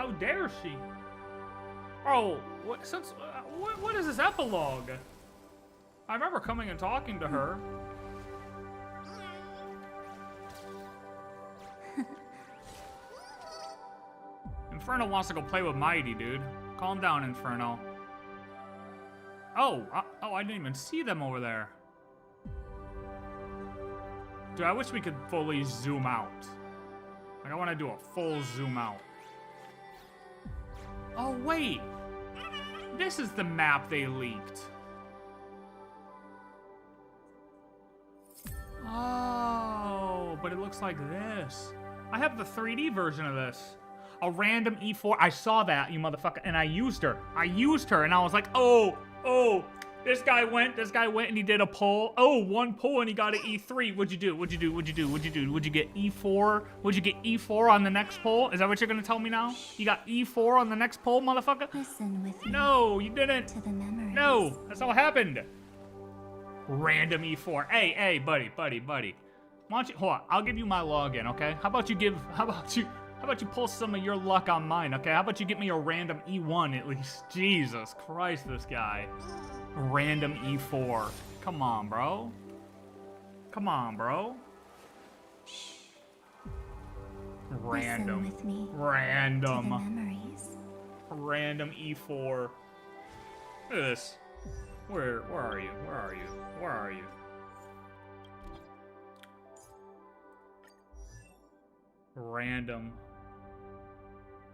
How dare she? Oh, what is this epilogue? I remember coming and talking to her. Inferno wants to go play with Mighty, dude. Calm down, Inferno. Oh, I didn't even see them over there. Dude, I wish we could fully zoom out. Like, I want to do a full zoom out. Oh, wait. This is the map they leaked. Oh, but it looks like this. I have the 3D version of this. A random E4. I saw that, you motherfucker, and I used her. And I was like, oh, this guy went, and he did a pull. Oh, one pull, and he got an E3. What'd you do? Would you get E4? Would you get E4 on the next pull? Is that what you're gonna tell me now? You got E4 on the next pull, motherfucker? Listen with me. No, you didn't. To the memories. No, that's not what happened. Random E4. Hey, buddy. Why don't you, hold on, I'll give you my login, okay? How about you pull some of your luck on mine, okay? How about you get me a random E1 at least? Jesus Christ, this guy. Random E4. Come on, bro. Random. Listen with me. Random. To the memories. Random E4. Look at this. Where are you? Random.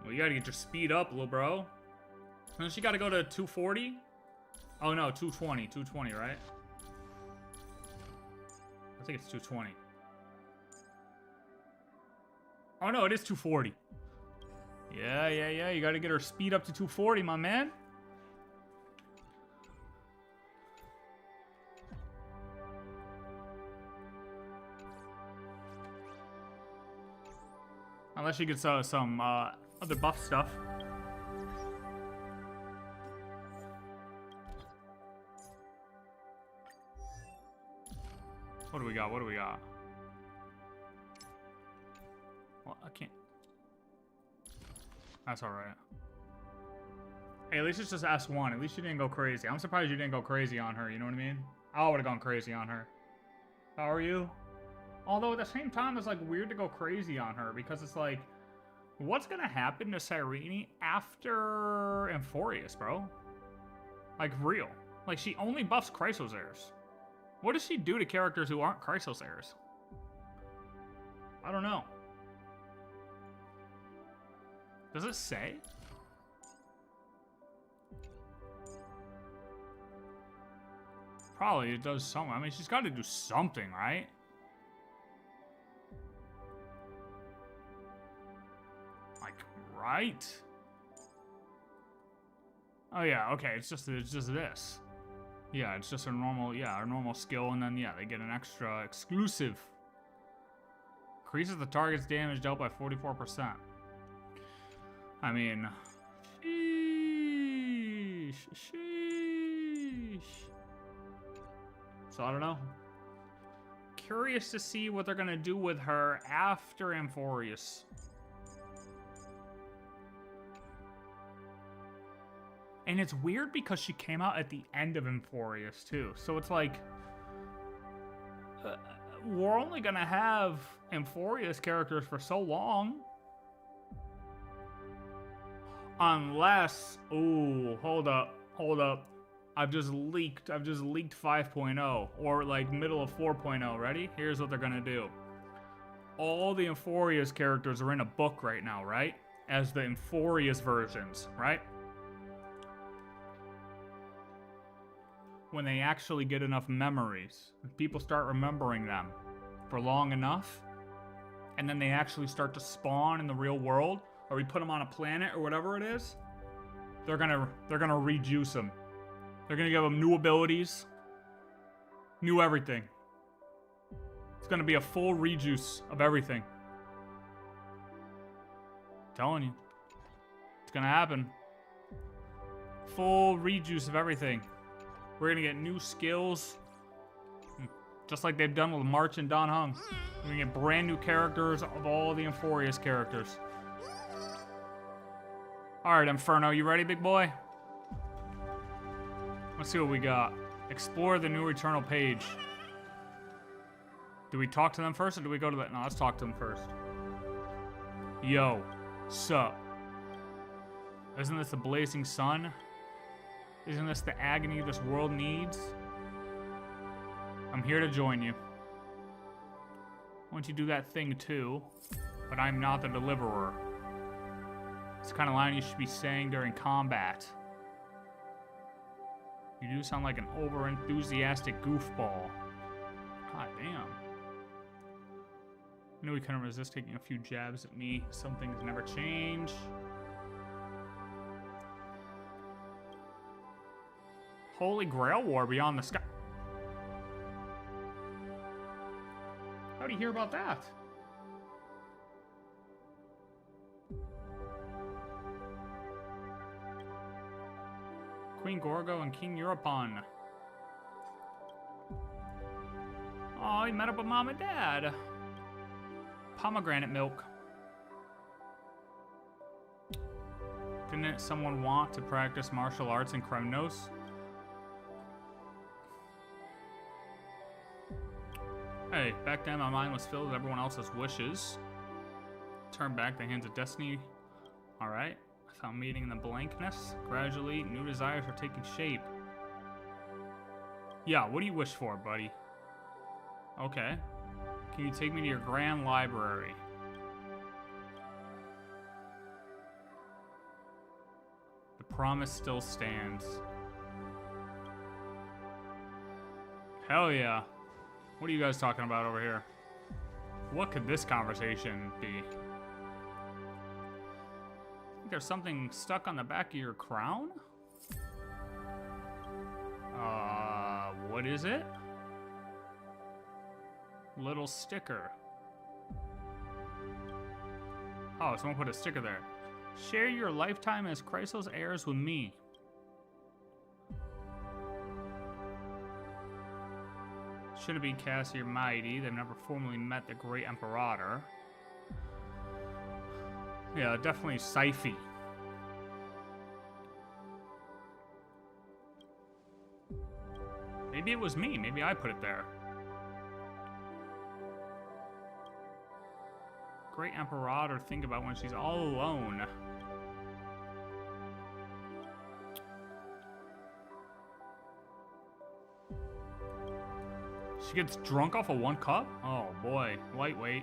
Well, you gotta get your speed up, little bro. Don't you gotta go to 240? Oh no, 220. 220, right? I think it's 220. Oh no, it is 240. Yeah. You gotta get her speed up to 240, my man. Unless she gets some other buff stuff. What do we got? Well, I can't. That's alright. Hey, at least it's just S1. At least you didn't go crazy. I'm surprised you didn't go crazy on her, you know what I mean? I would have gone crazy on her. How are you? Although at the same time, it's like weird to go crazy on her because it's like, what's gonna happen to Cyrene after Amphoreus, bro? Like, real. Like, she only buffs Chrysosairs. What does she do to characters who aren't Chrysosairs? I don't know. Does it say? Probably it does something. I mean, she's got to do something, right? Like, right? Oh yeah, okay. It's just this. Yeah, it's just a normal, our normal skill, and then they get an extra exclusive. Increases the target's damage dealt by 44%. I mean, sheesh. So I don't know. Curious to see what they're gonna do with her after Amphoreus. And it's weird because she came out at the end of Amphoreus too. So it's like, we're only gonna have Amphoreus characters for so long. Unless, ooh, hold up. I've just leaked 5.0 or like middle of 4.0. Ready? Here's what they're gonna do. All the Amphoreus characters are in a book right now, right? As the Amphoreus versions, right? When they actually get enough memories, if people start remembering them for long enough, and then they actually start to spawn in the real world, or we put them on a planet or whatever it is, they're gonna rejuice them. They're gonna give them new abilities, new everything. It's gonna be a full rejuice of everything. I'm telling you, it's gonna happen. Full rejuice of everything. We're gonna get new skills, just like they've done with March and Don Hung. We're gonna get brand new characters of all the Amphoreus characters. Alright, Inferno, you ready, big boy? Let's see what we got. Explore the new Eternal page. Do we talk to them first, or do we go to that? No, let's talk to them first. Yo, sup? Isn't this the blazing sun? Isn't this the agony this world needs? I'm here to join you. Why don't you do that thing too? But I'm not the deliverer. It's the kind of line you should be saying during combat. You do sound like an over-enthusiastic goofball. God damn. I knew he couldn't resist taking a few jabs at me. Some things never change. Holy Grail War beyond the sky. How'd he hear about that? Queen Gorgo and King Europon. Oh, he met up with Mom and Dad. Pomegranate milk. Didn't someone want to practice martial arts in Kremnos? Hey, back then my mind was filled with everyone else's wishes. Turn back the hands of destiny. Alright. I found meaning in the blankness. Gradually, new desires are taking shape. Yeah, what do you wish for, buddy? Okay. Can you take me to your grand library? The promise still stands. Hell yeah. What are you guys talking about over here? What could this conversation be? I think there's something stuck on the back of your crown? What is it? Little sticker. Oh, someone put a sticker there. Share your lifetime as Chrysos heirs with me. Should it be Cassier Mighty? They've never formally met the Great Imperator. Yeah, definitely Syphi. Maybe it was me. Maybe I put it there. Great Imperator, think about when she's all alone. She gets drunk off of one cup? Oh boy, lightweight.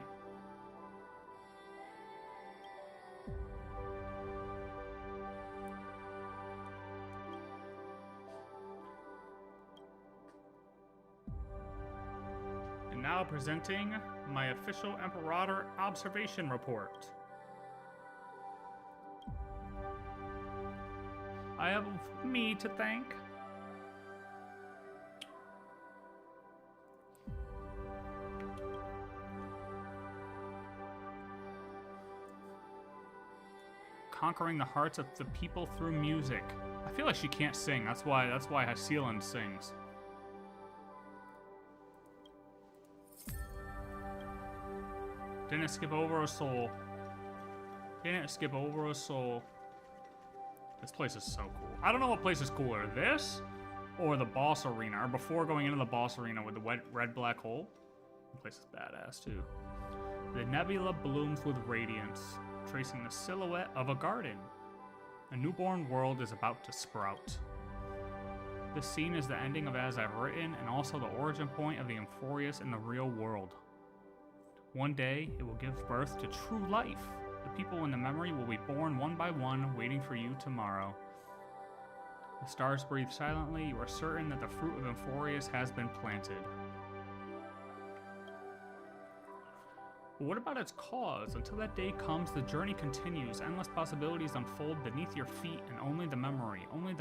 And now presenting my official Imperator observation report. I have me to thank. Conquering the hearts of the people through music. I feel like she can't sing. That's why Hasilan sings. Didn't skip over a soul. Didn't skip over a soul. This place is so cool. I don't know what place is cooler, this or the boss arena, or before going into the boss arena with the red black hole. The place is badass too. The nebula blooms with radiance, tracing the silhouette of a garden. A newborn world is about to sprout. This scene is the ending of As I've Written, and also the origin point of the amphoreus in the real world. One day, it will give birth to true life. The people in the memory will be born one by one, waiting for you tomorrow. The stars breathe silently. You are certain that the fruit of amphoreus has been planted. But what about its cause? Until that day comes, the journey continues. Endless possibilities unfold beneath your feet, and only the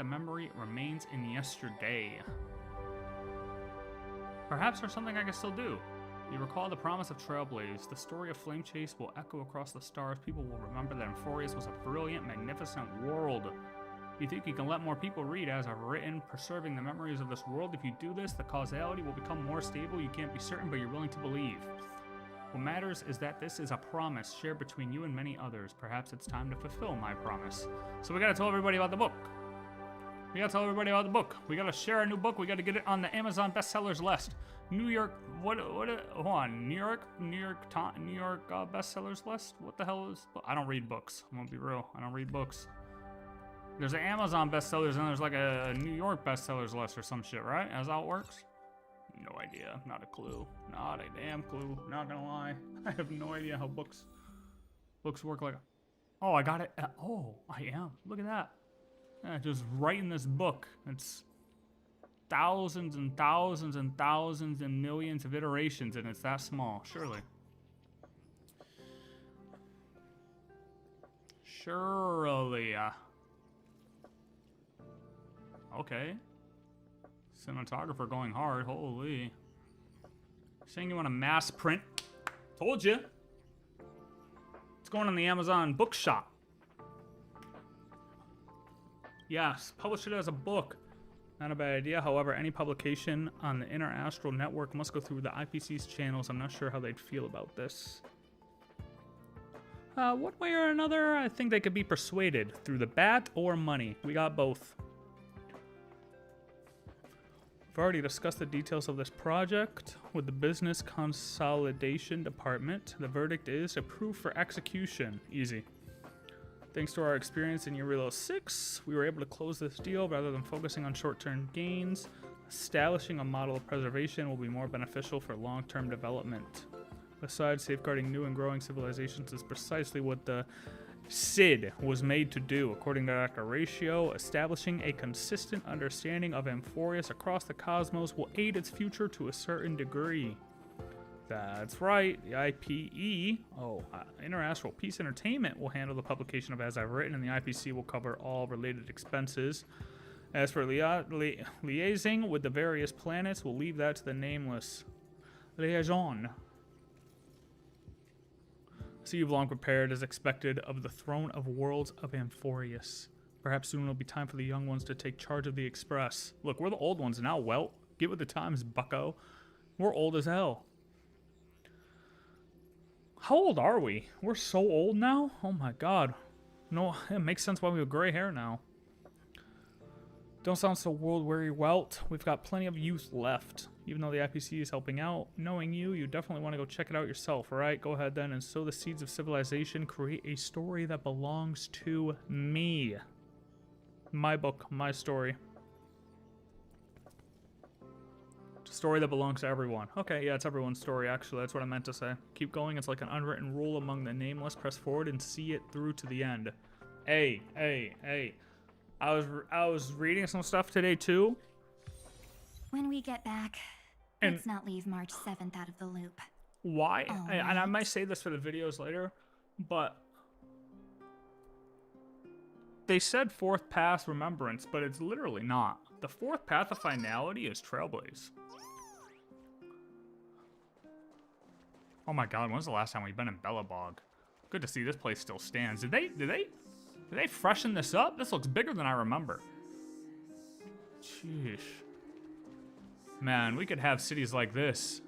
memory remains in yesterday. Perhaps there's something I can still do. You recall the promise of Trailblaze. The story of Flame Chase will echo across the stars. People will remember that amphoreus was a brilliant, magnificent world. You think you can let more people read As I've Written, preserving the memories of this world? If you do this, the causality will become more stable. You can't be certain, but you're willing to believe. What matters is that this is a promise shared between you and many others. Perhaps it's time to fulfill my promise. So we gotta tell everybody about the book. We gotta tell everybody about the book. We gotta share our new book. We gotta get it on the Amazon bestsellers list. New York, hold on, New York bestsellers list? What the hell is, I don't read books. I'm gonna be real, I don't read books. There's an Amazon bestsellers and there's like a New York bestsellers list or some shit, right? That's how it works? No idea, not a clue. Not a damn clue, not gonna lie. I have no idea how books work like, oh, I got it, oh, I am, look at that. Yeah, just writing this book, it's thousands and thousands and thousands and millions of iterations, and it's that small, surely. Surely. Okay. Cinematographer going hard, holy. Saying you want a mass print? Told you. It's going on the Amazon bookshop. Yes, publish it as a book. Not a bad idea. However, any publication on the Inner Astral Network must go through the IPC's channels. I'm not sure how they'd feel about this. One way or another, I think they could be persuaded through the bat or money. We got both. We've already discussed the details of this project with the Business Consolidation Department. The verdict is approved for execution. Easy. Thanks to our experience in Urilo 6, we were able to close this deal rather than focusing on short-term gains. Establishing a model of preservation will be more beneficial for long-term development. Besides, safeguarding new and growing civilizations is precisely what the SID was made to do. According to Dr. Ratio, establishing a consistent understanding of amphoreus across the cosmos will aid its future to a certain degree. That's right, the IPE, Interastral Peace Entertainment, will handle the publication of As I've Written, and the IPC will cover all related expenses. As for liaising with the various planets, we'll leave that to the nameless liaison. So you've long prepared as expected of the throne of worlds of Amphoreus. Perhaps soon it'll be time for the young ones to take charge of the Express. Look, we're the old ones now, Welt. Get with the times, bucko. We're old as hell. How old are we? We're so old now? Oh my god. No, it makes sense why we have gray hair now. Don't sound so world-weary, Welt. We've got plenty of youth left. Even though the IPC is helping out, knowing you definitely want to go check it out yourself, alright? Go ahead then and sow the seeds of civilization. Create a story that belongs to me. My book, my story. It's a story that belongs to everyone. Okay, yeah, it's everyone's story, actually. That's what I meant to say. Keep going. It's like an unwritten rule among the nameless. Press forward and see it through to the end. Hey. I was reading some stuff today, too. When we get back, let's not leave March 7th out of the loop. Why? And I might say this for the videos later, but they said fourth path remembrance, but it's literally not. The fourth path of finality is Trailblaze. Oh my god, when's the last time we've been in Bellabog? Good to see this place still stands. Did they freshen this up? This looks bigger than I remember. Sheesh. Man, we could have cities like this.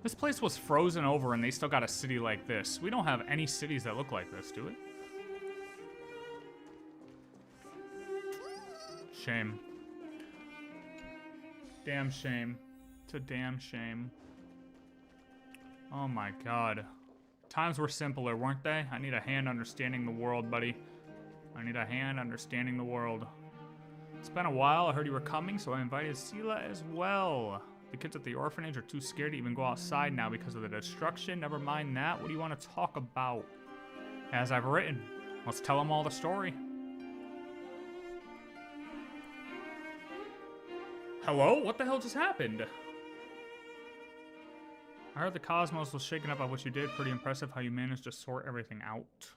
This place was frozen over and they still got a city like this. We don't have any cities that look like this, do we? Shame. Damn shame. It's a damn shame. Oh my god. Times were simpler, weren't they? I need a hand understanding the world, buddy. I need a hand understanding the world. It's been a while. I heard you were coming, so I invited Sela as well. The kids at the orphanage are too scared to even go outside now because of the destruction. Never mind that. What do you want to talk about? As I've written. Let's tell them all the story. Hello? What the hell just happened? I heard the cosmos was shaken up by what you did. Pretty impressive how you managed to sort everything out.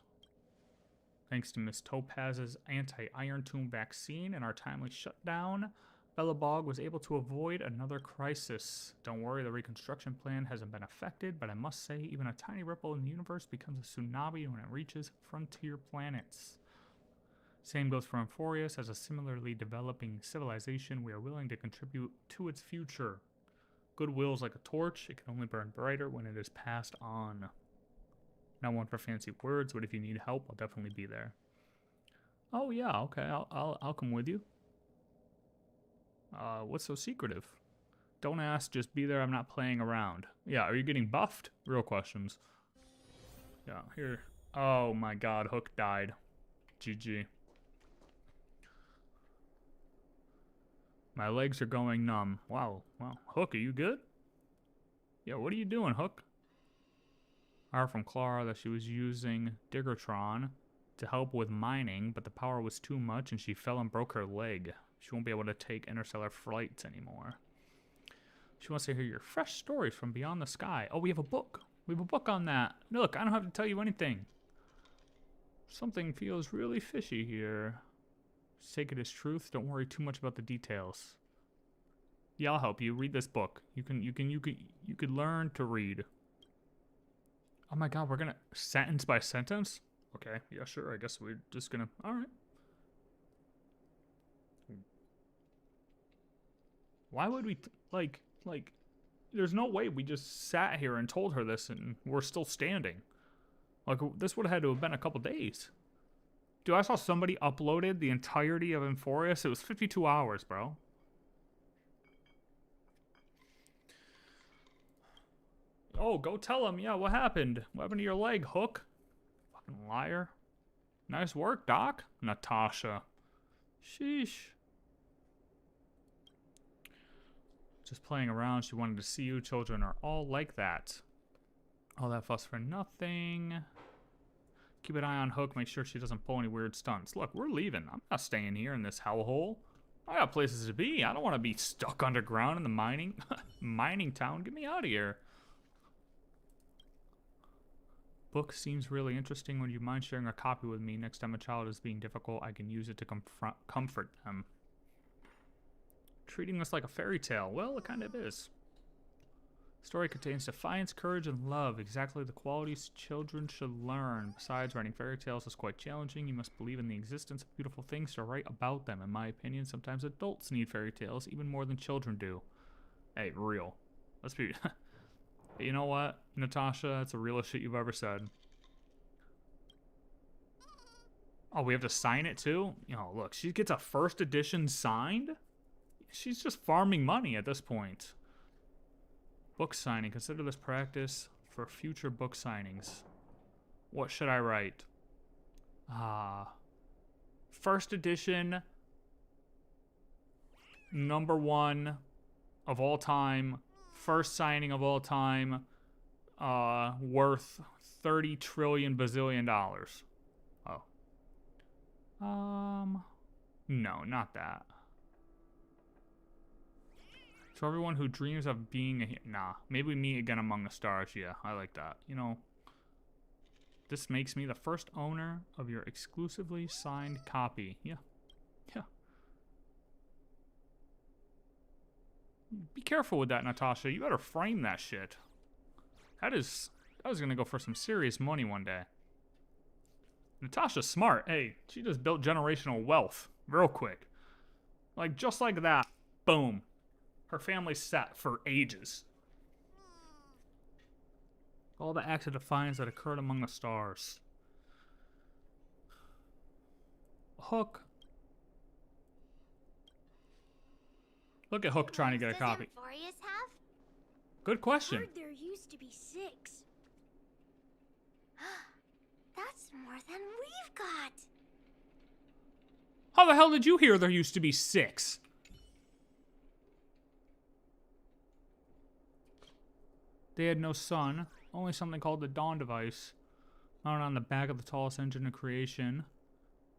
Thanks to Miss Topaz's anti-iron tomb vaccine and our timely shutdown, Bellabog was able to avoid another crisis. Don't worry, the reconstruction plan hasn't been affected, but I must say, even a tiny ripple in the universe becomes a tsunami when it reaches frontier planets. Same goes for amphoreus. As a similarly developing civilization, we are willing to contribute to its future. Goodwill is like a torch. It can only burn brighter when it is passed on. Not one for fancy words, but if you need help, I'll definitely be there. Oh yeah, okay, I'll come with you. What's so secretive? Don't ask, just be there. I'm not playing around. Yeah, are you getting buffed? Real questions. Yeah, here. Oh my god, Hook died. GG. My legs are going numb. Wow, wow. Hook, are you good? Yeah, what are you doing, Hook? I heard from Clara that she was using Diggertron to help with mining, but the power was too much and she fell and broke her leg. She won't be able to take interstellar flights anymore. She wants to hear your fresh stories from beyond the sky. Oh, we have a book. We have a book on that. Look, I don't have to tell you anything. Something feels really fishy here. Just take it as truth. Don't worry too much about the details. Yeah, I'll help you. Read this book. You could learn to read. Oh my god, we're gonna sentence by sentence? Okay, yeah, sure. I guess we're just gonna. All right. Why would we like? There's no way we just sat here and told her this and we're still standing. Like, this would have had to have been a couple days. Dude, I saw somebody uploaded the entirety of amphoreus. It was 52 hours, bro. Oh, go tell him. Yeah, what happened? What happened to your leg, Hook? Fucking liar. Nice work, Doc. Natasha. Sheesh. Just playing around. She wanted to see you. Children are all like that. All that fuss for nothing. Keep an eye on Hook. Make sure she doesn't pull any weird stunts. Look, we're leaving. I'm not staying here in this hellhole. I got places to be. I don't want to be stuck underground in the mining town. Get me out of here. Book seems really interesting. Would you mind sharing a copy with me? Next time a child is being difficult, I can use it to comfort them. Treating this like a fairy tale. Well, it kind of is. The story contains defiance, courage, and love. Exactly the qualities children should learn. Besides, writing fairy tales is quite challenging. You must believe in the existence of beautiful things to write about them. In my opinion, sometimes adults need fairy tales even more than children do. Hey, real. Let's be... You know what, Natasha? That's the realest shit you've ever said. Oh, we have to sign it too? You know, look, she gets a first edition signed? She's just farming money at this point. Book signing. Consider this practice for future book signings. What should I write? First edition, #1 of all time. First signing of all time, worth 30 trillion bazillion dollars. Oh. No, not that. For everyone who dreams of being a... Nah, maybe me again among the stars. Yeah, I like that. You know, this makes me the first owner of your exclusively signed copy. Yeah. Yeah. Be careful with that, Natasha. You better frame that shit. That was gonna go for some serious money one day. Natasha's smart. Hey, she just built generational wealth real quick. Like, just like that. Boom. Her family's set for ages. All the acts of defiance that occurred among the stars. Hook. Look at Hook trying to get a copy. Does amphoreus have? Good question. I heard there used to be 6. That's more than we've got. How the hell did you hear there used to be 6? They had no sun, only something called the Dawn device. Mounted on the back of the tallest engine of creation.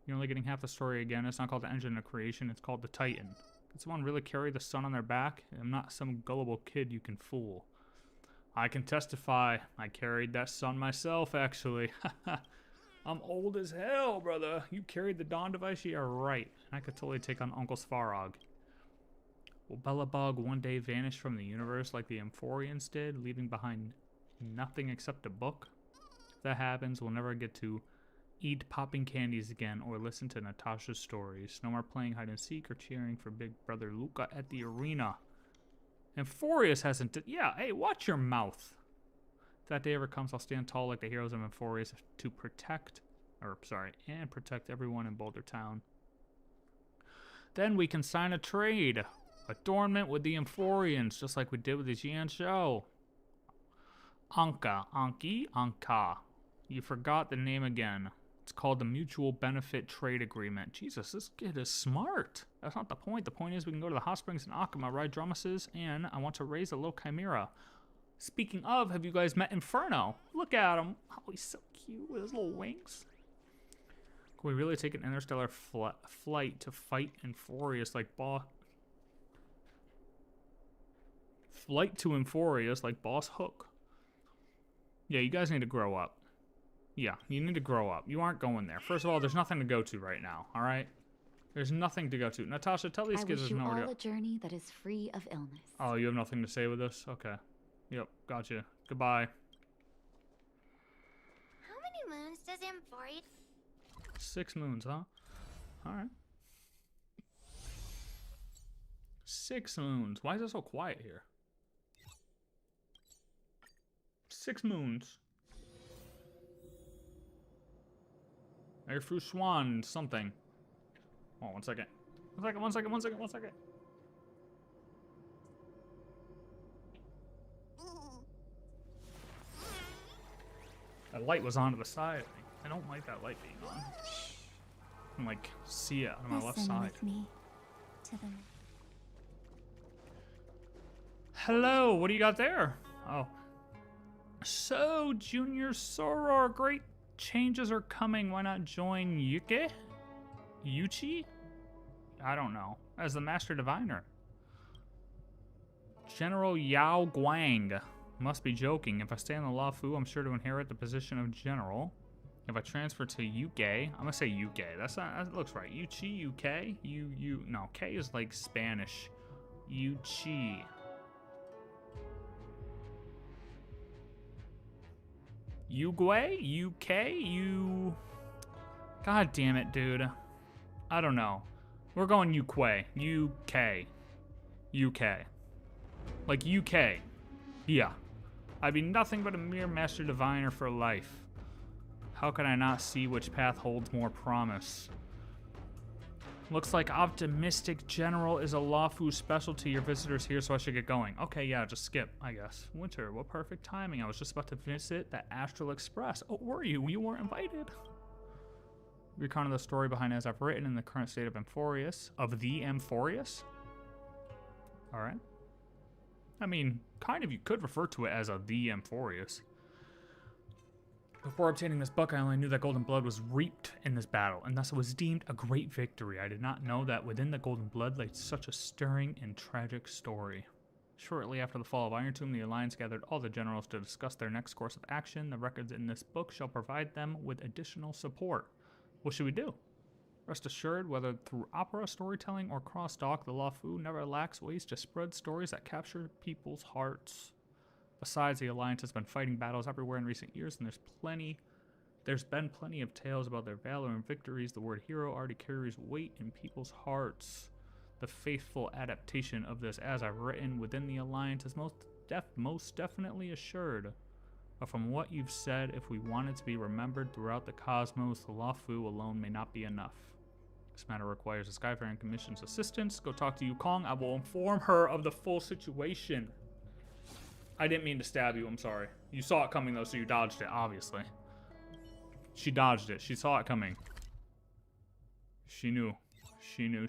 You're only getting half the story again. It's not called the engine of creation, it's called the Titan. Did someone really carry the sun on their back? I'm not some gullible kid you can fool. I can testify. I carried that sun myself, actually. I'm old as hell, brother. You carried the Dawn device? Yeah, right. I could totally take on Uncle Svarog. Will Belobog one day vanish from the universe like the Amphoreans did, leaving behind nothing except a book? If that happens, we'll never get to eat popping candies again or listen to Natasha's stories. No more playing hide and seek or cheering for big brother Luca at the arena. Amphoreus hasn't... Yeah, hey, watch your mouth. If that day ever comes, I'll stand tall like the heroes of Amphoreus to protect... and protect everyone in Boulder Town. Then we can sign a trade. Adornment with the Amphoreans, just like we did with the Jian Show. Anka. You forgot the name again. It's called the Mutual Benefit Trade Agreement. Jesus, this kid is smart. That's not the point. The point is we can go to the hot springs in Akama, ride Dromases, and I want to raise a little chimera. Speaking of, have you guys met Inferno? Look at him. Oh, he's so cute with his little wings. Can we really take an interstellar flight to fight Amphoreus like Flight to Amphoreus like Boss Hook. Yeah, you guys need to grow up. Yeah, you need to grow up. You aren't going there. First of all, there's nothing to go to right now, all right? There's nothing to go to. Natasha, tell these kids there's nowhere to go. I wish you all a journey that is free of illness. Oh, you have nothing to say with this? Okay. Yep, gotcha. Goodbye. How many moons does Amphoreus? 6 moons, huh? All right. 6 moons. Why is it so quiet here? 6 moons. Air Fru Swan something. Oh, 1 second. 1 second. That light was on to the side of me. I don't like that light being on. I can like see it on my left side. With me to the... Hello, what do you got there? Oh. So, Junior Soror, great changes are coming. Why not join Yuchi? I don't know. As the Master Diviner. General Yao Guang. Must be joking. If I stay in the Law Fu, I'm sure to inherit the position of General. If I transfer to UK, I'm gonna say UK. That looks right. Yuchi, UK? No, K is like Spanish. Yuchi. Uruguay? UK? God damn it, dude. I don't know. We're going UK. UK. Like UK. Yeah. I'd be nothing but a mere Master Diviner for life. How can I not see which path holds more promise? Looks like Optimistic General is a Lawfu specialty. Your visitor's here, so I should get going. Okay, yeah, just skip, I guess. Winter, what perfect timing. I was just about to visit the Astral Express. Oh, were you? You weren't invited. Recon of the story behind as I've written in the current state of Amphoreus. Of the Amphoreus? Alright. I mean, kind of you could refer to it as a the Amphoreus. Before obtaining this book, I only knew that golden blood was reaped in this battle, and thus it was deemed a great victory. I did not know that within the golden blood lay such a stirring and tragic story. Shortly after the fall of Iron Tomb, the Alliance gathered all the generals to discuss their next course of action. The records in this book shall provide them with additional support. What should we do? Rest assured, whether through opera, storytelling, or cross-talk, the Lawfu never lacks ways to spread stories that capture people's hearts. Besides, the Alliance has been fighting battles everywhere in recent years, and there's been plenty of tales about their valor and victories. The word hero already carries weight in people's hearts. The faithful adaptation of this, as I've written, within the Alliance is most definitely assured. But from what you've said, if we want it to be remembered throughout the cosmos, the Lawfu alone may not be enough. This matter requires a Skyfaring Commission's assistance. Go talk to Yukong. I will inform her of the full situation. I didn't mean to stab you, I'm sorry. You saw it coming though, so you dodged it, obviously. She dodged it. She saw it coming. She knew. She knew.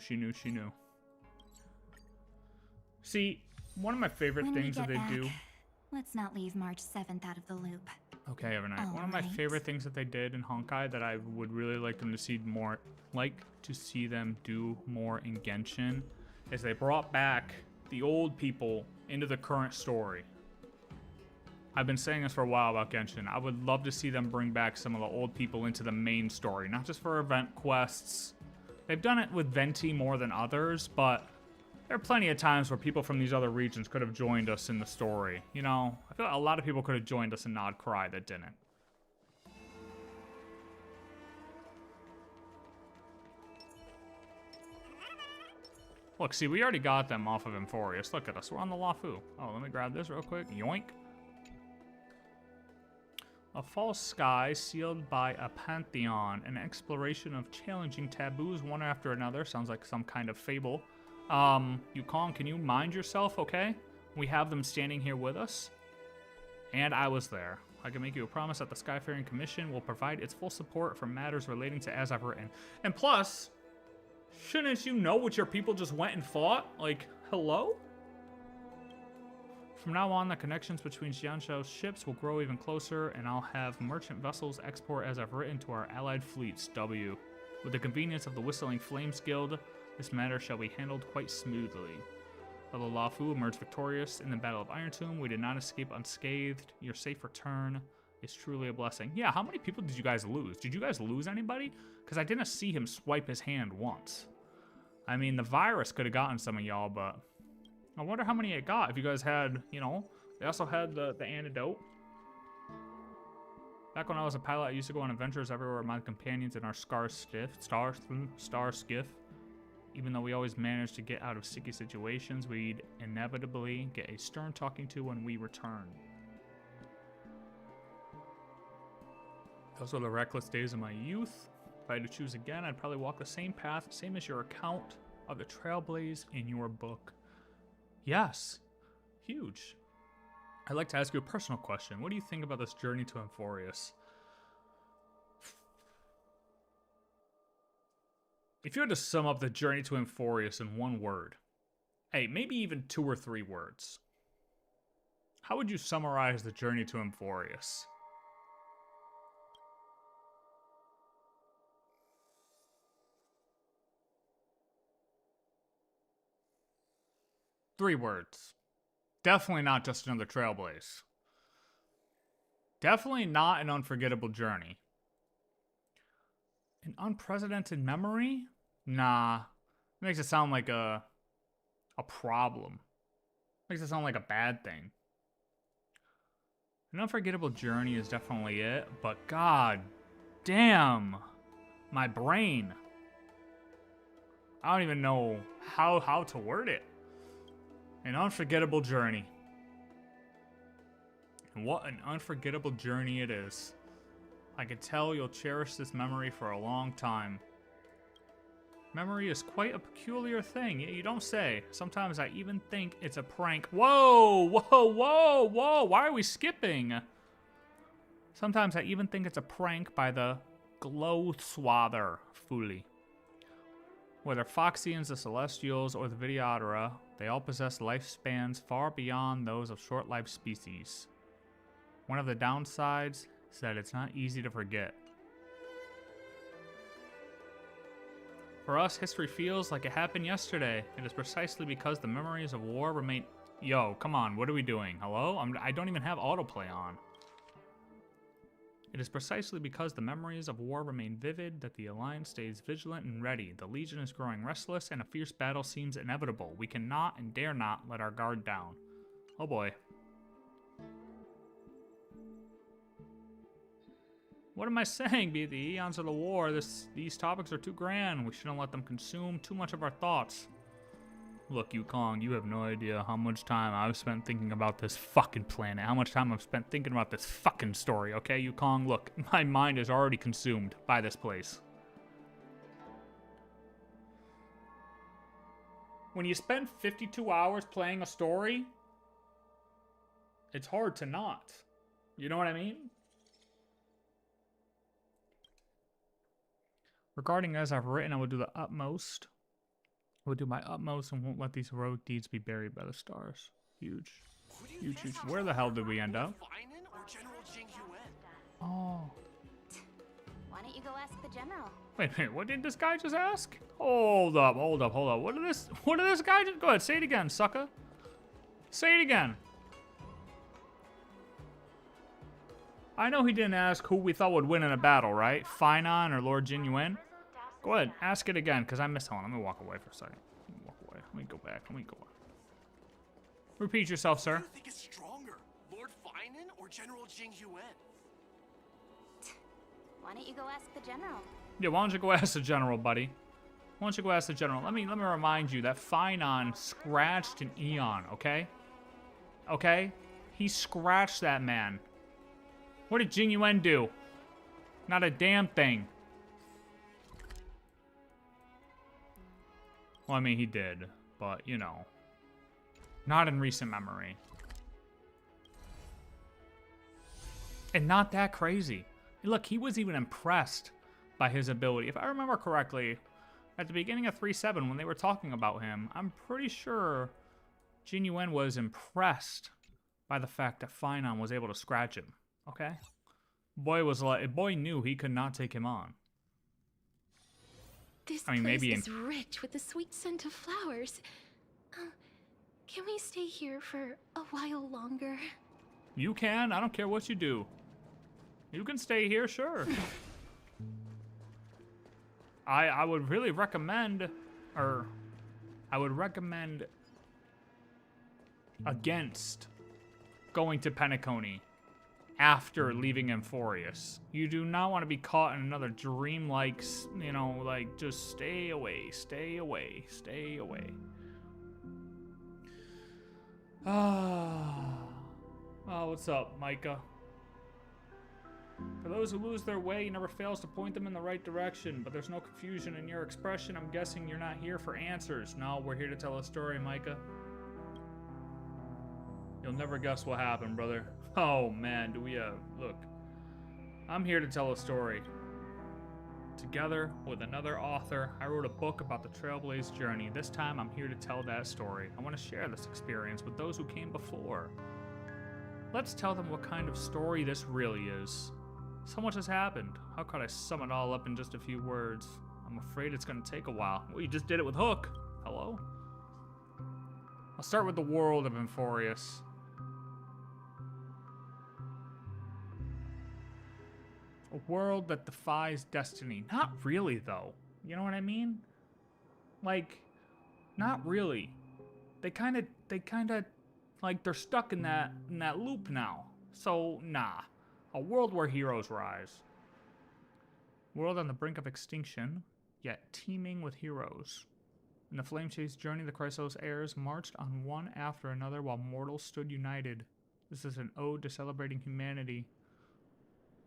See, one of my favorite things that they do... Let's not leave March 7th out of the loop. Okay, Evernight. One of my favorite things that they did in Honkai that I would really like them to see more... them do more in Genshin is they brought back the old people into the current story. I've been saying this for a while about Genshin. I would love to see them bring back some of the old people into the main story, not just for event quests. They've done it with Venti more than others, but there are plenty of times where people from these other regions could have joined us in the story. You know, I feel like a lot of people could have joined us in Nod Cry that didn't. Look, see, we already got them off of Amphoreus. Look at us. We're on the Lafu. Oh, let me grab this real quick. Yoink. A false sky sealed by a pantheon. An exploration of challenging taboos one after another. Sounds like some kind of fable. Yukong, can you mind yourself, okay? We have them standing here with us. And I was there. I can make you a promise that the Skyfaring Commission will provide its full support for matters relating to As I've Written. And plus, shouldn't you know what your people just went and fought? Like, hello? From now on, the connections between Xianzhou's ships will grow even closer, and I'll have merchant vessels export As I've Written to our allied fleets, W. With the convenience of the Whistling Flames Guild, this matter shall be handled quite smoothly. Although Lafu emerged victorious in the Battle of Iron Tomb, we did not escape unscathed. Your safe return is truly a blessing. Yeah, how many people did you guys lose? Did you guys lose anybody? Because I didn't see him swipe his hand once. I mean, the virus could have gotten some of y'all, but I wonder how many it got. If you guys had, you know, they also had the antidote. Back when I was a pilot, I used to go on adventures everywhere with my companions in our star skiff. Even though we always managed to get out of sticky situations, we'd inevitably get a stern talking to when we returned. Those were the reckless days of my youth. If I had to choose again, I'd probably walk the same path, same as your account of the trailblaze in your book. Yes, huge. I'd like to ask you a personal question. What do you think about this journey to Amphoreus? If you had to sum up the journey to Amphoreus in one word, hey, maybe even 2 or 3 words, how would you summarize the journey to Amphoreus? Three words. Definitely not just another trailblaze. Definitely not an unforgettable journey. An unprecedented memory? Nah. It makes it sound like a problem. Makes it sound like a bad thing. An unforgettable journey is definitely it, but god damn, my brain. I don't even know how to word it. An unforgettable journey. And what an unforgettable journey it is. I can tell you'll cherish this memory for a long time. Memory is quite a peculiar thing, you don't say. Sometimes I even think it's a prank. Whoa, whoa, whoa, whoa, why are we skipping? Sometimes I even think it's a prank by the Glow-Swather Foolie. Whether Foxians, the Celestials, or the Videodora, they all possess lifespans far beyond those of short-lived species. One of the downsides is that it's not easy to forget. For us, history feels like it happened yesterday. It is precisely because the memories of war remain... Yo, come on, what are we doing? Hello? I don't even have autoplay on. It is precisely because the memories of war remain vivid that the Alliance stays vigilant and ready. The Legion is growing restless and a fierce battle seems inevitable. We cannot and dare not let our guard down. Oh boy. What am I saying, be it the eons of the war? These topics are too grand. We shouldn't let them consume too much of our thoughts. Look, Yukong, you have no idea how much time I've spent thinking about this fucking planet. How much time I've spent thinking about this fucking story, okay, Yukong? Look, my mind is already consumed by this place. When you spend 52 hours playing a story, it's hard to not. You know what I mean? Regarding As I've Written, I will do the utmost. I will do my utmost and won't let these heroic deeds be buried by the stars. Huge. Huge, huge. Where the hell did we end up? Oh. Why don't you go ask the general? Wait, what did this guy just ask? Hold up. What did this guy just... Go ahead, say it again, sucker. Say it again. I know he didn't ask who we thought would win in a battle, right? Finon or Lord Jin Yuan? Go ahead, ask it again, because I missed one. Let me walk away for a second. Let me go back. Repeat yourself, sir. Who do you think is stronger, Lord Finon or General Jing Yuan? Why don't you go ask the general? Yeah, why don't you go ask the general, buddy? Why don't you go ask the general? Let me remind you that Finon scratched an Eon, okay? Okay? He scratched that man. What did Jing Yuan do? Not a damn thing. Well, I mean, he did, but, you know. Not in recent memory. And not that crazy. Look, he was even impressed by his ability. If I remember correctly, at the beginning of 3.7, when they were talking about him, I'm pretty sure Jing Yuan was impressed by the fact that Finon was able to scratch him. Okay? Boy knew he could not take him on. This I mean, place maybe is rich with the sweet scent of flowers. Can we stay here for a while longer? You can. I don't care what you do. You can stay here, sure. I would really recommend, or I would recommend against going to Penacony after leaving Amphoreus. You do not want to be caught in another dream-like, you know, like, just stay away, stay away, stay away. Oh, what's up, Micah? For those who lose their way, he never fails to point them in the right direction, but there's no confusion in your expression. I'm guessing you're not here for answers. No, we're here to tell a story, Micah. You'll never guess what happened, brother. Oh, man, do we, look. I'm here to tell a story. Together with another author, I wrote a book about the Trailblaze journey. This time, I'm here to tell that story. I want to share this experience with those who came before. Let's tell them what kind of story this really is. So much has happened. How could I sum it all up in just a few words? I'm afraid it's going to take a while. Well, you just did it with Hook. Hello? I'll start with the world of Amphoreus. A world that defies destiny. Not really, though. You know what I mean? Like, not really. They kind of, like, they're stuck in that loop now. So, nah. A world where heroes rise. World on the brink of extinction, yet teeming with heroes. In the Flame Chase journey, the Chrysos heirs marched on one after another while mortals stood united. This is an ode to celebrating humanity.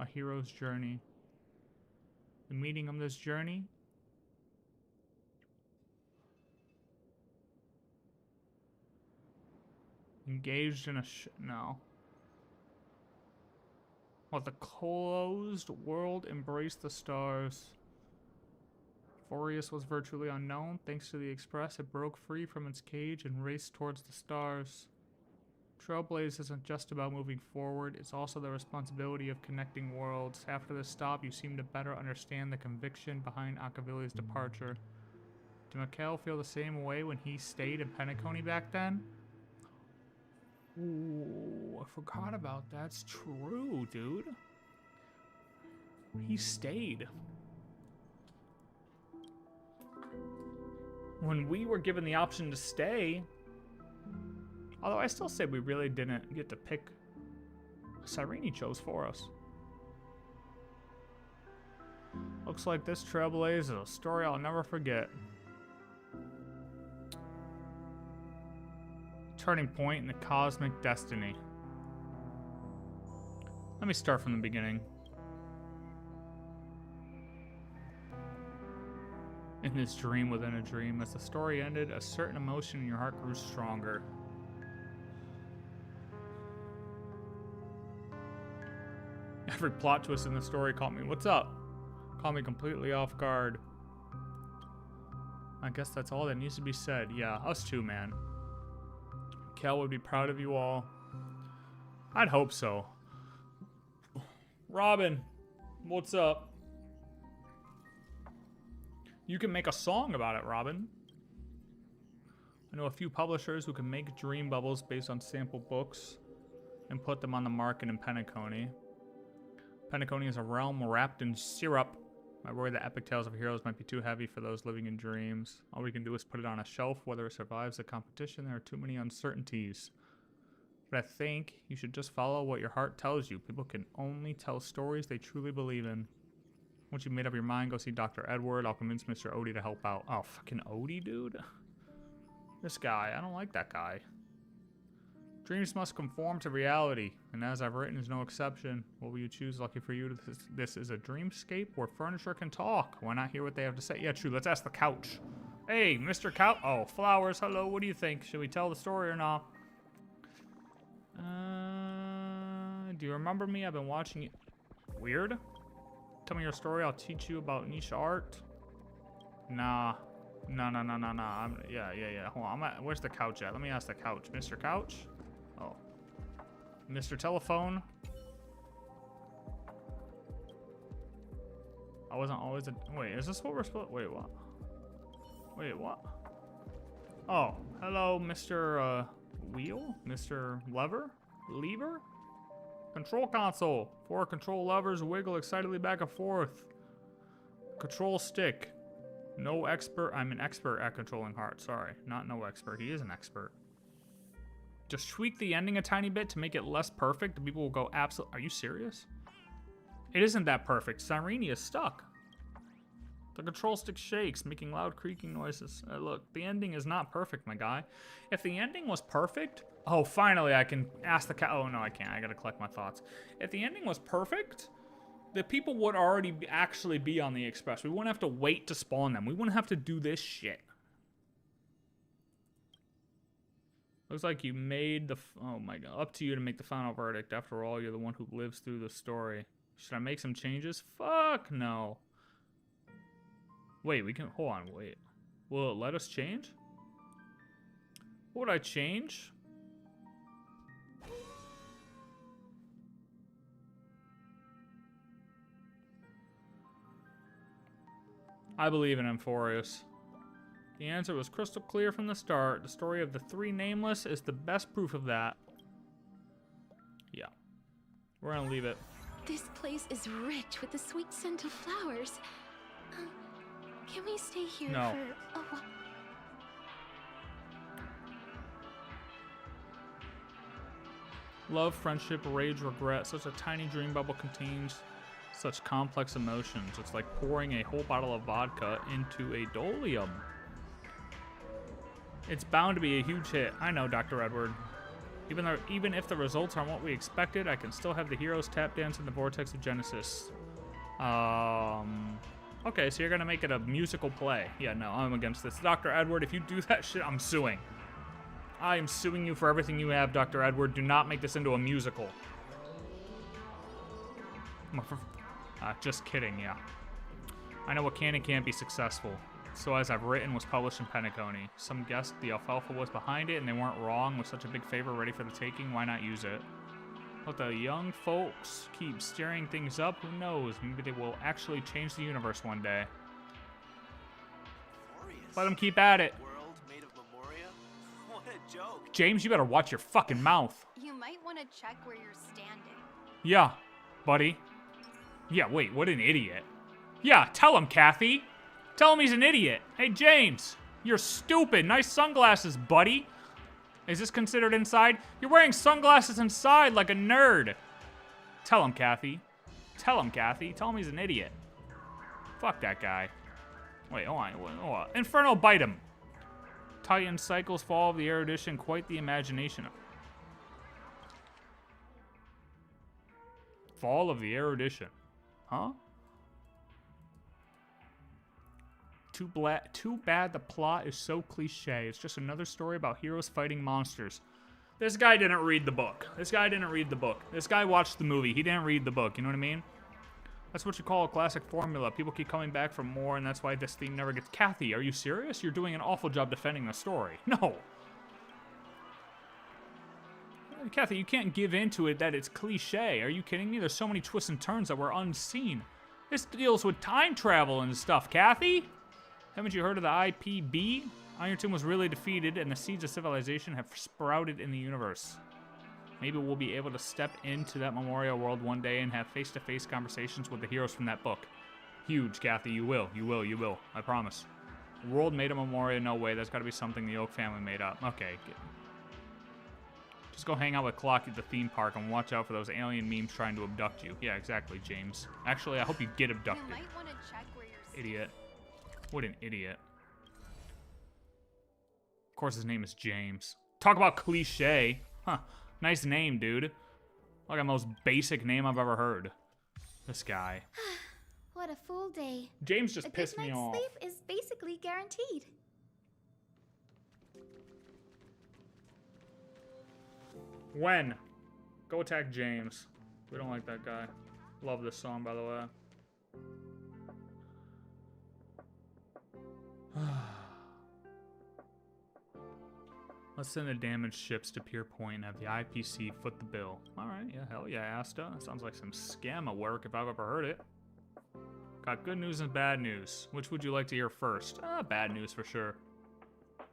A hero's journey. The meaning of this journey? Engaged in a no. While the closed world embraced the stars. Amphoreus was virtually unknown. Thanks to the Express, it broke free from its cage and raced towards the stars. Trailblaze isn't just about moving forward, it's also the responsibility of connecting worlds. After this stop, you seem to better understand the conviction behind Akavili's departure. Did Mikhail feel the same way when he stayed in Penacony back then? Ooh, I forgot about that. That's true, dude. He stayed. When we were given the option to stay, although I still say we really didn't get to pick. Cyrene chose for us. Looks like this Trailblaze is a story I'll never forget. Turning point in the cosmic destiny. Let me start from the beginning. In this dream within a dream, as the story ended, a certain emotion in your heart grew stronger. Every plot twist in the story caught me. What's up? Caught me completely off guard. I guess that's all that needs to be said. Yeah, us too, man. Kel would be proud of you all. I'd hope so. Robin, what's up? You can make a song about it, Robin. I know a few publishers who can make dream bubbles based on sample books and put them on the market in Penacony. Penacony is a realm wrapped in syrup. I worry that epic tales of heroes might be too heavy for those living in dreams. All we can do is put it on a shelf. Whether it survives the competition, there are too many uncertainties. But I think you should just follow what your heart tells you. People can only tell stories they truly believe in. Once you made up your mind, go see Dr. Edward. I'll convince Mr. Odie to help out. Oh, fucking Odie, dude. This guy, I don't like that guy. Dreams must conform to reality, and as I've written is no exception. What will you choose? Lucky for you, this is a dreamscape where furniture can talk. Why not hear what they have to say? Yeah, true, let's ask the couch. Hey, Mr. Couch. Oh, flowers, hello, what do you think? Should we tell the story or not? Do you remember me? I've been watching you. Weird. Tell me your story, I'll teach you about niche art. Nah. No. Yeah. Hold on, where's the couch at? Let me ask the couch. Mr. Couch? Oh. Mr. Telephone? I wasn't always a... Wait, is this what we're supposed... Wait, what? Wait, what? Oh, hello, Mr. Wheel? Mr. Lever? Lever? Control console. 4 control levers wiggle excitedly back and forth. Control stick. No expert. I'm an expert at controlling heart. Sorry, not no expert. He is an expert. Just tweak the ending a tiny bit to make it less perfect. The people will go absolute. Are you serious? It isn't that perfect. Cyrene is stuck. The control stick shakes, making loud creaking noises. Look, the ending is not perfect, my guy. If the ending was perfect... Oh, finally I can ask the Oh, no, I can't. I gotta collect my thoughts. If the ending was perfect, the people would already actually be on the express. We wouldn't have to wait to spawn them. We wouldn't have to do this shit. Looks like you made the... Oh, my God. Up to you to make the final verdict. After all, you're the one who lives through the story. Should I make some changes? Fuck no. Wait, we can... Hold on, wait. Will it let us change? What would I change? I believe in amphoreus. The answer was crystal clear from the start. The story of the 3 nameless is the best proof of that. Yeah. We're gonna leave it. This place is rich with the sweet scent of flowers. Can we stay here No. for a while? Love, friendship, rage, regret. Such a tiny dream bubble contains such complex emotions. It's like pouring a whole bottle of vodka into a dolium. It's bound to be a huge hit. I know, Dr. Edward. Even if the results aren't what we expected, I can still have the heroes tap dance in the vortex of Genesis. Okay, so you're gonna make it a musical play. Yeah, no, I'm against this. Dr. Edward, if you do that shit, I'm suing. I am suing you for everything you have, Dr. Edward. Do not make this into a musical. Just kidding, yeah. I know what can and can't be successful. So as I've written was published in Penacony. Some guessed the alfalfa was behind it and they weren't wrong. With such a big favor ready for the taking, why not use it? Let the young folks keep stirring things up. Who knows? Maybe they will actually change the universe one day. Let them keep at it. World made of Memoria? What a joke. James, you better watch your fucking mouth. You might want to check where you're standing. Yeah, buddy. Yeah, wait, what an idiot. Yeah, tell him, Kathy. Tell him he's an idiot. Hey, James, you're stupid. Nice sunglasses, buddy. Is this considered inside? You're wearing sunglasses inside like a nerd. Tell him, Kathy. Tell him, Kathy. Tell him he's an idiot. Fuck that guy. Wait, hold on. Inferno, bite him. Titan cycles, fall of the erudition, quite the imagination. Fall of the erudition. Huh? Too bad the plot is so cliche. It's just another story about heroes fighting monsters. This guy didn't read the book. This guy watched the movie. He didn't read the book. You know what I mean? That's what you call a classic formula. People keep coming back for more, and that's why this theme never gets... Kathy, are you serious? You're doing an awful job defending the story. No. Kathy, you can't give into it that it's cliche. Are you kidding me? There's so many twists and turns that were unseen. This deals with time travel and stuff, Kathy. Haven't you heard of the IPB? Ironton was really defeated, and the seeds of civilization have sprouted in the universe. Maybe we'll be able to step into that memorial world one day and have face-to-face conversations with the heroes from that book. Huge, Kathy. You will. I promise. The world made a memorial? No way. That's got to be something the Oak family made up. Okay. Just go hang out with Clocky at the theme park and watch out for those alien memes trying to abduct you. Yeah, exactly, James. Actually, I hope you get You abducted. might want to check where you're standing. Idiot. What an idiot. Of course his name is James. Talk about cliche. Huh. Nice name, dude. Like the most basic name I've ever heard. This guy. What a full day. James just A good pissed me night's off. sleep is basically guaranteed. When? Go attack James. We don't like that guy. Love this song, by the way. Let's send the damaged ships to Pier Point and have the IPC foot the bill. Alright, yeah, hell yeah, Asta. That sounds like some scammer work if I've ever heard it. Got good news and bad news. Which would you like to hear first? Bad news for sure.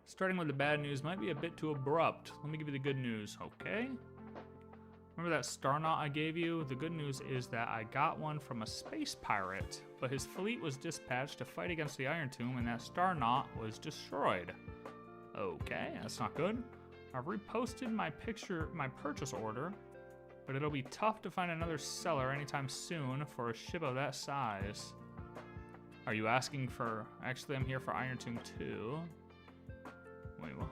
Starting with the bad news might be a bit too abrupt. Let me give you the good news, okay? Remember that star knot I gave you? The good news is that I got one from a space pirate, but his fleet was dispatched to fight against the Iron Tomb and that star knot was destroyed. Okay, that's not good. I've reposted my purchase order, but it'll be tough to find another seller anytime soon for a ship of that size. Are you asking for... Actually, I'm here for Iron Tomb 2. Wait, what?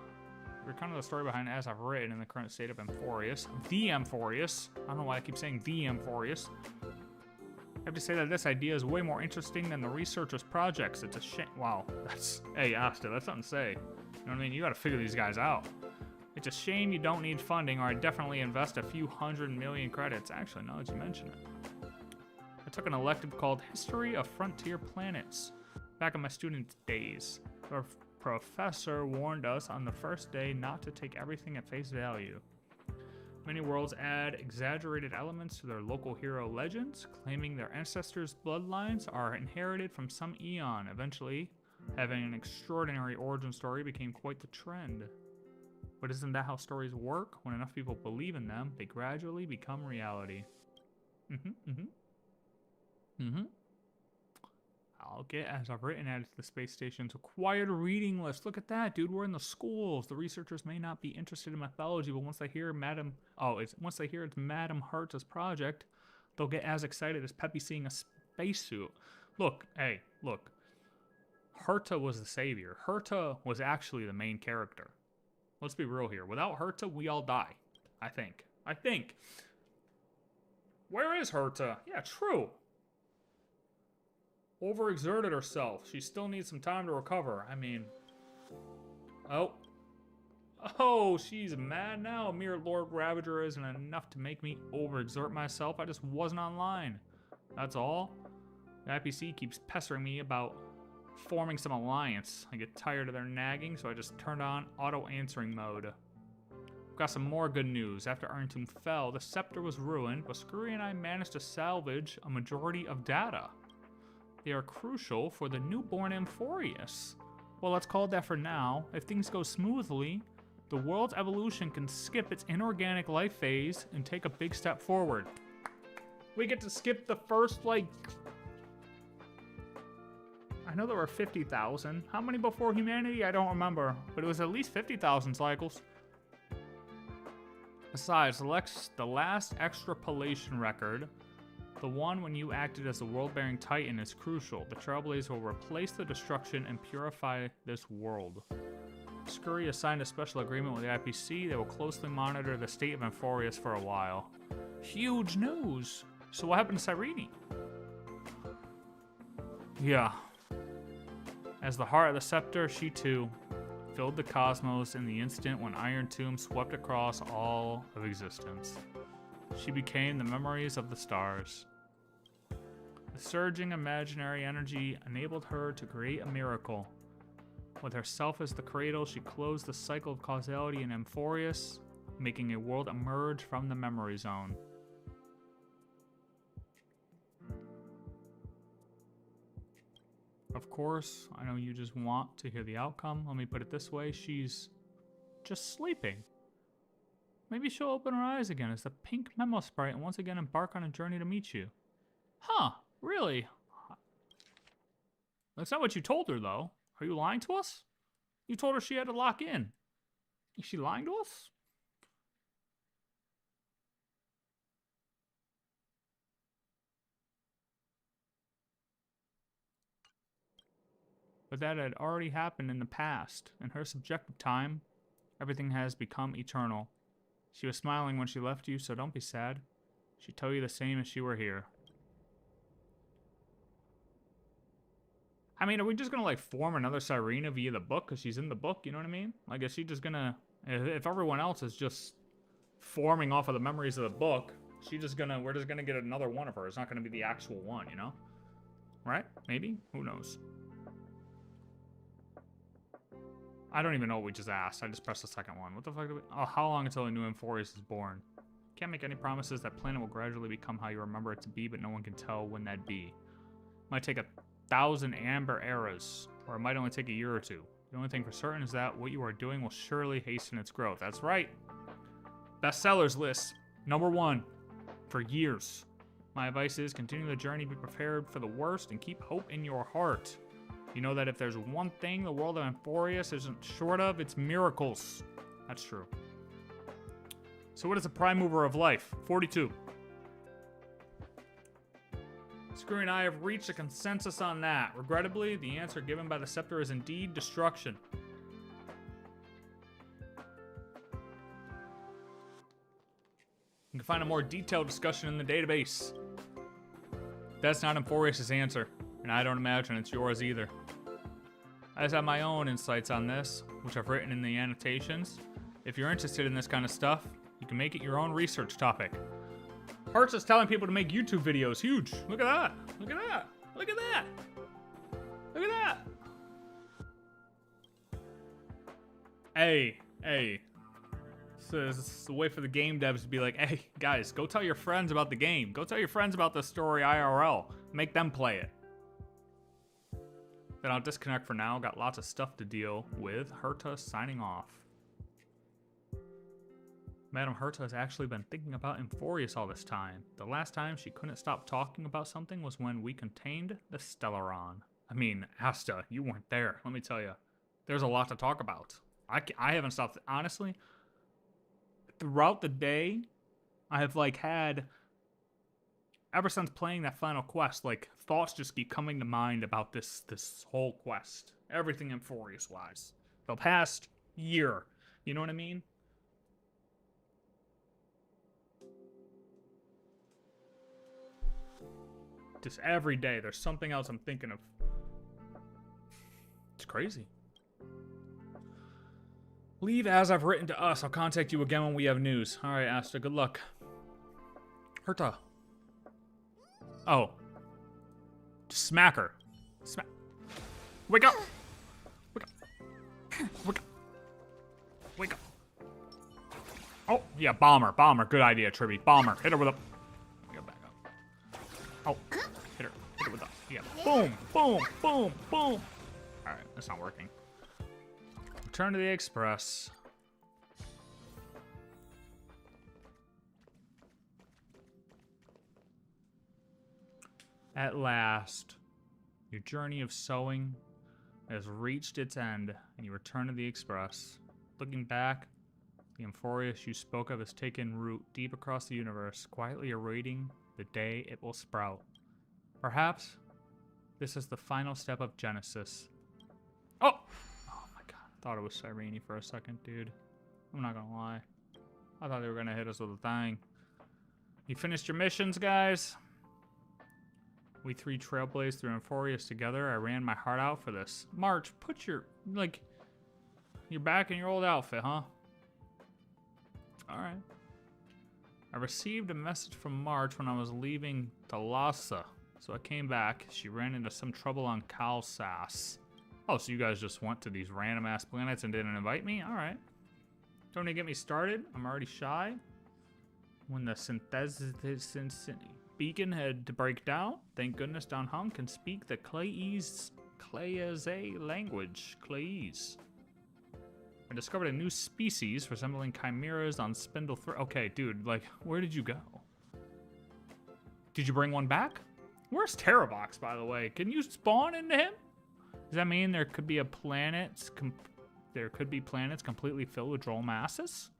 Recounting the story behind As I've written in the current state of amphoreus. The amphoreus. I don't know why I keep saying the amphoreus. I have to say that this idea is way more interesting than the researchers' projects. It's a shame. Wow, that's... Hey, Asta, that's something to say. You know what I mean? You gotta figure these guys out. It's a shame you don't need funding, or I'd definitely invest a few 100 million credits. Actually, now that you mention it. I took an elective called History of Frontier Planets back in my student days. Our professor warned us on the first day not to take everything at face value. Many worlds add exaggerated elements to their local hero legends, claiming their ancestors' bloodlines are inherited from some eon. Eventually, having an extraordinary origin story became quite the trend. But isn't that how stories work? When enough people believe in them, they gradually become reality. I'll get As I've written added to the space station's required reading list. Look at that, dude. We're in the schools. The researchers may not be interested in mythology, but once they hear it's Madame Herta's project, they'll get as excited as Peppy seeing a spacesuit. Look, hey, look. Herta was the savior. Herta was actually the main character. Let's be real here. Without Herta, we all die. I think. Where is Herta? Yeah, true. Overexerted herself. She still needs some time to recover. I mean... Oh, she's mad now. A mere Lord Ravager isn't enough to make me overexert myself. I just wasn't online. That's all. The IPC keeps pestering me about forming some alliance. I get tired of their nagging, so I just turned on auto-answering mode. We've got some more good news. After Iron Tomb fell, the scepter was ruined, but Scurry and I managed to salvage a majority of data. They are crucial for the newborn amphoreus. Well, let's call it that for now. If things go smoothly, the world's evolution can skip its inorganic life phase and take a big step forward. We get to skip the first, like... I know there were 50,000. How many before humanity? I don't remember. But it was at least 50,000 cycles. Besides, the last extrapolation record, the one when you acted as the world-bearing titan, is crucial. The Trailblazer will replace the destruction and purify this world. Scurry has signed a special agreement with the IPC that will closely monitor the state of amphoreus for a while. Huge news! So what happened to Cyrene? Yeah. As the heart of the scepter, she too filled the cosmos in the instant when Iron Tomb swept across all of existence. She became the memories of the stars. The surging imaginary energy enabled her to create a miracle. With herself as the cradle, she closed the cycle of causality in amphoreus, making a world emerge from the memory zone. Of course, I know you just want to hear the outcome. Let me put it this way, she's just sleeping. Maybe she'll open her eyes again as the pink memo sprite and once again embark on a journey to meet you. Huh, really? That's not what you told her, though. Are you lying to us? You told her she had to lock in. Is she lying to us? but that had already happened in the past. In her subjective time, everything has become eternal. She was smiling when she left you, so don't be sad. She'd tell you the same if she were here. I mean, are we just gonna, like, form another Cyrena via the book? Because she's in the book, you know what I mean? Like, is she just gonna... If everyone else is just forming off of the memories of the book, we're just gonna get another one of her. It's not gonna be the actual one, you know? Right? Maybe? Who knows? I don't even know what we just asked. I just pressed the second one. What the fuck did we... Oh, how long until a new amphoreus is born? Can't make any promises. That planet will gradually become how you remember it to be, but no one can tell when that'd be. Might take 1,000 amber eras, or it might only take a year or two. The only thing for certain is that what you are doing will surely hasten its growth. That's right. Bestsellers list. #1. For years. My advice is continue the journey, be prepared for the worst, and keep hope in your heart. You know that if there's one thing the world of amphoreus isn't short of, it's miracles. That's true. So what is a prime mover of life? 42. Screw and I have reached a consensus on that. Regrettably, the answer given by the scepter is indeed destruction. You can find a more detailed discussion in the database. That's not amphoreus' answer, and I don't imagine it's yours either. I just have my own insights on this, which I've written in the annotations. If you're interested in this kind of stuff, you can make it your own research topic. Hertz is telling people to make YouTube videos. Huge. Look at that. Look at that. Look at that. Look at that. Hey. So this is the way for the game devs to be like, hey, guys, go tell your friends about the game. Go tell your friends about the story IRL. Make them play it. Then I'll disconnect for now. Got lots of stuff to deal with. Herta signing off. Madame Herta has actually been thinking about amphoreus all this time. The last time she couldn't stop talking about something was when we contained the Stellaron. I mean, Asta, you weren't there. Let me tell you. There's a lot to talk about. I haven't stopped. Honestly, throughout the day, I have, like, had... Ever since playing that final quest, like, thoughts just keep coming to mind about this whole quest. Everything amphoreus-wise. The past year. You know what I mean? Just every day, there's something else I'm thinking of. It's crazy. Leave as I've written to us. I'll contact you again when we have news. Alright, Asta, good luck. Herta. Oh. Just smack her. Smack. Wake up! Wake up. Wake up. Wake up. Oh, yeah, bomb her. Bomb her. Good idea, Tribby. Bomb her. Hit her with a... Back up. Oh. Hit her. Hit her with a... Yeah. Boom. Boom. Boom. Boom. Alright, that's not working. Return to the Express. At last, your journey of sewing has reached its end, and you return to the Express. Looking back, the amphoreus you spoke of has taken root deep across the universe, quietly awaiting the day it will sprout. Perhaps this is the final step of Genesis. Oh! Oh my god, I thought it was Cyrene for a second, dude. I'm not gonna lie. I thought they were gonna hit us with a thing. You finished your missions, guys? We three trailblazed through amphoreus together. I ran my heart out for this. March, put your, like, you're back in your old outfit, huh? Alright. I received a message from March when I was leaving Thalassa, so I came back. She ran into some trouble on Kalsas. Oh, so you guys just went to these random-ass planets and didn't invite me? Alright. Don't even get me started. I'm already shy. When the synthesis beacon had to break down, thank goodness Don Hum can speak the Clayese language. Clayese. I discovered a new species resembling chimeras on spindle Okay, dude, like, where did you go? Did you bring one back? Where's Terravox, by the way? Can you spawn into him? Does that mean there could be a planet? There could be planets completely filled with droll masses?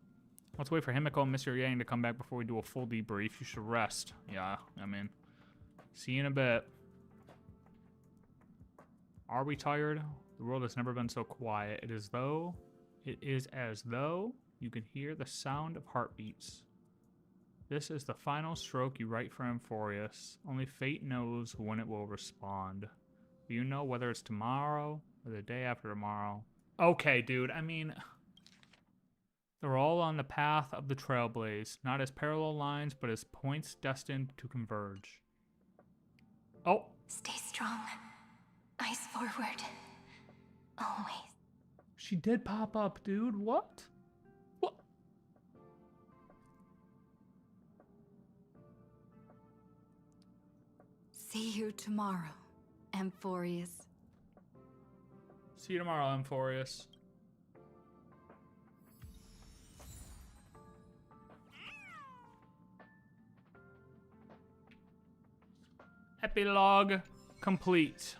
Let's wait for Himiko and Mr. Yang to come back before we do a full debrief. You should rest. Yeah, I mean, see you in a bit. Are we tired? The world has never been so quiet. It is as though you can hear the sound of heartbeats. This is the final stroke you write for Amphoreus. Only fate knows when it will respond. Do you know whether it's tomorrow or the day after tomorrow? Okay, dude, I mean, they're all on the path of the Trailblaze, not as parallel lines, but as points destined to converge. Oh. Stay strong. Eyes forward. Always. She did pop up, dude. What? What? See you tomorrow, Amphoreus. See you tomorrow, Amphoreus. Epilogue complete.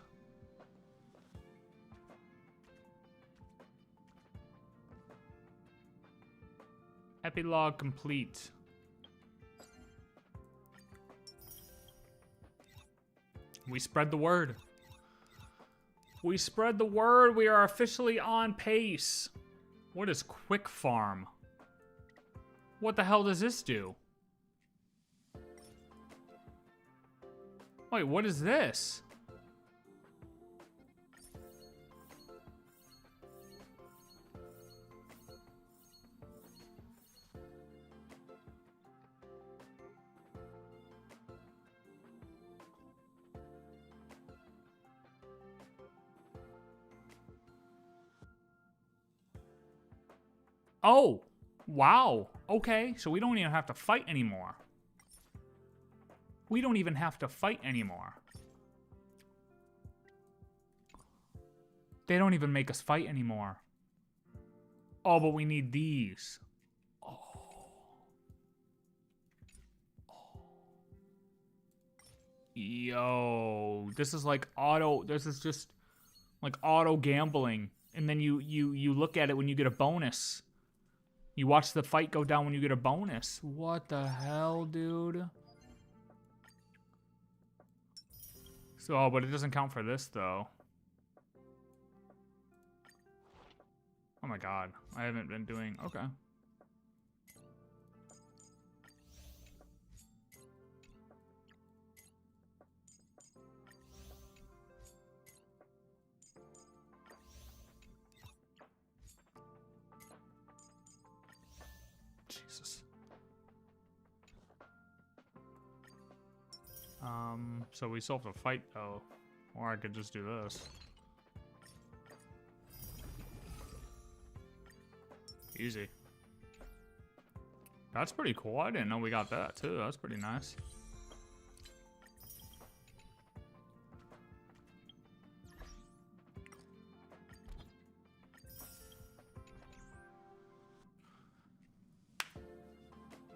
Epilogue complete. We spread the word. We spread the word. We are officially on pace. What is Quick Farm? What the hell does this do? Wait, what is this? Oh, wow. Okay, so we don't even have to fight anymore. We don't even have to fight anymore. They don't even make us fight anymore. Oh, but we need these. Oh. Yo, this is like auto, this is just like auto gambling. And then you look at it when you get a bonus. You watch the fight go down when you get a bonus. What the hell, dude? So, oh, but it doesn't count for this, though. Oh my god. I haven't been doing... Okay. Jesus. So we still have to fight, though. Or I could just do this. Easy. That's pretty cool. I didn't know we got that, too. That's pretty nice.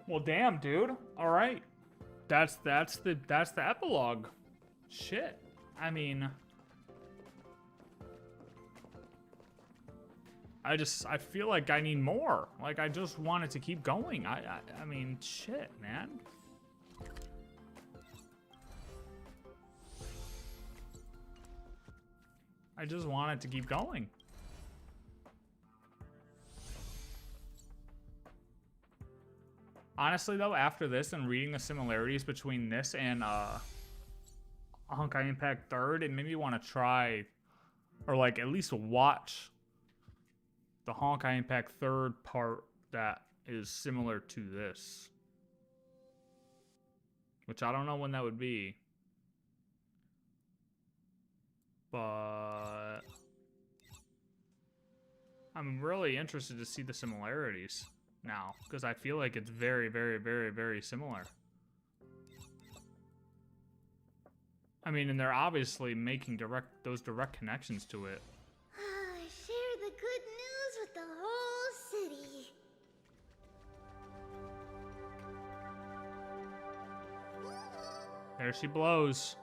Well, damn, dude. All right. That's the epilogue. Shit. I mean, I feel like I need more. Like, I just want it to keep going. I mean, shit, man. I just want it to keep going. Honestly, though, after this and reading the similarities between this and Honkai Impact 3rd, it made me want to try, or like at least watch the Honkai Impact 3rd part that is similar to this. Which I don't know when that would be. But I'm really interested to see the similarities now, because I feel like it's very, very, very, very similar. I mean, and they're obviously making those direct connections to it. Share the good news with the whole city. There she blows.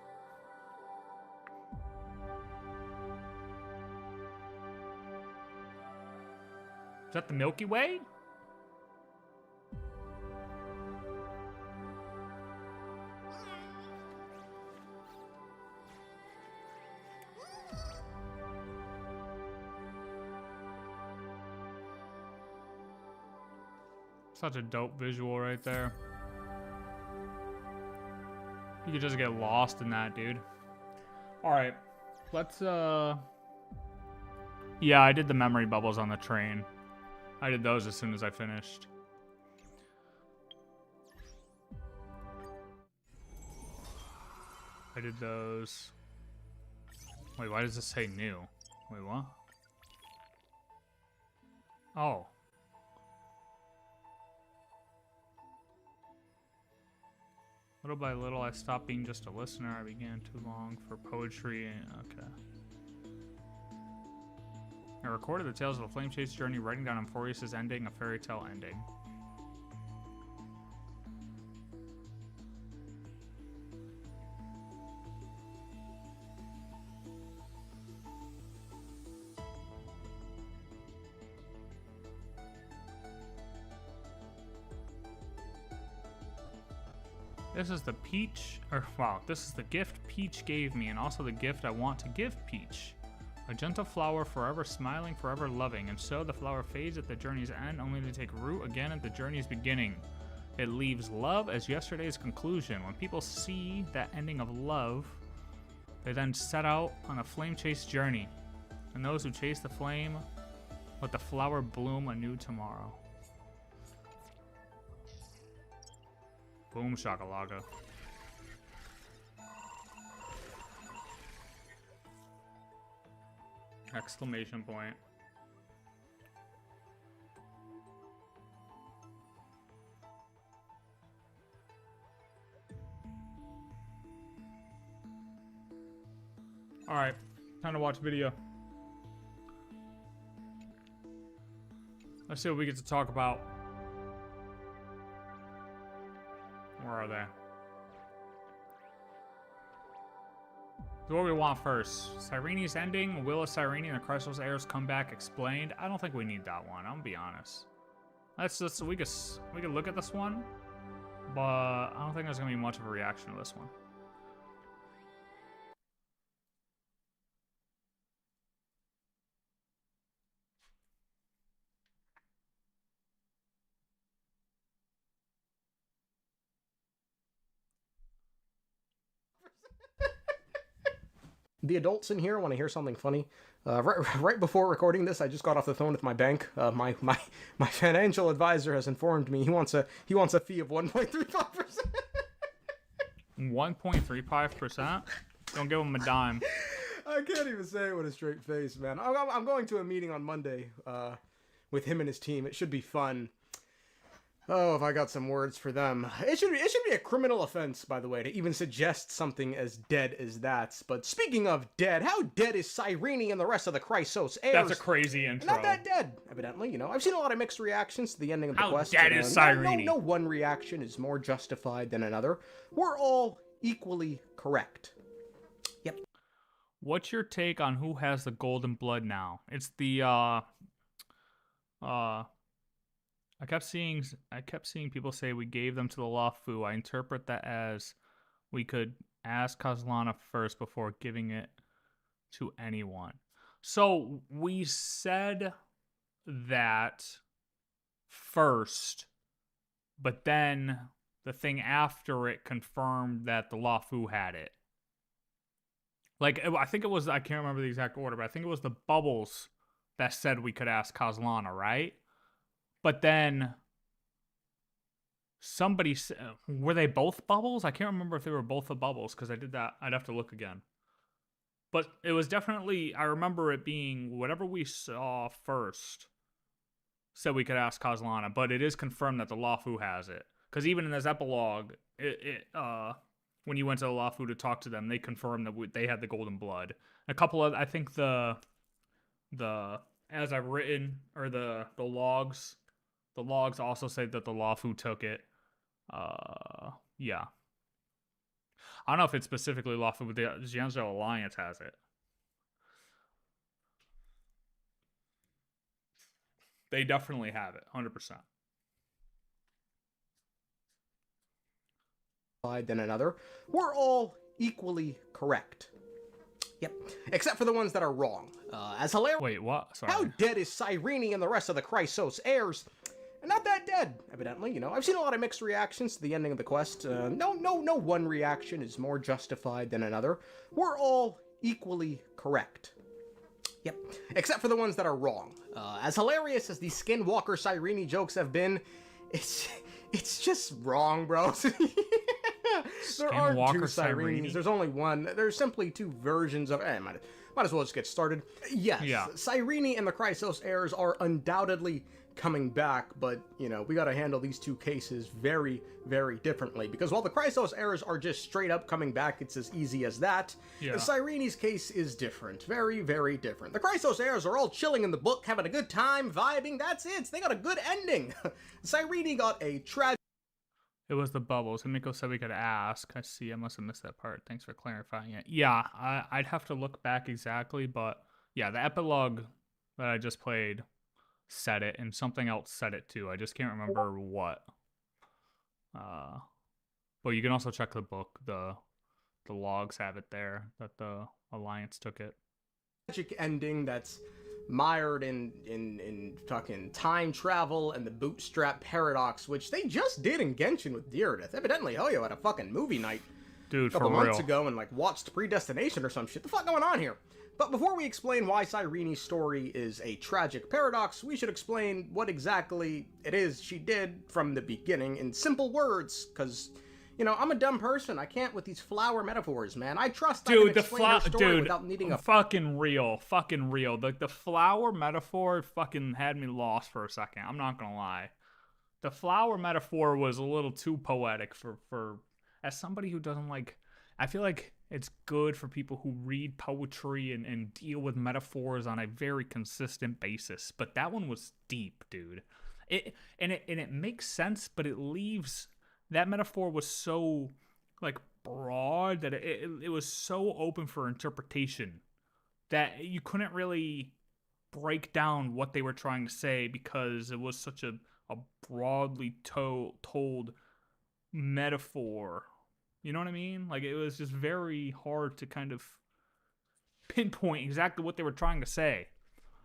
Is that the Milky Way? Such a dope visual right there. You could just get lost in that, dude. Alright. Let's, yeah, I did the memory bubbles on the train. I did those as soon as I finished. I did those. Wait, why does this say new? Wait, what? Oh. Little by little, I stopped being just a listener. I began too long for poetry. Okay. I recorded the tales of the flame chase journey, writing down amphoreus' ending, a fairy tale ending. This is the peach, or wow, this is the gift Peach gave me, and also the gift I want to give Peach. A gentle flower, forever smiling, forever loving, and so the flower fades at the journey's end, only to take root again at the journey's beginning. It leaves love as yesterday's conclusion. When people see that ending of love, they then set out on a flame chase journey. And those who chase the flame, let the flower bloom anew tomorrow. Boom shakalaka. Exclamation point. Alright, time to watch video. Let's see what we get to talk about. Where are they? So what we want first? Cyrene's ending, Will of Cyrene and the Crystal's heirs come back explained. I don't think we need that one, I'm gonna be honest. Let's just, we could look at this one, but I don't think there's gonna be much of a reaction to this one. The adults in here want to hear something funny. Right before recording this, I just got off the phone with my bank. My financial advisor has informed me he wants a fee of 1.35%. 1.35%? Don't give him a dime. I can't even say it with a straight face, man. I'm going to a meeting on Monday with him and his team. It should be fun. Oh, if I got some words for them. It should be a criminal offense, by the way, to even suggest something as dead as that. But speaking of dead, how dead is Cyrene and the rest of the Chrysos heirs? That's a crazy intro. Not that dead, evidently. You know, I've seen a lot of mixed reactions to the ending of the quest. How dead is Cyrene? No one reaction is more justified than another. We're all equally correct. Yep. What's your take on who has the golden blood now? It's the I kept seeing people say we gave them to the Lafu. I interpret that as we could ask Kozlana first before giving it to anyone. So we said that first, but then the thing after it confirmed that the Lafu had it. Like, I think it was, I can't remember the exact order, but I think it was the bubbles that said we could ask Kozlana, right? But then somebody, were they both bubbles? I can't remember if they were both the bubbles because I did that. I'd have to look again. But it was definitely, I remember it being whatever we saw first said we could ask Kozlana, but it is confirmed that the Lafu has it. Because even in this epilogue, when you went to the Lafu to talk to them, they confirmed that they had the golden blood. A couple of, I think the as I've written, or the logs also say that the Lafu took it. Yeah. I don't know if it's specifically Lafu, but the Xianzhou Alliance has it. They definitely have it, 100%. Than another. We're all equally correct. Yep. Except for the ones that are wrong. As hilarious. Wait, what? Sorry. How dead is Cyrene and the rest of the Chrysos heirs? not that dead, evidently. You know, I've seen a lot of mixed reactions to the ending of the quest. No one reaction is more justified than another. We're all equally correct. Yep, except for the ones that are wrong. As hilarious as the Skinwalker Cyrene jokes have been, it's just wrong, bro. There aren't two Cyrenes. There's only one. There's simply two versions of... might as well just get started. Yes, yeah. Cyrene and the Chrysos heirs are undoubtedly coming back, but, you know, we gotta handle these two cases very, very differently. Because while the Chrysos heirs are just straight up coming back, it's as easy as that. Yeah. Cyrene's case is different. Very, very different. The Chrysos heirs are all chilling in the book, having a good time, vibing. That's it. They got a good ending. Cyrene got a tragic... It was the bubbles. Himiko said we could ask. I see. I must have missed that part. Thanks for clarifying it. Yeah, I'd have to look back exactly, but yeah, the epilogue that I just played said it, and something else said it too. I just can't remember what. But you can also check the book. The logs have it there that the Alliance took it. Tragic ending that's mired in fucking time travel and the bootstrap paradox, which they just did in Genshin with Deerdeath. Evidently, Hoyo had a fucking movie night a couple months ago and like watched Predestination or some shit. The fuck going on here? But before we explain why Cyrene's story is a tragic paradox, we should explain what exactly it is she did from the beginning in simple words, because, you know, I'm a dumb person. I can't with these flower metaphors, man. I trust I can explain her story without needing a... Fucking real. The flower metaphor fucking had me lost for a second. I'm not gonna lie. The flower metaphor was a little too poetic for as somebody who doesn't like... I feel like it's good for people who read poetry and deal with metaphors on a very consistent basis. But that one was deep, dude. It makes sense, but it leaves... That metaphor was so, like, broad that it was so open for interpretation that you couldn't really break down what they were trying to say because it was such a broadly told metaphor. You know what I mean? Like, it was just very hard to kind of pinpoint exactly what they were trying to say.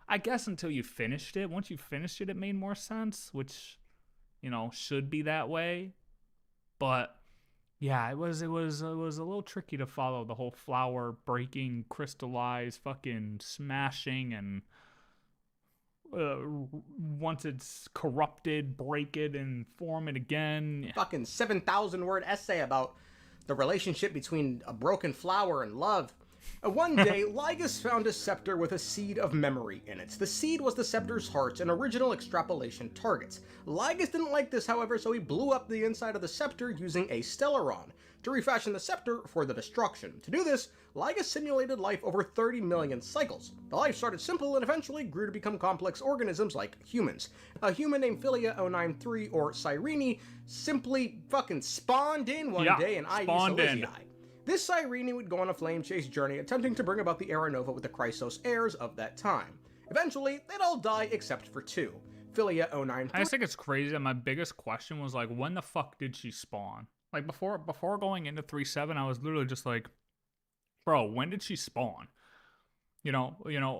I guess until you finished it. Once you finished it, it made more sense, which, you know, should be that way. But yeah, it was a little tricky to follow the whole flower breaking, crystallize, fucking smashing, and once it's corrupted, break it and form it again. Fucking 7,000 word essay about the relationship between a broken flower and love. One day, Lygus found a scepter with a seed of memory in it. The seed was the scepter's heart and original extrapolation targets. Lygus didn't like this, however, so he blew up the inside of the scepter using a Stellaron to refashion the scepter for the destruction. To do this, Lygus simulated life over 30 million cycles. The life started simple and eventually grew to become complex organisms like humans. A human named Philia 093, or Cyrene, simply fucking spawned in one day and I used to This Cyrene would go on a flame chase journey attempting to bring about the Era Nova with the Chrysos heirs of that time. Eventually, they'd all die except for two. Philia 093. I just think it's crazy that my biggest question was like, when the fuck did she spawn? Like before going into 3.7, I was literally just like, bro, when did she spawn? You know,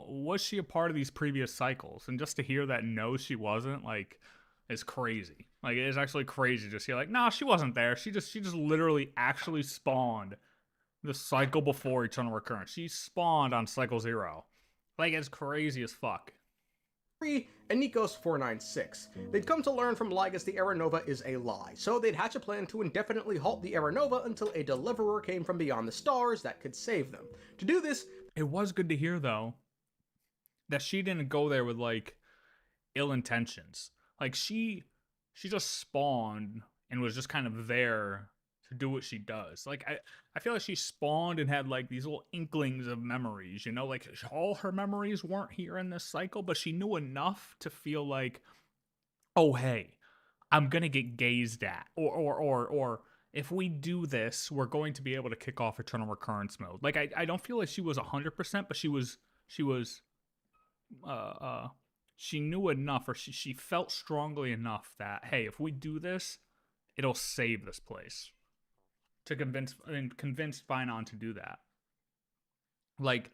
was she a part of these previous cycles? And just to hear that no, she wasn't, like, is crazy. Like, it is actually crazy to see, like, nah, she wasn't there. She just literally actually spawned the cycle before Eternal Recurrence. She spawned on cycle 0. Like, it's crazy as fuck. And Nikos 496. They'd come to learn from Lygus the Era Nova is a lie, so they'd hatch a plan to indefinitely halt the Era Nova until a deliverer came from beyond the stars that could save them. To do this... It was good to hear, though, that she didn't go there with, like, ill intentions. Like, she just spawned and was just kind of there to do what she does. Like, I feel like she spawned and had, like, these little inklings of memories, you know? Like, all her memories weren't here in this cycle, but she knew enough to feel like, oh, hey, I'm gonna get gazed at. Or if we do this, we're going to be able to kick off Eternal Recurrence mode. Like, I don't feel like she was 100%, but she knew enough, or she felt strongly enough that, hey, if we do this, it'll save this place. To convince Finon to do that. Like,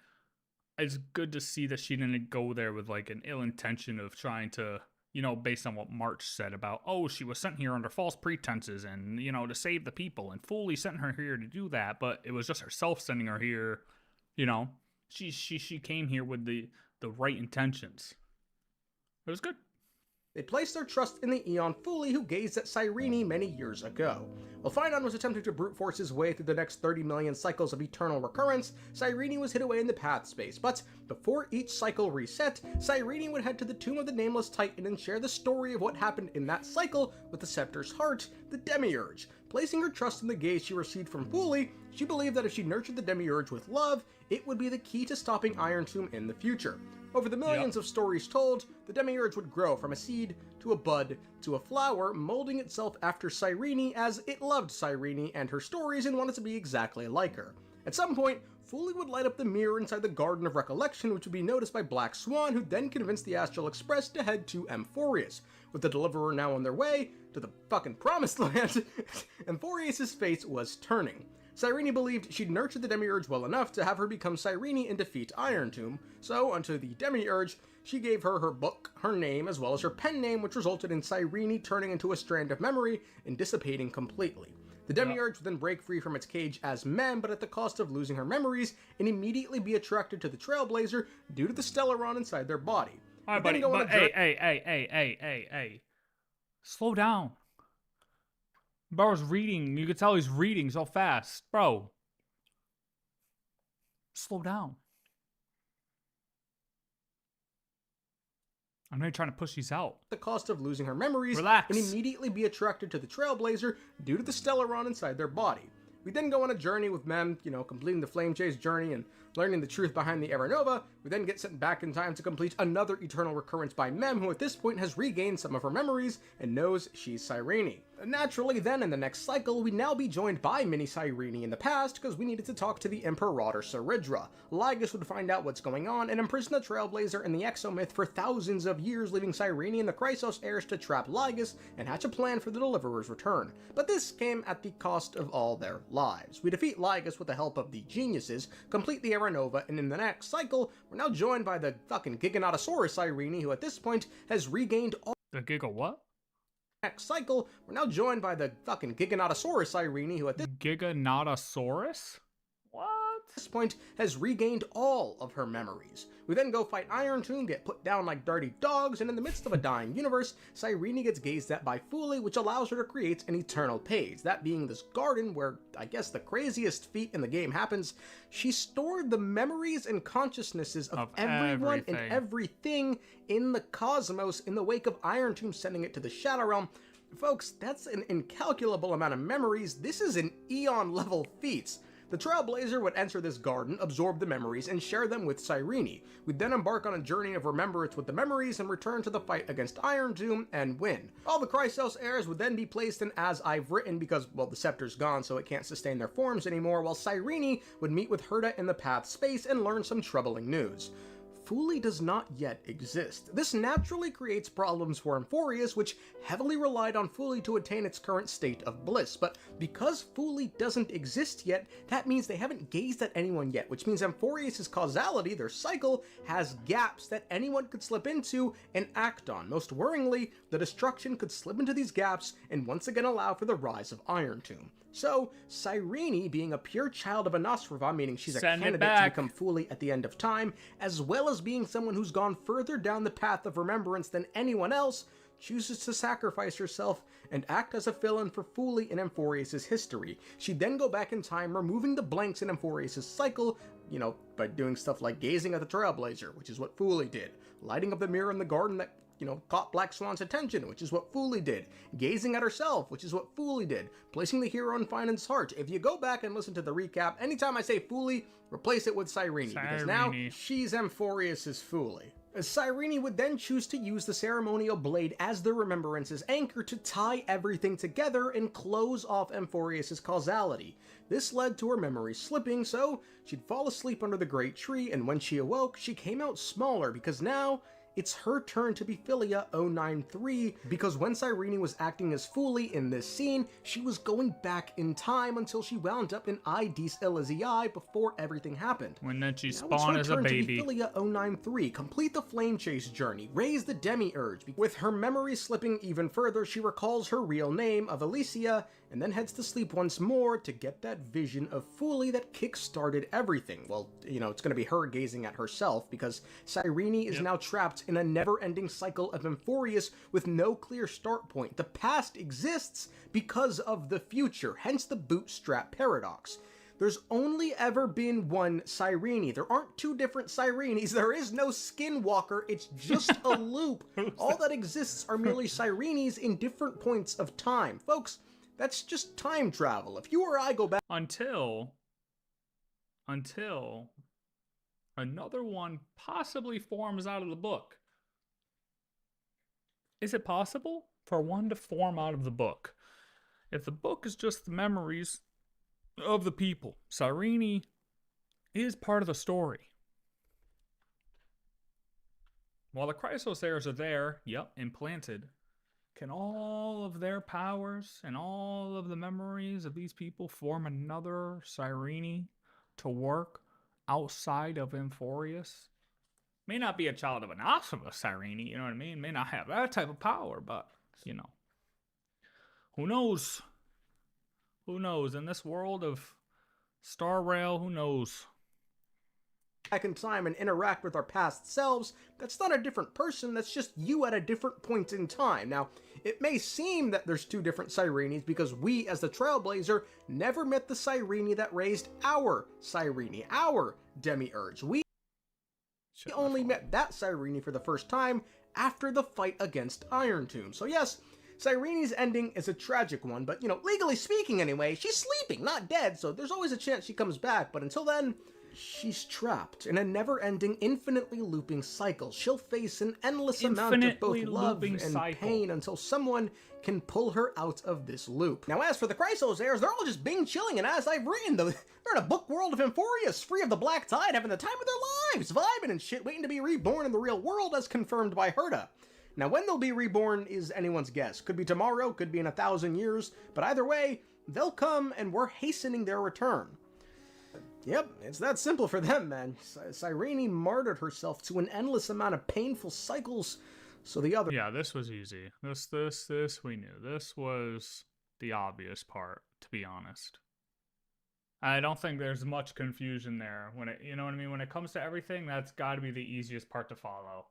it's good to see that she didn't go there with, like, an ill intention of trying to you know, based on what March said about, oh, she was sent here under false pretenses and, you know, to save the people, and Fully sent her here to do that, but it was just herself sending her here, you know. She came here with the right intentions. It was good. They placed their trust in the Eon Fully, who gazed at Cyrene many years ago. While Phynon was attempting to brute force his way through the next 30 million cycles of eternal recurrence, Cyrene was hid away in the path space, but before each cycle reset, Cyrene would head to the tomb of the Nameless Titan and share the story of what happened in that cycle with the Scepter's heart, the Demiurge. Placing her trust in the gaze she received from Fully, she believed that if she nurtured the Demiurge with love, it would be the key to stopping Iron Tomb in the future. Over the millions of stories told, the Demiurge would grow from a seed to a bud to a flower, molding itself after Cyrene as it loved Cyrene and her stories and wanted to be exactly like her. At some point, Fully would light up the mirror inside the Garden of Recollection, which would be noticed by Black Swan, who then convinced the Astral Express to head to Amphoreus. With the Deliverer now on their way to the fucking Promised Land, Amphoreus' face was turning. Cyrene believed she'd nurtured the Demiurge well enough to have her become Cyrene and defeat Iron Tomb, so unto the Demiurge, she gave her her book, her name, as well as her pen name, which resulted in Cyrene turning into a strand of memory and dissipating completely. The Demiurge would then break free from its cage as Mem, but at the cost of losing her memories, and immediately be attracted to the Trailblazer due to the Stellaron inside their body. Alright, buddy, but hey. Slow down. Bro's reading. You can tell he's reading so fast. Bro. Slow down. I know you're trying to push these out. The cost of losing her memories. Relax. And immediately be attracted to the Trailblazer due to the Stellaron inside their body. We then go on a journey with Mem, you know, completing the Flame Chase journey and learning the truth behind the Aeronova. We then get sent back in time to complete another eternal recurrence by Mem, who at this point has regained some of her memories and knows she's Cyrene. Naturally then, in the next cycle, we'd now be joined by Mini Cyrene in the past, because we needed to talk to the Imperator Saridra. Lygus would find out what's going on and imprison the Trailblazer in the Exomyth for thousands of years, leaving Cyrene and the Chrysos heirs to trap Lygus and hatch a plan for the Deliverer's return. But this came at the cost of all their lives. We defeat Lygus with the help of the Geniuses, complete the Aeronova, and in the next cycle, we're now joined by the fucking Giganotosaurus Cyrene, who at this point has regained all— The Giga what? Next cycle, we're now joined by the fucking Giganotosaurus Cyrene, who at this Giganotosaurus? What? point has regained all of her memories. We then go fight Iron Tomb, get put down like dirty dogs, and in the midst of a dying universe, Cyrene gets gazed at by Fully, which allows her to create an eternal page, that being this garden where, I guess, the craziest feat in the game happens. She stored the memories and consciousnesses of everyone and everything in the cosmos in the wake of Iron Tomb sending it to the Shadow Realm. Folks, that's an incalculable amount of memories. This is an Eon-level feat. The Trailblazer would enter this garden, absorb the memories, and share them with Cyrene. We'd then embark on a journey of remembrance with the memories and return to the fight against Iron Tomb and win. All the Chrysos heirs would then be placed in As I've Written because, well, the Scepter's gone, so it can't sustain their forms anymore, while Cyrene would meet with Herta in the Path space and learn some troubling news. Fully does not yet exist. This naturally creates problems for Amphoreus, which heavily relied on Fully to attain its current state of bliss, but because Fully doesn't exist yet, that means they haven't gazed at anyone yet, which means Amphoreus' causality, their cycle, has gaps that anyone could slip into and act on. Most worryingly, the destruction could slip into these gaps and once again allow for the rise of Iron Tomb. So, Cyrene, being a pure child of Anosrava, meaning she's a candidate to become Fully at the end of time, as well as being someone who's gone further down the path of remembrance than anyone else, chooses to sacrifice herself and act as a fill-in for Fully in Amphoreus' history. She'd then go back in time, removing the blanks in Amphoreus' cycle, you know, by doing stuff like gazing at the Trailblazer, which is what Fully did, lighting up the mirror in the garden that, you know, caught Black Swan's attention, which is what Fully did, gazing at herself, which is what Fully did, placing the hero in Phynon's heart. If you go back and listen to the recap, anytime I say Fully, replace it with Cyrene, because now she's Amphoreus' Fully. Cyrene would then choose to use the ceremonial blade as the remembrance's anchor to tie everything together and close off Amphoreus' causality. This led to her memory slipping, so she'd fall asleep under the great tree, and when she awoke, she came out smaller because now it's her turn to be Philia 093, because when Cyrene was acting as Fooly in this scene, she was going back in time until she wound up in Idis Elysiae before everything happened. When then she Now it's spawned her as a turn to baby. be Philia 093, complete the flame chase journey, raise the demiurge. With her memory slipping even further, she recalls her real name of Alicia, and then heads to sleep once more to get that vision of Fooly that kick-started everything. Well, you know, it's going to be her gazing at herself, because Cyrene is now trapped in a never-ending cycle of amphoreus with no clear start point. The past exists because of the future, hence the bootstrap paradox. There's only ever been one Cyrene. There aren't two different Cyrenes. There is no Skinwalker. It's just a loop. All that exists are merely Cyrenes in different points of time. Folks, that's just time travel. If you or I go back... Until another one possibly forms out of the book. Is it possible for one to form out of the book? If the book is just the memories of the people, Cyrene is part of the story. While the Chrysosairs are there, implanted, can all of their powers and all of the memories of these people form another Cyrene to work outside of amphoreus? May not be a child of an amphoreus Cyrene, you know what I mean? May not have that type of power, but, you know. Who knows? Who knows? In this world of Star Rail, who knows? Back in time and interact with our past selves, that's not a different person, that's just you at a different point in time. Now, it may seem that there's two different Cyrenes because we, as the Trailblazer, never met the Cyrene that raised our Cyrene, our demiurge. We only met that Cyrene for the first time after the fight against Iron Tomb. So yes, Cyrene's ending is a tragic one, but, you know, legally speaking anyway, she's sleeping, not dead, so there's always a chance she comes back, but until then, she's trapped in a never-ending, infinitely looping cycle. She'll face an endless amount of both love and pain until someone can pull her out of this loop. Now, as for the Chrysosairs, they're all just being chilling, and as I've written, they're in a book world of amphoreus, free of the black tide, having the time of their lives, vibing and shit, waiting to be reborn in the real world as confirmed by Herta. Now, when they'll be reborn is anyone's guess. Could be tomorrow, could be in 1,000 years, but either way, they'll come and we're hastening their return. Yep, it's that simple for them, man. Cyrene martyred herself to an endless amount of painful cycles, so the other... Yeah, this was easy. This we knew. This was the obvious part, to be honest. I don't think there's much confusion there. When it, you know what I mean? When it comes to everything, that's got to be the easiest part to follow.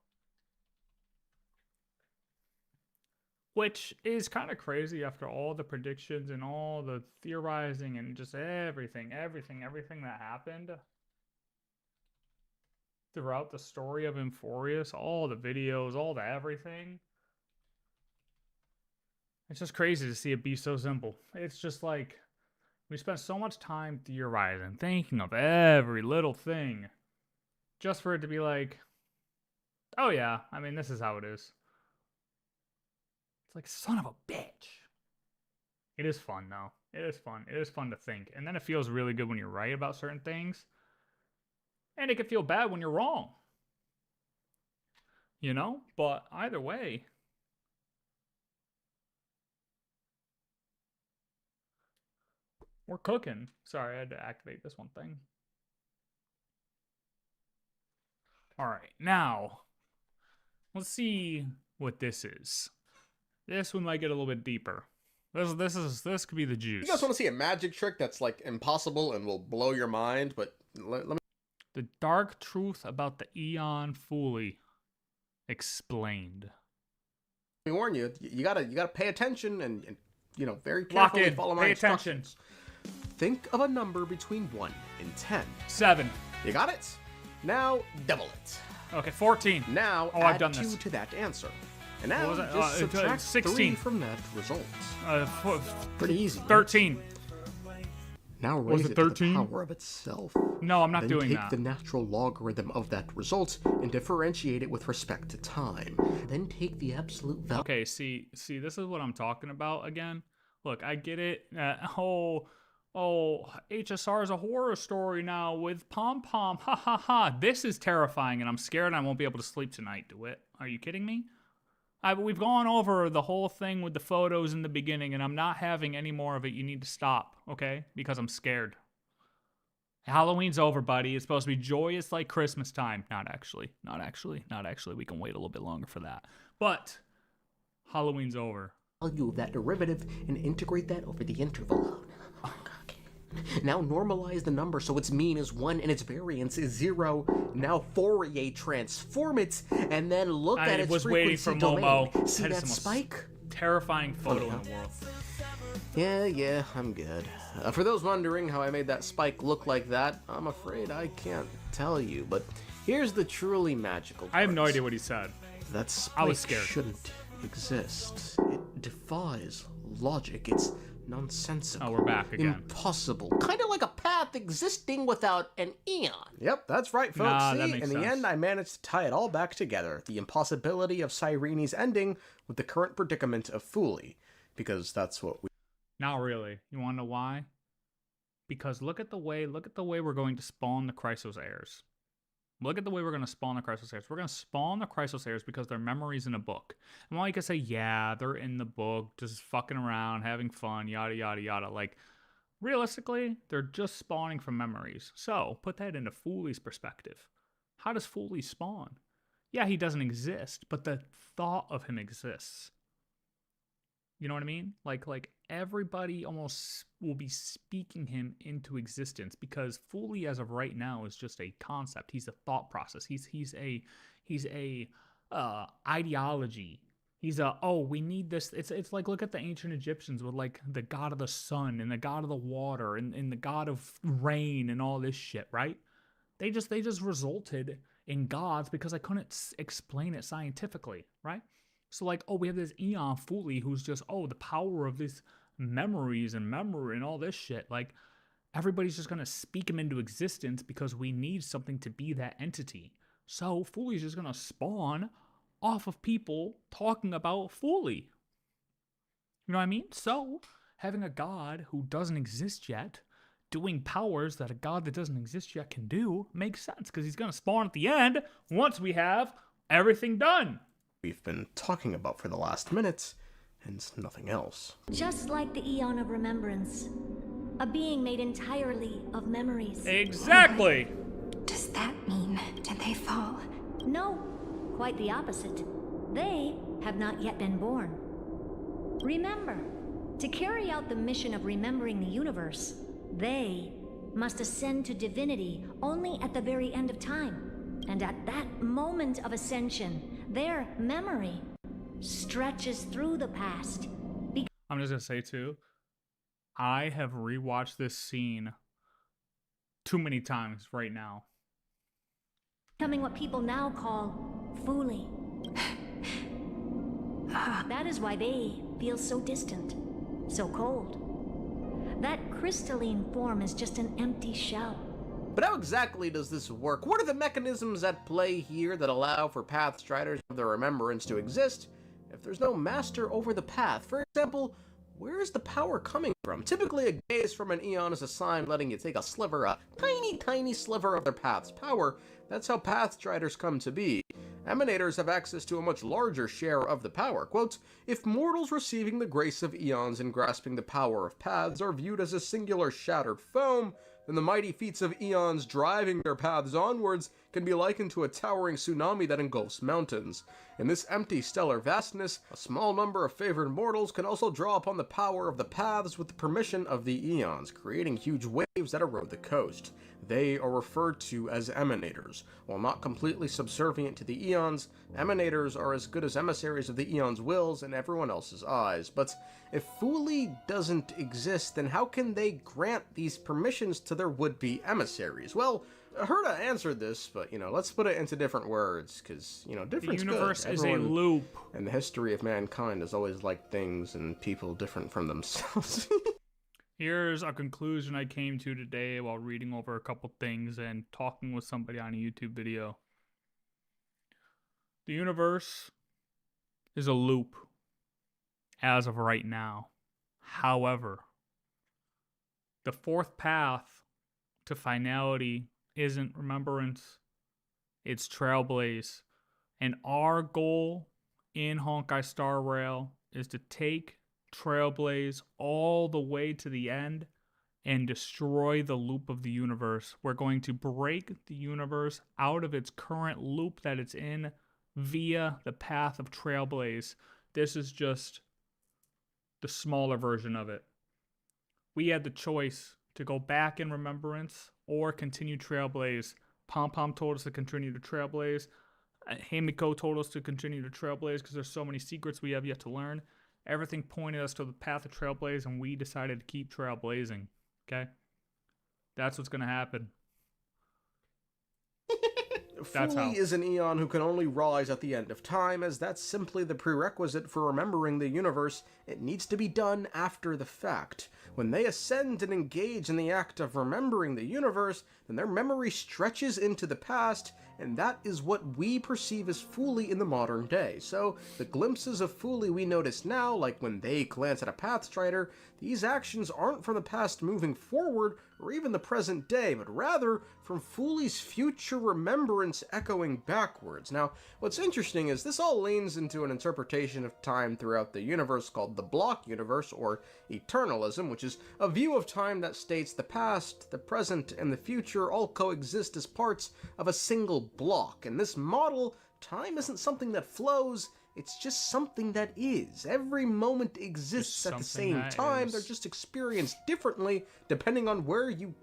Which is kind of crazy after all the predictions and all the theorizing and just everything that happened throughout the story of amphoreus, all the videos, all the everything. It's just crazy to see it be so simple. It's just like we spent so much time theorizing, thinking of every little thing, just for it to be like, oh yeah, I mean, this is how it is. It's like, son of a bitch. It is fun, though. It is fun. It is fun to think. And then it feels really good when you're right about certain things. And it can feel bad when you're wrong. You know? But either way. We're cooking. Sorry, I had to activate this one thing. Alright, now. Let's see what this is. This one might get a little bit deeper. This could be the juice. You guys want to see a magic trick that's like impossible and will blow your mind? But let me. The dark truth about the Eon Fooly explained. Let me warn you. You gotta pay attention and you know, very carefully follow my instructions. Think of a number between 1 and 10. 7. You got it? Now double it. Okay, 14. Now I've add done 2 this. to that answer. And now What was it? just subtract 16. 3 from that result. Pretty easy. 13. Now raise Was it it to the 13? power of itself. No, I'm not then doing take that. the natural logarithm of that result and differentiate it with respect to time. Then take the absolute value. Okay, see, this is what I'm talking about again. Look, I get it. Oh, HSR is a horror story now with Pom Pom. Ha ha ha. This is terrifying, and I'm scared I won't be able to sleep tonight, DeWitt. Are you kidding me? We've gone over the whole thing with the photos in the beginning, and I'm not having any more of it. You need to stop, okay? Because I'm scared. Halloween's over, buddy. It's supposed to be joyous like Christmas time. Not actually. Not actually. Not actually. We can wait a little bit longer for that. But Halloween's over. Value of that derivative and integrate that over the interval. Now normalize the number so its mean is 1 and its variance is 0. Now Fourier transform it and then look at its frequency domain. Momo. See that spike? Terrifying photo in the world. Yeah, I'm good. For those wondering how I made that spike look like that, I'm afraid I can't tell you, but here's the truly magical part. I have no idea what he said. That spike shouldn't exist. It defies logic. It's nonsensical. Oh, we're back again. Impossible. Kind of like a path existing without an eon. Yep, that's right, folks. See, in sense. the end, I managed to tie it all back together. The impossibility of Cyrene's ending with the current predicament of Fuli. Because that's what we... Not really. You want to know why? Because look at the way we're going to spawn the Chrysos heirs. Look at the way we're going to spawn the Chrysos heirs. We're going to spawn the Chrysos heirs because their memories in a book. And while you can say, yeah, they're in the book, just fucking around, having fun, yada, yada, yada. Like, realistically, they're just spawning from memories. So, put that into Fuli's perspective. How does Fuli spawn? Yeah, he doesn't exist, but the thought of him exists. You know what I mean? Like everybody almost will be speaking him into existence because Fuli, as of right now, is just a concept. He's a thought process. He's a ideology. He's a, oh, we need this. It's like, look at the ancient Egyptians with like the god of the sun and the god of the water and the god of rain and all this shit, right? They just resulted in gods because I couldn't explain it scientifically, right? So like, oh, we have this Eon Fuli who's just, oh, the power of these memories and memory and all this shit. Like, everybody's just going to speak him into existence because we need something to be that entity. So Fuli's just going to spawn off of people talking about Fuli. You know what I mean? So having a god who doesn't exist yet, doing powers that a god that doesn't exist yet can do, makes sense because he's going to spawn at the end once we have everything done. We've been talking about for the last minutes, and nothing else. Just like the Eon of Remembrance. A being made entirely of memories. Exactly! Does that mean, did they fall? No, quite the opposite. They have not yet been born. Remember, to carry out the mission of remembering the universe, they must ascend to divinity only at the very end of time. And at that moment of ascension, their memory stretches through the past. I'm just gonna say too, I have rewatched this scene too many times right now. Becoming what people now call Fuli. That is why they feel so distant, so cold. That crystalline form is just an empty shell. But how exactly does this work? What are the mechanisms at play here that allow for Pathstriders of their remembrance to exist if there's no master over the path? For example, where is the power coming from? Typically, a gaze from an Eon is a sign letting you take a sliver, a tiny, tiny sliver of their path's power. That's how Pathstriders come to be. Emanators have access to a much larger share of the power. Quote, if mortals receiving the grace of Eons and grasping the power of paths are viewed as a singular shattered foam, then the mighty feats of Eons driving their paths onwards can be likened to a towering tsunami that engulfs mountains. In this empty stellar vastness, a small number of favored mortals can also draw upon the power of the paths with the permission of the Eons, creating huge waves that erode the coast. They are referred to as emanators. While not completely subservient to the Eons, emanators are as good as emissaries of the Eons' wills in everyone else's eyes. But if Fuli doesn't exist, then how can they grant these permissions to their would-be emissaries? Well, Herta answered this, but, let's put it into different words, because, different's good. The universe is a loop. And the history of mankind has always liked things and people different from themselves. Here's a conclusion I came to today while reading over a couple things and talking with somebody on a YouTube video. The universe is a loop as of right now. However, The fourth path to finality isn't remembrance, it's Trailblaze. And our goal in Honkai Star Rail is to take Trailblaze all the way to the end and destroy the loop of the universe. We're going to break the universe out of its current loop that it's in via the path of Trailblaze. This is just the smaller version of it. We had the choice to go back in Remembrance or continue Trailblaze. Pom Pom told us to continue to Trailblaze. Hamiko told us to continue to Trailblaze because there's so many secrets we have yet to learn. Everything pointed us to the path of Trailblaze, and we decided to keep Trailblazing. Okay? That's what's going to happen. Fooly is an Eon who can only rise at the end of time, as that's simply the prerequisite for remembering the universe. It needs to be done after the fact. When they ascend and engage in the act of remembering the universe, then their memory stretches into the past, and that is what we perceive as Fooly in the modern day. So, the glimpses of Fooly we notice now, like when they glance at a Pathstrider, these actions aren't from the past moving forward, or even the present day, but rather from Fooly's future remembrance echoing backwards. Now, what's interesting is this all leans into an interpretation of time throughout the universe called the Block Universe, or Eternalism, which is a view of time that states the past, the present, and the future all coexist as parts of a single block. In this model, time isn't something that flows, it's just something that is. Every moment exists at the same time. They're just experienced differently depending on where you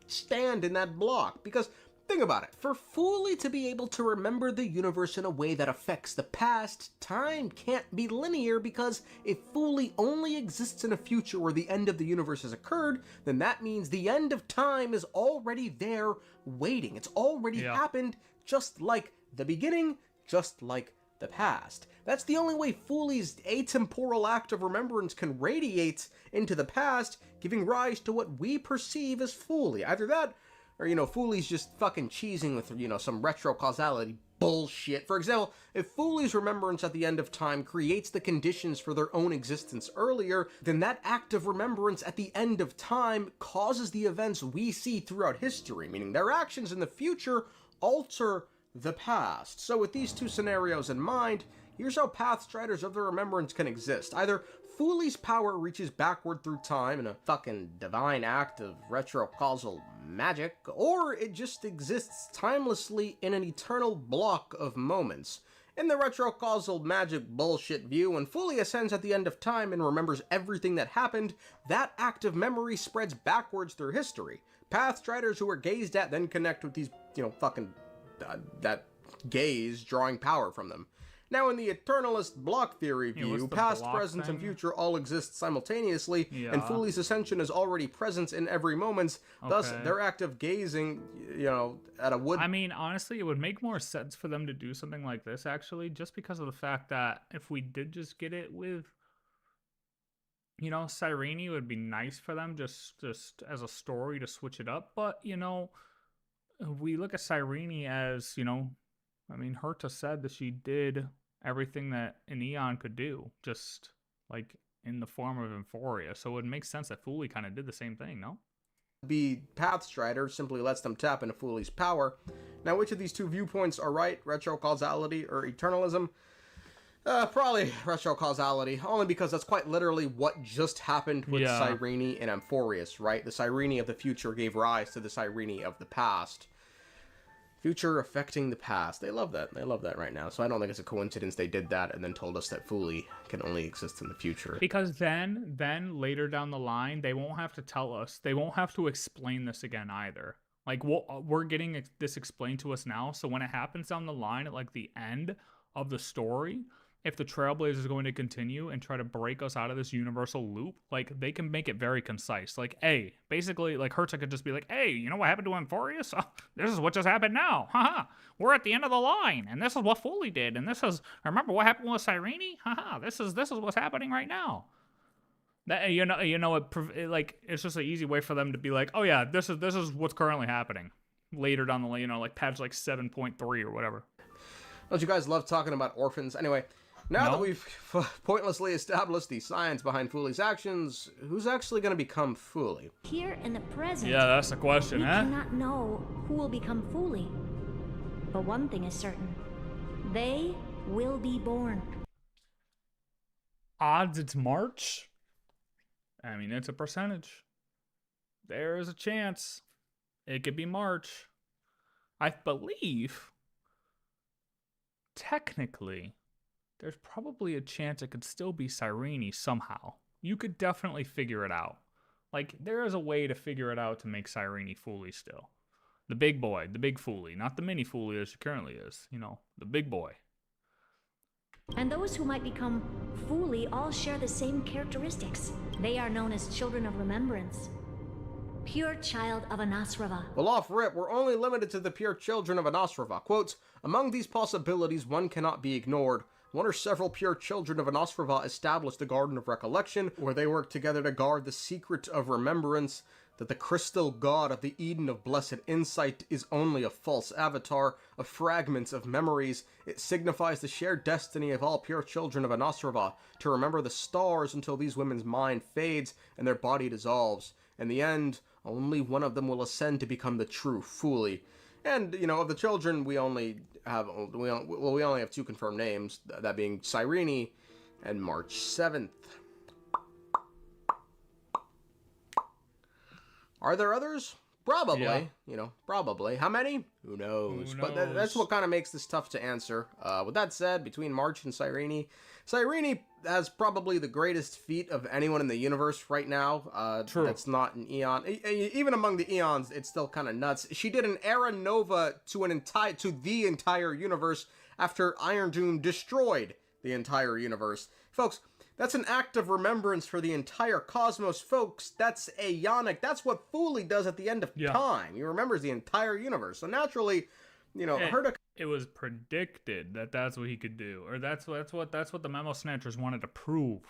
stand in that block. Because, think about it. For Fooly to be able to remember the universe in a way that affects the past, time can't be linear, because if Fooly only exists in a future where the end of the universe has occurred, then that means the end of time is already there waiting. It's already happened, just like the beginning, just like the past. That's the only way Fooly's atemporal act of remembrance can radiate into the past, giving rise to what we perceive as Fooly. Either that, or, Fooly's just fucking cheesing with, some retro-causality bullshit. For example, if Fooly's remembrance at the end of time creates the conditions for their own existence earlier, then that act of remembrance at the end of time causes the events we see throughout history, meaning their actions in the future alter the past. So with these two scenarios in mind, here's how Pathstriders of the Remembrance can exist. Either Fooly's power reaches backward through time in a fucking divine act of retrocausal magic, or it just exists timelessly in an eternal block of moments. In the retrocausal magic bullshit view, when Fooly ascends at the end of time and remembers everything that happened, that act of memory spreads backwards through history. Pathstriders who are gazed at then connect with these, that gaze drawing power from them. Now, in the Eternalist block theory view, past, present, and future all exist simultaneously, and Fooly's ascension is already present in every moment. Thus, their act of gazing, at a wood... I mean, honestly, it would make more sense for them to do something like this, actually, just because of the fact that if we did just get it with, Cyrene, it would be nice for them just as a story to switch it up. But, we look at Cyrene as, Herta said that she did everything that an Eon could do, just like in the form of amphoreus. So it would make sense that Fooly kind of did the same thing, no? Be Pathstrider simply lets them tap into Fooly's power. Now, which of these two viewpoints are right, retrocausality or eternalism? Probably retrocausality, only because that's quite literally what just happened with Cyrene and amphoreus, right? The Cyrene of the future gave rise to the Cyrene of the past. Future affecting the past. They love that. They love that right now. So I don't think it's a coincidence they did that and then told us that Fooly can only exist in the future. Because then later down the line, they won't have to tell us. They won't have to explain this again either. Like, we're getting this explained to us now. So when it happens down the line at like the end of the story, if the Trailblazer is going to continue and try to break us out of this universal loop, like, they can make it very concise. Like, hey, basically, like, Herta could just be like, hey, you know what happened to amphoreus? Oh, this is what just happened now. Haha. We're at the end of the line, and this is what Fooly did, and this is, remember what happened with Cyrene? Haha. This is what's happening right now. That, it's just an easy way for them to be like, oh yeah, this is what's currently happening. Later down the line, like patch like 7.3 or whatever. Don't you guys love talking about orphans? Anyway, Now that we've pointlessly established the science behind Fooley's actions, who's actually going to become Fooley? Here in the present, Yeah, that's the question, we huh? cannot know who will become Fooley. But one thing is certain. They will be born. Odds it's March? I mean, it's a percentage. There is a chance it could be March. I believe, technically, there's probably a chance it could still be Cyrene somehow. You could definitely figure it out. Like, there is a way to figure it out to make Cyrene Fooley still. The big boy, the big Fooley, not the mini Fooley as she currently is. You know, the big boy. And those who might become Fooley all share the same characteristics. They are known as Children of Remembrance. Pure child of Anasrava. Well, off rip, we're only limited to the pure children of Anasrava. Quote, among these possibilities, one cannot be ignored. One or several pure children of Anasrava established the Garden of Recollection, where they work together to guard the secret of remembrance, that the crystal god of the Eden of blessed insight is only a false avatar of fragments of memories. It signifies the shared destiny of all pure children of Anasrava, to remember the stars until these women's mind fades and their body dissolves. In the end, only one of them will ascend to become the true Fooley. And, you know, of the children, we only have two confirmed names, that being Cyrene and March 7th. Are there others? Probably. Yeah. You know, probably. How many? Who knows? Who But knows? that's what kind of makes this tough to answer. With that said, between March and Cyrene has probably the greatest feat of anyone in the universe right now. True. That's not an Eon. Even among the Eons, it's still kind of nuts. She did an era nova to the entire universe after Iron Doom destroyed the entire universe. Folks, that's an act of remembrance for the entire cosmos, folks. That's aeonic. That's what Fooley does at the end of time. He remembers the entire universe. So naturally, you know, it was predicted that that's what he could do, or that's what the Memo Snatchers wanted to prove.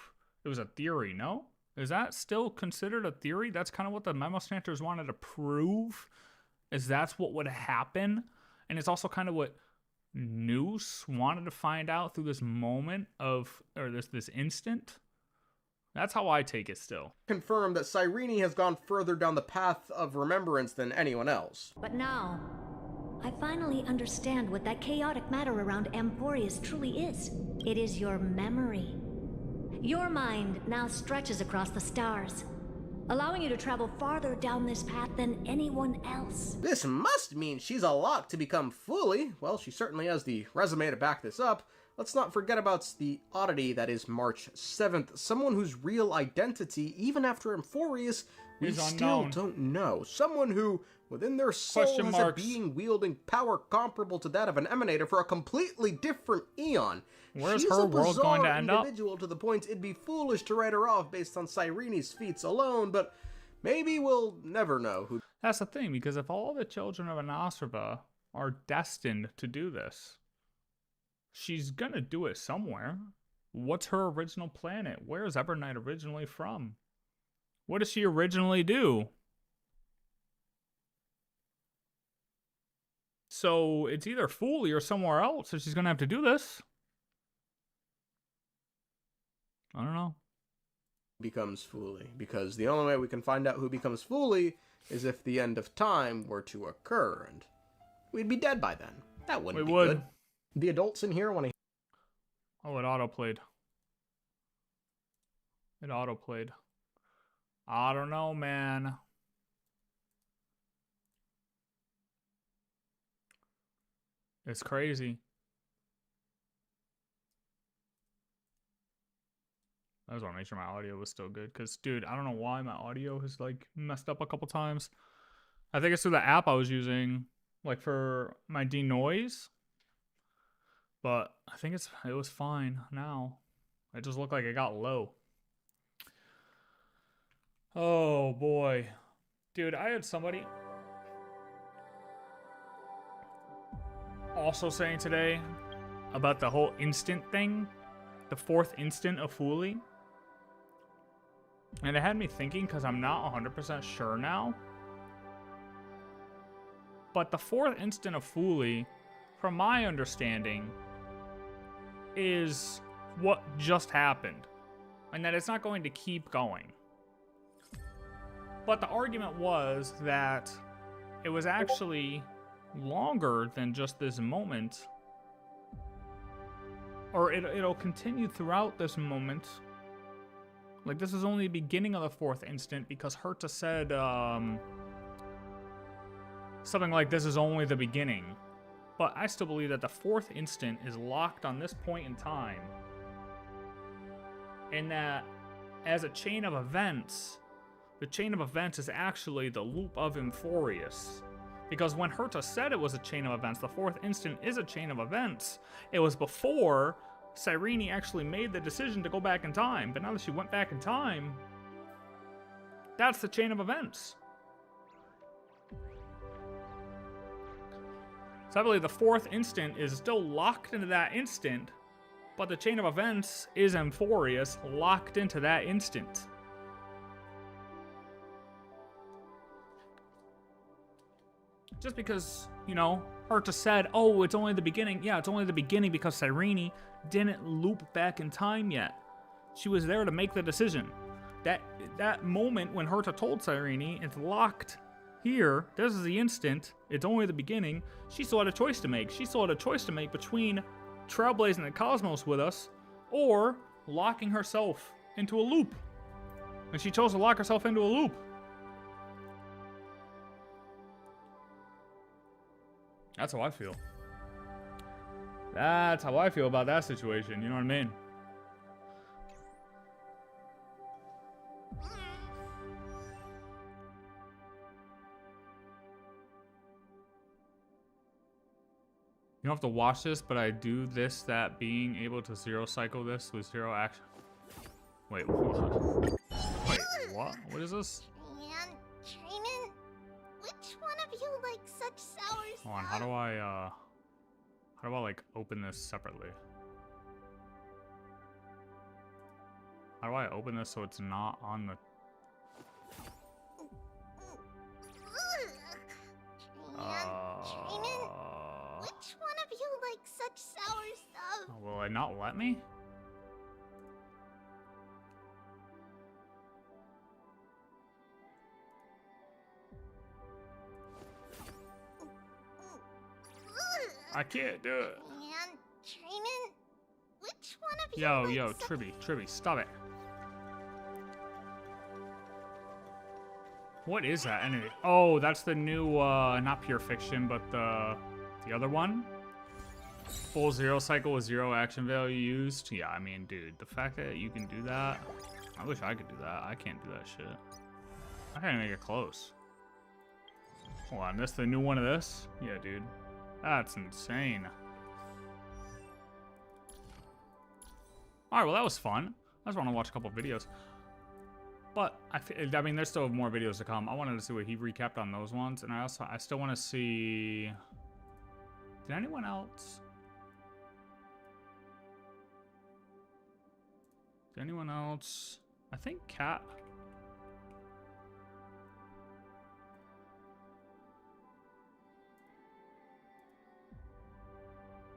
It was a theory, no? Is that still considered a theory? That's kind of what the Memo Snatchers wanted to prove. Is that's what would happen, and it's also kind of what Noose wanted to find out through this moment this instant. That's how I take it still. Confirm that Cyrene has gone further down the path of remembrance than anyone else. But now, I finally understand what that chaotic matter around amphoreus truly is. It is your memory. Your mind now stretches across the stars, allowing you to travel farther down this path than anyone else. This must mean she's a lock to become Fooley. Well, she certainly has the resume to back this up. Let's not forget about the oddity that is March 7th. Someone whose real identity, even after amphoreus, we still don't know. Someone who, within their soul, has a being wielding power comparable to that of an emanator for a completely different eon. Where's her world going to end up? Individual to the point it'd be foolish to write her off based on Cyrene's feats alone, but maybe we'll never know who. That's the thing, because if all the children of Anasrava are destined to do this, she's gonna do it somewhere. What's her original planet? Where is Evernight originally from? What did she originally do? So it's either Fooley or somewhere else, so she's gonna have to do this. I don't know. Becomes Fooley, because the only way we can find out who becomes Fooley is if the end of time were to occur, and we'd be dead by then. That wouldn't be good. The adults in here want to. Oh, it autoplayed. It autoplayed. I don't know, man. It's crazy. I just want to make sure my audio was still good, because, dude, I don't know why my audio has, like, messed up a couple times. I think it's through the app I was using, like, for my denoise. But I think it was fine now. It just looked like it got low. Oh, boy. Dude, I had somebody also saying today about the whole instant thing. The fourth instant of Fooley. And it had me thinking, because I'm not 100% sure now. But the fourth instant of Fooley, from my understanding, is what just happened, and that it's not going to keep going. But the argument was that it was actually longer than just this moment, or it'll continue throughout this moment. Like, this is only the beginning of the fourth instant, because Herta said something like, this is only the beginning. But I still believe that the fourth instant is locked on this point in time, and that as a chain of events, the chain of events is actually the loop of amphoreus. Because when Herta said it was a chain of events, the fourth instant is a chain of events. It was before Cyrene actually made the decision to go back in time. But now that she went back in time, that's the chain of events. So I believe the fourth instant is still locked into that instant, but the chain of events is amphoreus locked into that instant. Just because, you know, Herta said, oh, it's only the beginning. Yeah, it's only the beginning because Cyrene didn't loop back in time yet. She was there to make the decision. That moment when Herta told Cyrene, it's locked here, this is the instant, it's only the beginning, she still had a choice to make. She still had a choice to make between trailblazing the cosmos with us or locking herself into a loop. And she chose to lock herself into a loop. That's how I feel. That's how I feel about that situation, you know what I mean? You don't have to watch this, but I do this, that being able to zero cycle this with zero action. Wait, what? Wait, what? What is this? And Trayman, which one of you likes such sour stuff? Hold on, how do I like open this separately? How do I open this so it's not on the... Trayman, which one of you likes such sour stuff? Will it not let me? I can't do it. And Trayman, which one of you Yo, likes Tribby, stop it. What is that enemy? Oh, that's the new, not Pure Fiction, but the other one? Full zero cycle with zero action value used. Yeah, I mean, dude, the fact that you can do that, I wish I could do that. I can't do that shit. I can't even get close. Hold on, this the new one of this? Yeah, dude. That's insane. Alright, well that was fun. I just want to watch a couple videos. But, I mean, there's still more videos to come. I wanted to see what he recapped on those ones. And I still want to see... Did anyone else? Did anyone else? I think Cat.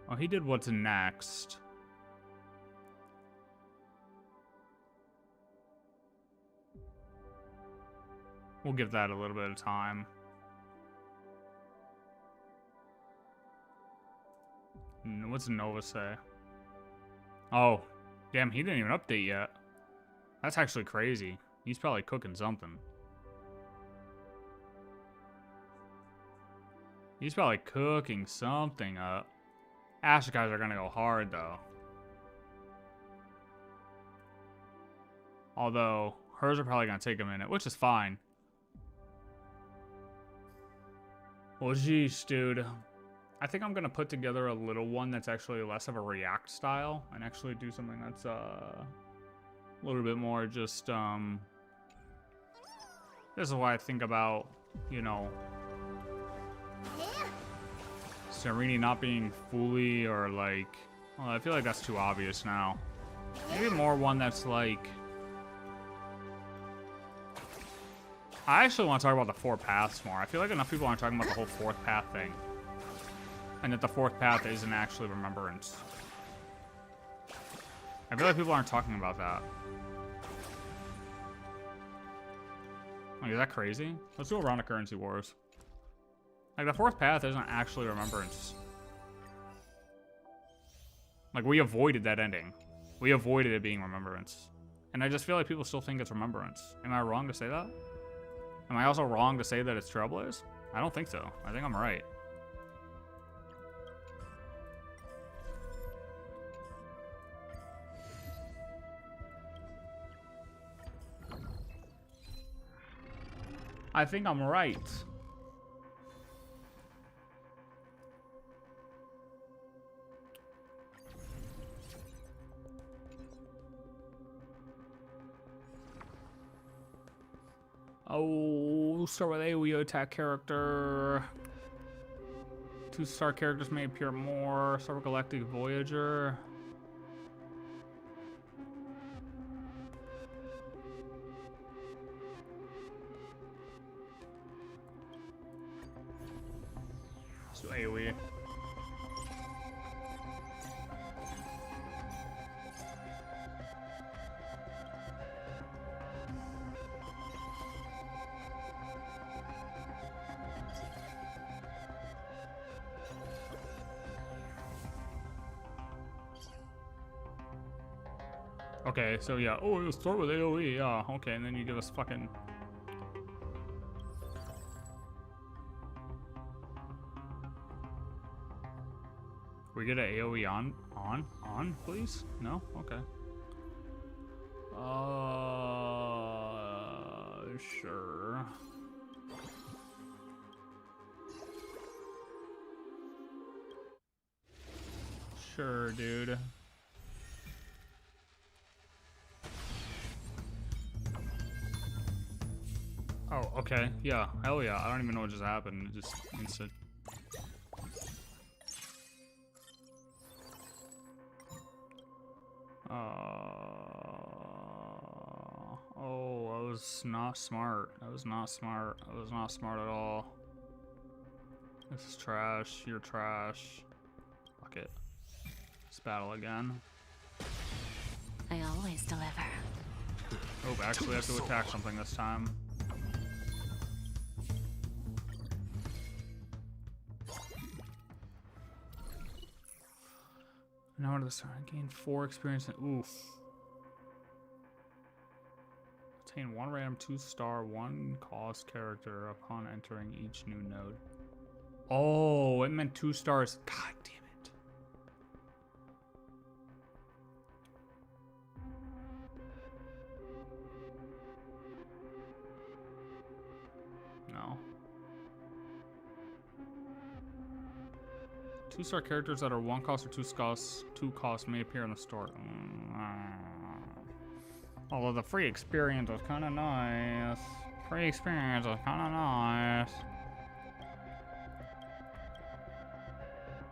Oh, he did what's next. We'll give that a little bit of time. What's Nova say? Oh, damn, he didn't even update yet. That's actually crazy. He's probably cooking something. He's probably cooking something up. Ash guys are gonna go hard though. Although, hers are probably gonna take a minute, which is fine. Well, geez, dude. I think I'm gonna put together a little one that's actually less of a React style and actually do something that's a little bit more just this is why I think about, you know, Cyrene not being fully or like, well, I feel like that's too obvious now. Maybe more one that's like, I actually want to talk about the four paths more. I feel like enough people aren't talking about the whole fourth path thing. And that the fourth path isn't actually remembrance. I feel like people aren't talking about that. Like, is that crazy? Let's do a round of Currency Wars. Like, the fourth path isn't actually Remembrance. Like, we avoided that ending. We avoided it being Remembrance. And I just feel like people still think it's Remembrance. Am I wrong to say that? Am I also wrong to say that it's Trailblaze? I don't think so. I think I'm right. I think I'm right. Oh, we'll start with AoE attack character. 2-star characters may appear more. Start with Galactic Voyager. Let's do AoE. Okay, so yeah. Oh, you'll start with AoE, yeah. Okay, and then you give us fucking... We get an AoE on, please? No? Okay. Sure. Sure, dude. Oh, okay. Yeah. Hell yeah. I don't even know what just happened. It just instant. Oh, I was not smart. I was not smart. I was not smart at all. This is trash. You're trash. Fuck it. Let's battle again. I always deliver. Oh, actually I have to attack something this time. Now to the start. Gain 4 experience and oof. Obtain 1 random 2-star 1 cost character upon entering each new node. Oh, it meant 2 stars. God damn it. No. 2-star characters that are 1 cost or 2 costs may appear in the store. Although the free experience was kind of nice. Free experience was kind of nice.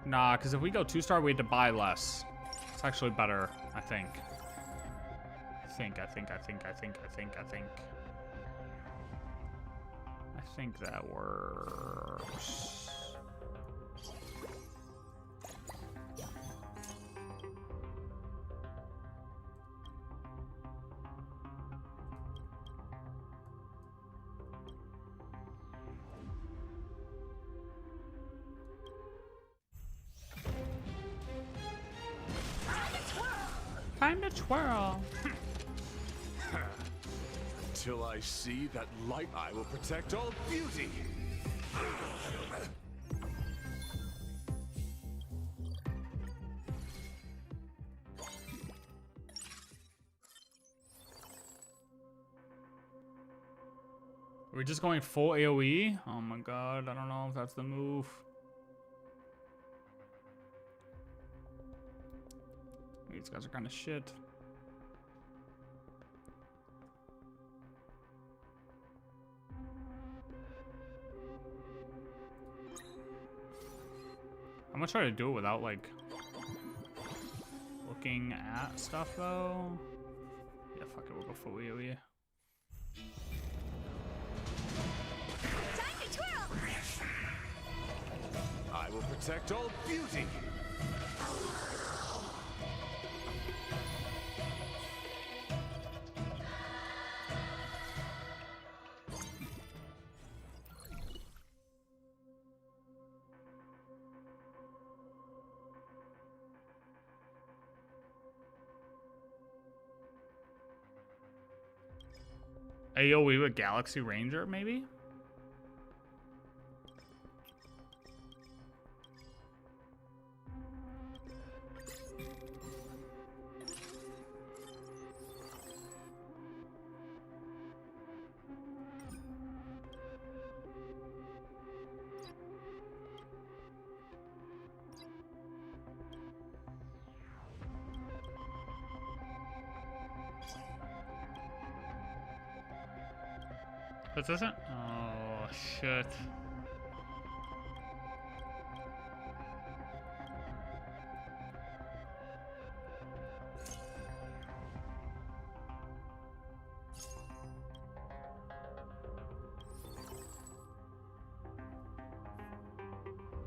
Nah, because if we go 2-star, we have to buy less. It's actually better, I think. I think that works. Time to twirl. Till I see that light eye will protect all beauty. Are we just going full AoE? Oh my god, I don't know if that's the move. These guys are kind of shit. I'm gonna try to do it without like looking at stuff though. Yeah, fuck it, we'll go full AoE. Time to twirl! I will protect all beauty. AoE with Galaxy Ranger, maybe? This isn't? Oh, shit.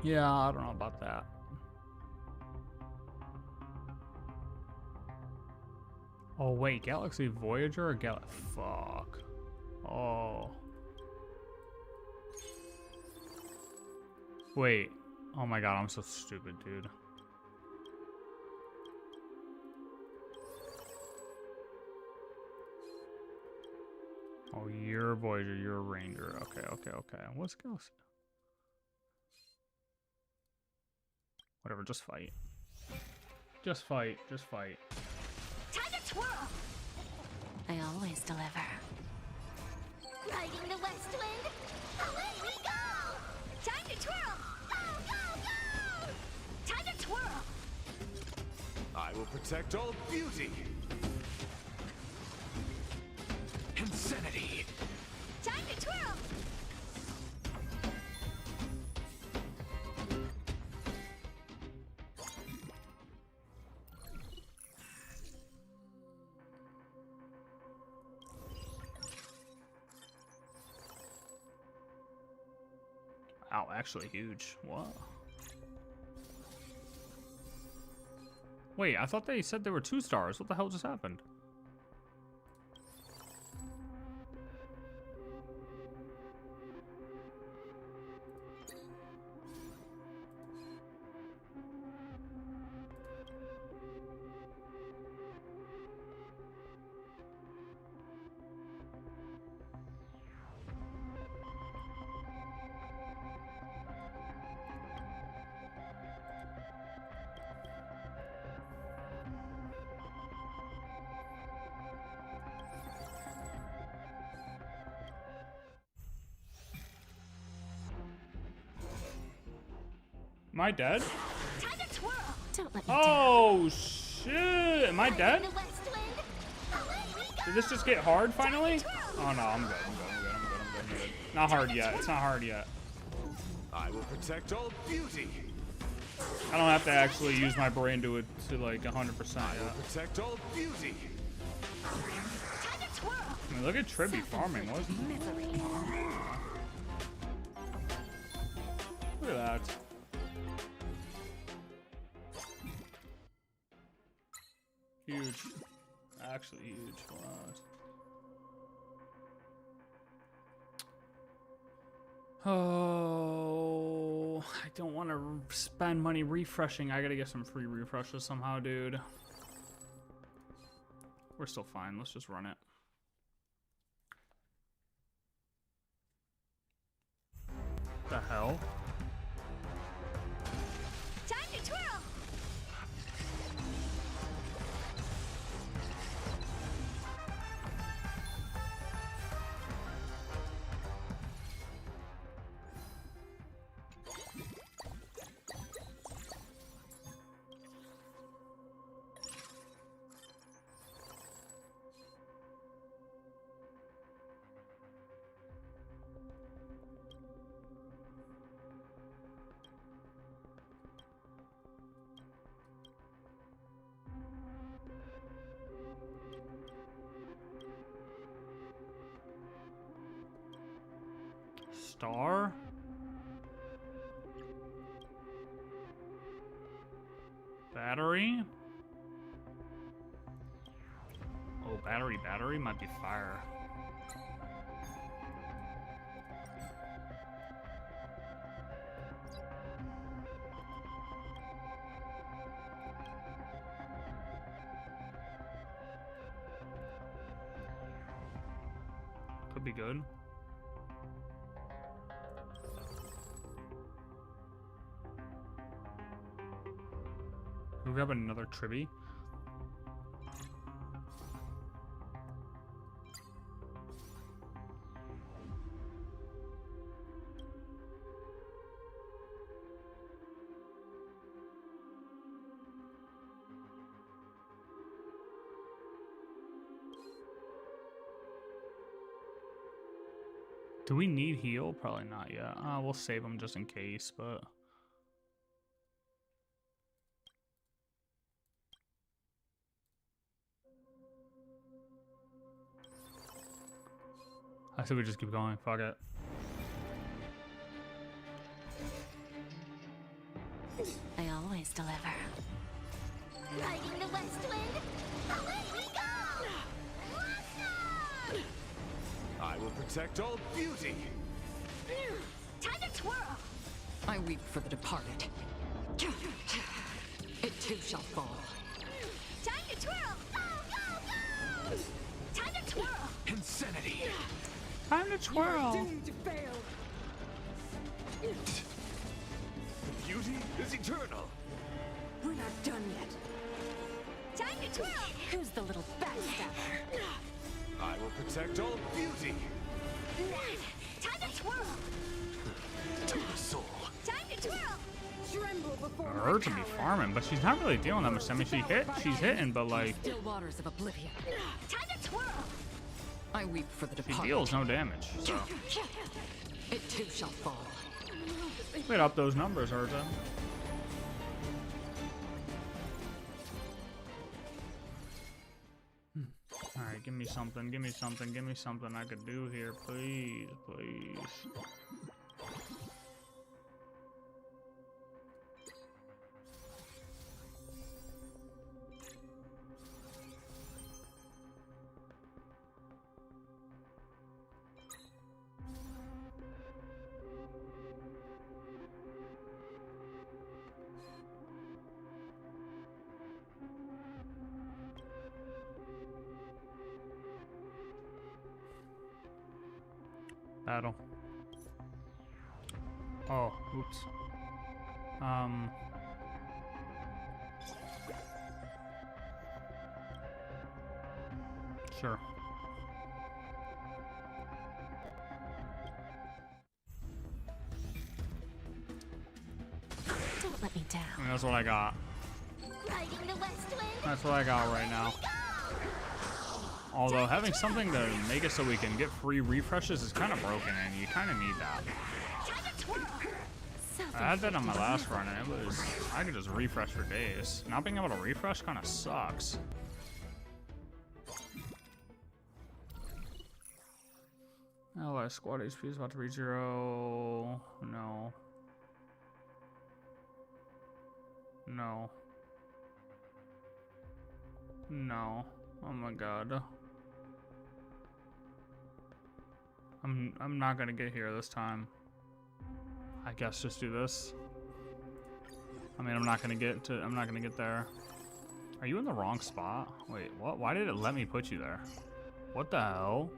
Yeah, I don't know about that. Oh, wait, Galaxy Voyager or fuck. Oh. Wait. Oh my god, I'm so stupid, dude. Oh, you're a Voyager, you're a Ranger. Okay, okay, okay. What's Galaxy? Whatever, just fight. Just fight, just fight. Time to twirl! I always deliver. Riding the west wind, away we go! Time to twirl! Go, go, go! Time to twirl! I will protect all beauty. Insanity. Time to twirl! Wow, actually huge. What? Wait, I thought they said there were 2 stars. What the hell just happened? Am I dead? Time to twirl! Don't let me Oh, shit. Am I dead? The west wind, away we go! Did this just get hard finally? Oh no, I'm good. I'm good. Not hard yet. It's not hard yet. I will protect all beauty. I don't have to actually use my brain to like 100% I will yet. protect all beauty. Time to twirl! I mean, look at Tribby farming, wasn't it? Misery. Look at that. Huge. Actually huge. Wow. Oh, I don't want to spend money refreshing. I gotta get some free refreshes somehow, dude. We're still fine. Let's just run it. The hell? Time to twirl! Star? Battery? Oh, battery might be fire. could be good. Can we grab another Tribby? Do we need heal? Probably not yet. We'll save them just in case, but... I say we just keep going. Fuck it. I always deliver. Riding the west wind, away we go! Awesome! I will protect all beauty. Time to twirl! I weep for the departed. It too shall fall. Time to twirl! Go, go, go! Time to twirl! Insanity. Time to twirl. Doomed to fail. Beauty is eternal. We're not done yet. Time to twirl! Who's the little backstabber? I will protect all beauty. Time to twirl! To the soul. Time to twirl! Tremble before Her to be farming, but she's not really dealing that much damage. She's hitting, but like still waters of oblivion. Time to twirl! I weep for the she departed. deals no damage. So It too shall fall. wait up those numbers, Urza. All right, give me something, give me something, give me something I could do here, please, please. Battle. Oh, oops. Sure. Don't let me down. I mean, that's what I got. Riding the west wind, That's what I got right now. Although having something to make it so we can get free refreshes is kind of broken, and you kind of need that. time to twirl! I had that on my last run, and it was I could just refresh for days. Not being able to refresh kind of sucks. Ally squad HP is about to reach 0. No. No. No. Oh my god. I'm not gonna get here this time. I guess just do this. I mean, I'm not gonna get there. Are you in the wrong spot? Wait, what? Why did it let me put you there? What the hell?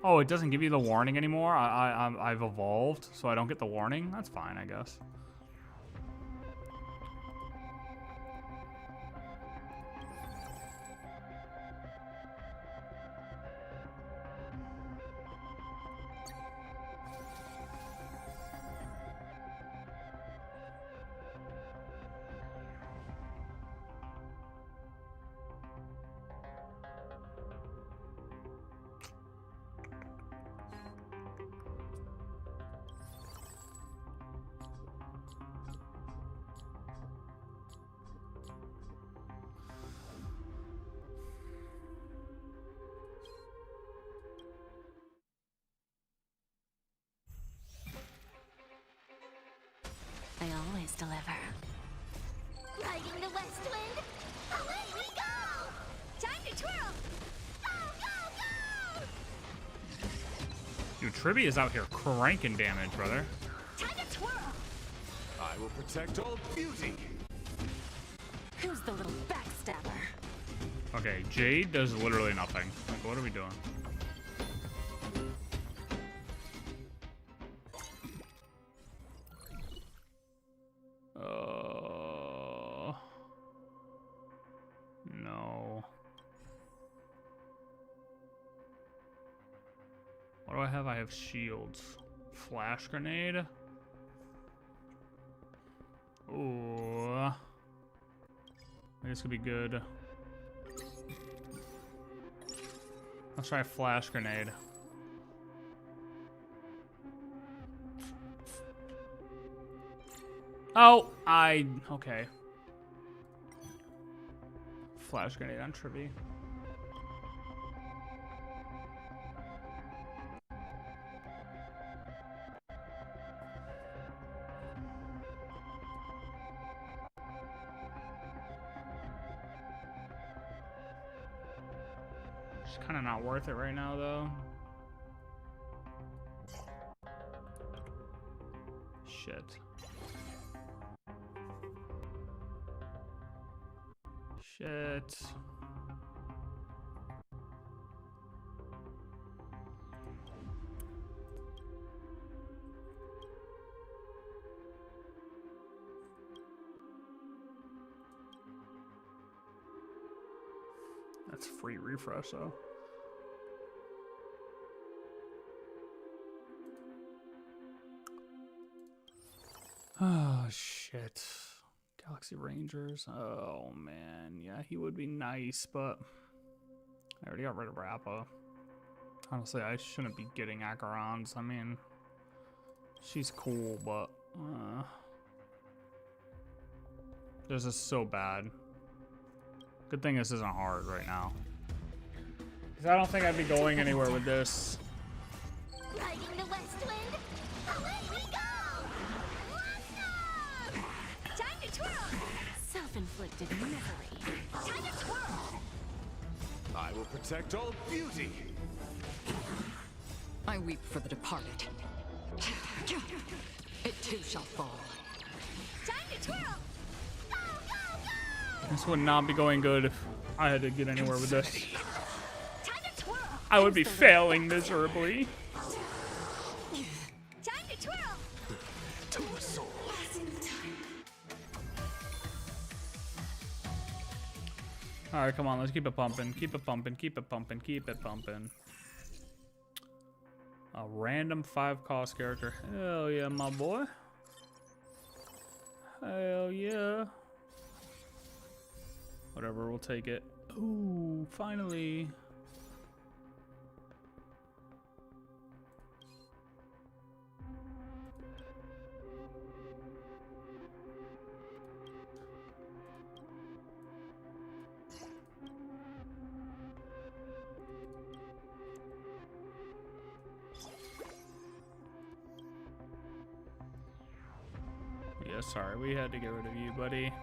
Oh, it doesn't give you the warning anymore? I've evolved, so I don't get the warning? That's fine, I guess. I always deliver. Riding the west wind, away we go! Time to twirl! Go, go, go! Dude, Tribby is out here cranking damage, brother. Time to twirl! I will protect all beauty. Who's the little backstabber? Okay, Jade does literally nothing. Like, what are we doing? do I have? I have shields. Flash grenade. Ooh. This could be good. Let's try a flash grenade. Oh, okay. Flash grenade on Trivy. It's kind of not worth it right now, though. Shit. Shit. That's free refresh, though. Oh, shit. Galaxy Rangers. Oh, man. Yeah, he would be nice, but I already got rid of Rappa. Honestly, I shouldn't be getting Acherons. I mean, she's cool, but this is so bad. Good thing this isn't hard right now. Because I don't think I'd be going anywhere with this. Riding the west wind, away we go! Time to twirl! Self-inflicted misery. Time to twirl! I will protect all beauty. I weep for the departed. It too shall fall. Time to twirl! Go, go, go! This would not be going good if I had to get anywhere with this. Time to twirl! I would be failing miserably. Time to twirl! To a soul. Alright, come on, let's keep it pumping. Keep it pumping, keep it pumping, keep it pumping. A random 5-cost character. Hell yeah, my boy. Hell yeah. Whatever, we'll take it. Ooh, finally. Yeah, sorry, we had to get rid of you, buddy.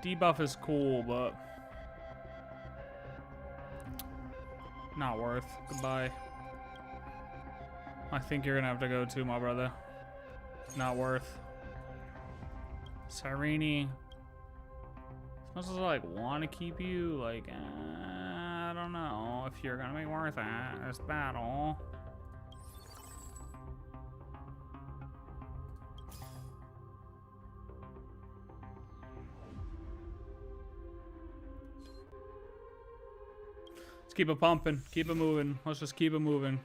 Debuff is cool, but not worth. Goodbye. I think you're gonna have to go too, my brother. Not worth. Cyrene. As much as I like want to keep you, like I don't know if you're gonna be worth it. This battle. Let's keep it pumping. Keep it moving. Let's just keep it moving.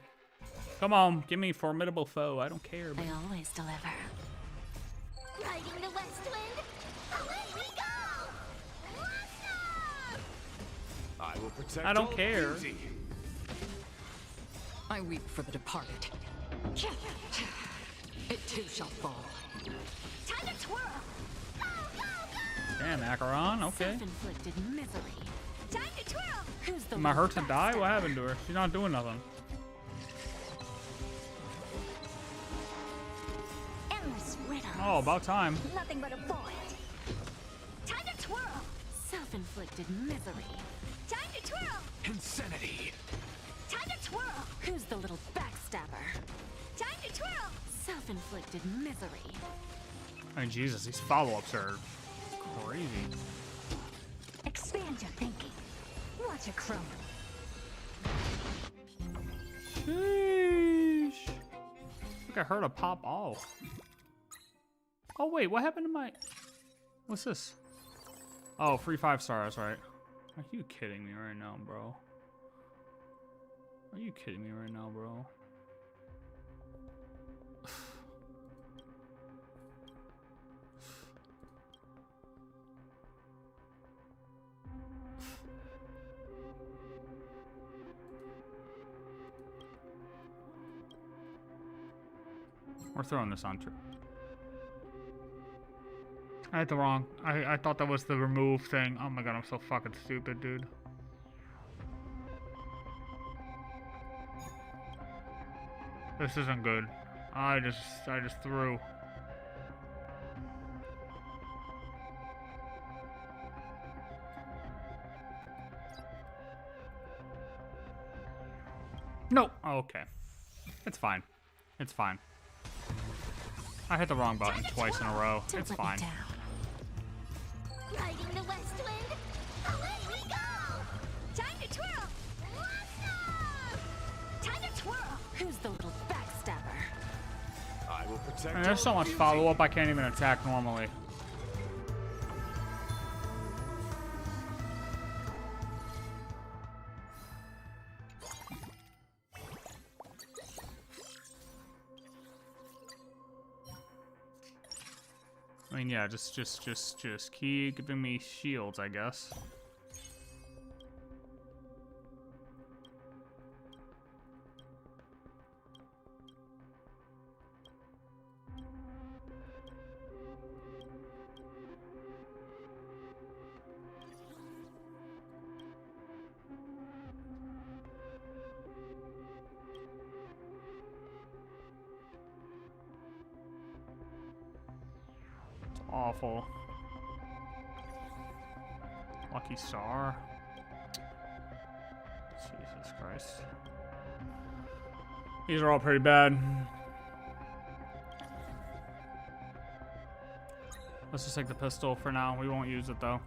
Come on, give me formidable foe. I don't care. I always deliver. Riding the west wind, away we go! I will protect I don't all care. beauty. I weep for the departed. It too shall fall. Time to twirl! Go, go, go! Damn, Acheron. Okay. Self-inflicted misery. Time to twirl! Who's the Am I hurt to little die? bastard? What happened to her? She's not doing nothing. Endless riddle. Oh, about time. Nothing but a void. Time to twirl! Self-inflicted misery. Time to twirl! Insanity. Time to twirl! Who's the little backstabber? Time to twirl! Self-inflicted misery. I mean, Jesus, these follow-ups are crazy. Expand your thinking. Watch it crumble. Sheesh. I think I heard a pop off. Oh, wait, what happened to my... What's this? Oh, free 5 stars, right? Are you kidding me right now, bro? Are you kidding me right now, bro? We're throwing this on true. I had the wrong. I thought that was the remove thing. Oh my god, I'm so fucking stupid, dude. This isn't good. I just threw. No. Okay. It's fine. It's fine. I hit the wrong button twice in a row. It's fine. Riding the west wind, away we go! Time to twirl! Time to twirl! Who's the little backstabber? I will protect. And there's so much follow-up I can't even attack normally. I mean, yeah, just keep giving me shields, I guess. Awful. Lucky star. Jesus Christ. These are all pretty bad. Let's just take the pistol for now. We won't use it though.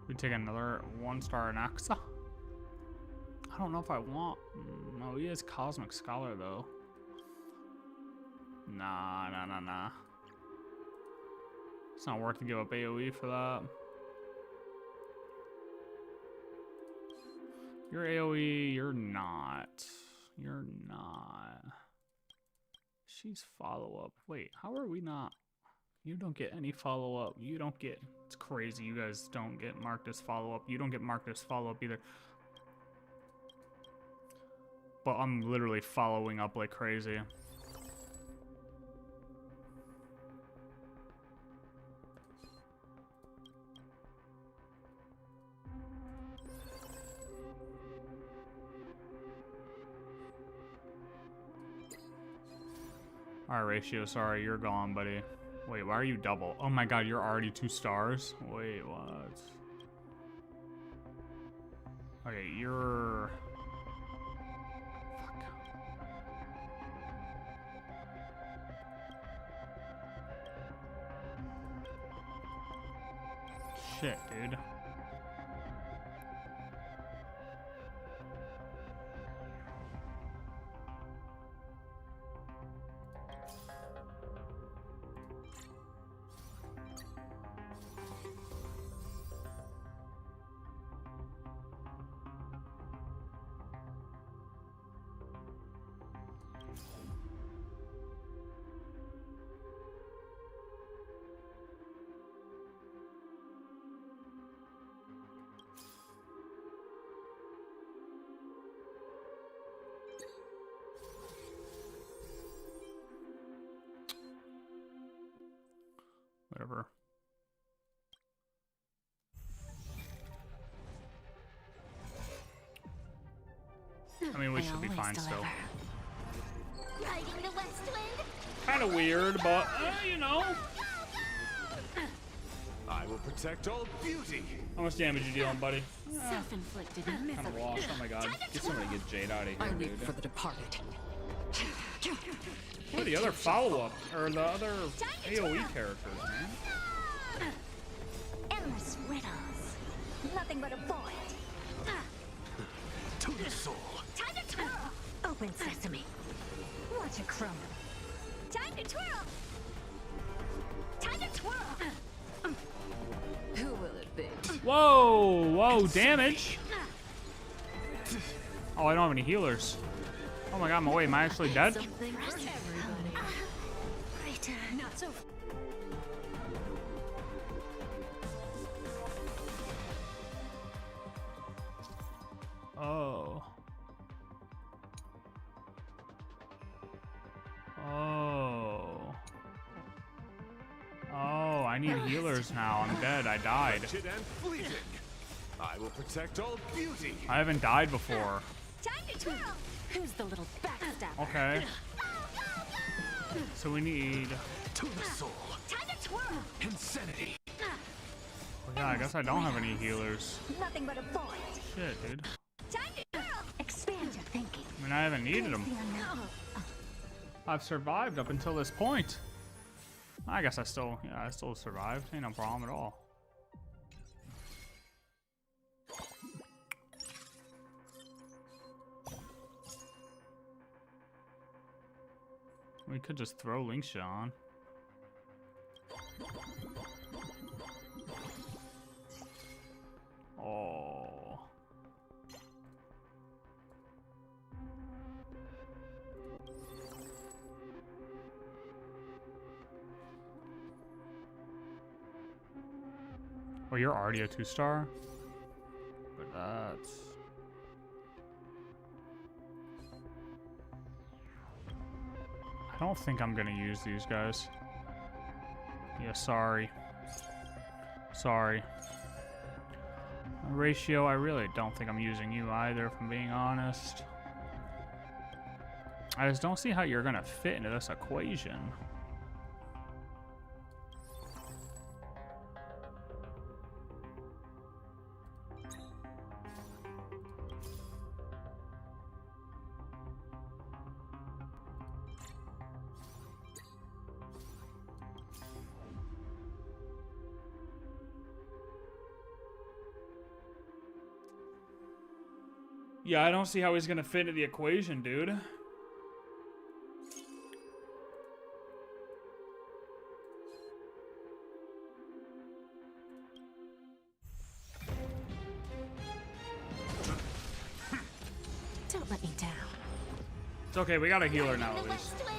We take another 1-star Anaxa. I don't know if I want. No, he is Cosmic Scholar though. Nah. It's not worth to give up AoE for that. You're AoE, you're not. You're not. She's follow-up. Wait, how are we not? You don't get any follow-up. You don't get... It's crazy. You guys don't get marked as follow-up. You don't get marked as follow-up either. But I'm literally following up like crazy. Alright, Ratio, sorry, you're gone, buddy. Wait, why are you double? Oh my god, you're already 2 stars? Wait, what? Okay, you're... Fuck. Shit, dude. Whatever. I mean, we should be fine still. Riding the west wind. Kind of weird, but, you know. I will protect all beauty. How much damage you dealing, buddy? Self-inflicted Kind of misery. washed. Oh my god. Get somebody to get Jade out of here, I dude. leap for the departed. What are the other follow-up, or the other AoE characters, man? Endless riddles. Nothing but a void. To the soul. Time to twirl. Open sesame. Watch it crumble. Time to twirl! Time to twirl! Who will it be? Whoa, whoa, damage. Oh, I don't have any healers. Oh my god, wait, am I actually dead? Something for everybody. Right, Not so. Oh. Oh. Oh, I need healers now. I'm dead. I died. Wretched and fleeting. I will protect all beauty. I haven't died before. time to twirl! Who's the little backstabber? Okay. So we need... To the soul. Time to twirl! Insanity. Oh, yeah, I guess I don't have any healers. Nothing but a void. Shit, dude. Time to twirl! Expand your thinking. I mean, I haven't needed them. Face the unknown. I've survived up until this point. I guess I still survived. Ain't no problem at all. We could just throw Linksha on. Oh. Oh, you're already a 2-star? But that's... I don't think I'm gonna use these guys. Yeah, sorry. Sorry. Ratio, I really don't think I'm using you either, if I'm being honest. I just don't see how you're gonna fit into this equation. Yeah, I don't see how he's gonna fit into the equation, dude. Don't let me down. It's okay, we got a healer now at The least. west wind!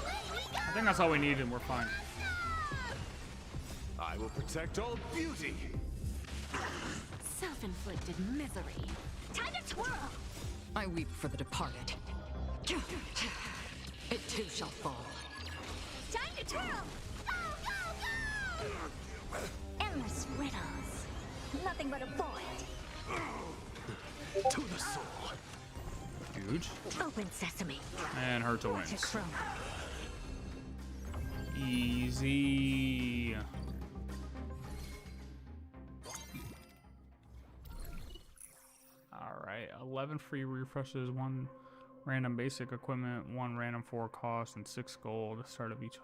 Away we go! I think that's all we need and we're fine. I will protect all beauty. Self-inflicted misery. Time to twirl! I weep for the departed. It too shall fall. Time to twirl! Go, go, go! Endless riddles. Nothing but a void. To the soul. Huge. Open sesame. And her to Watch it wins. crumble. Easy. Alright, 11 free refreshes, 1 random basic equipment, 1 random 4 cost, and 6 gold at the start of each.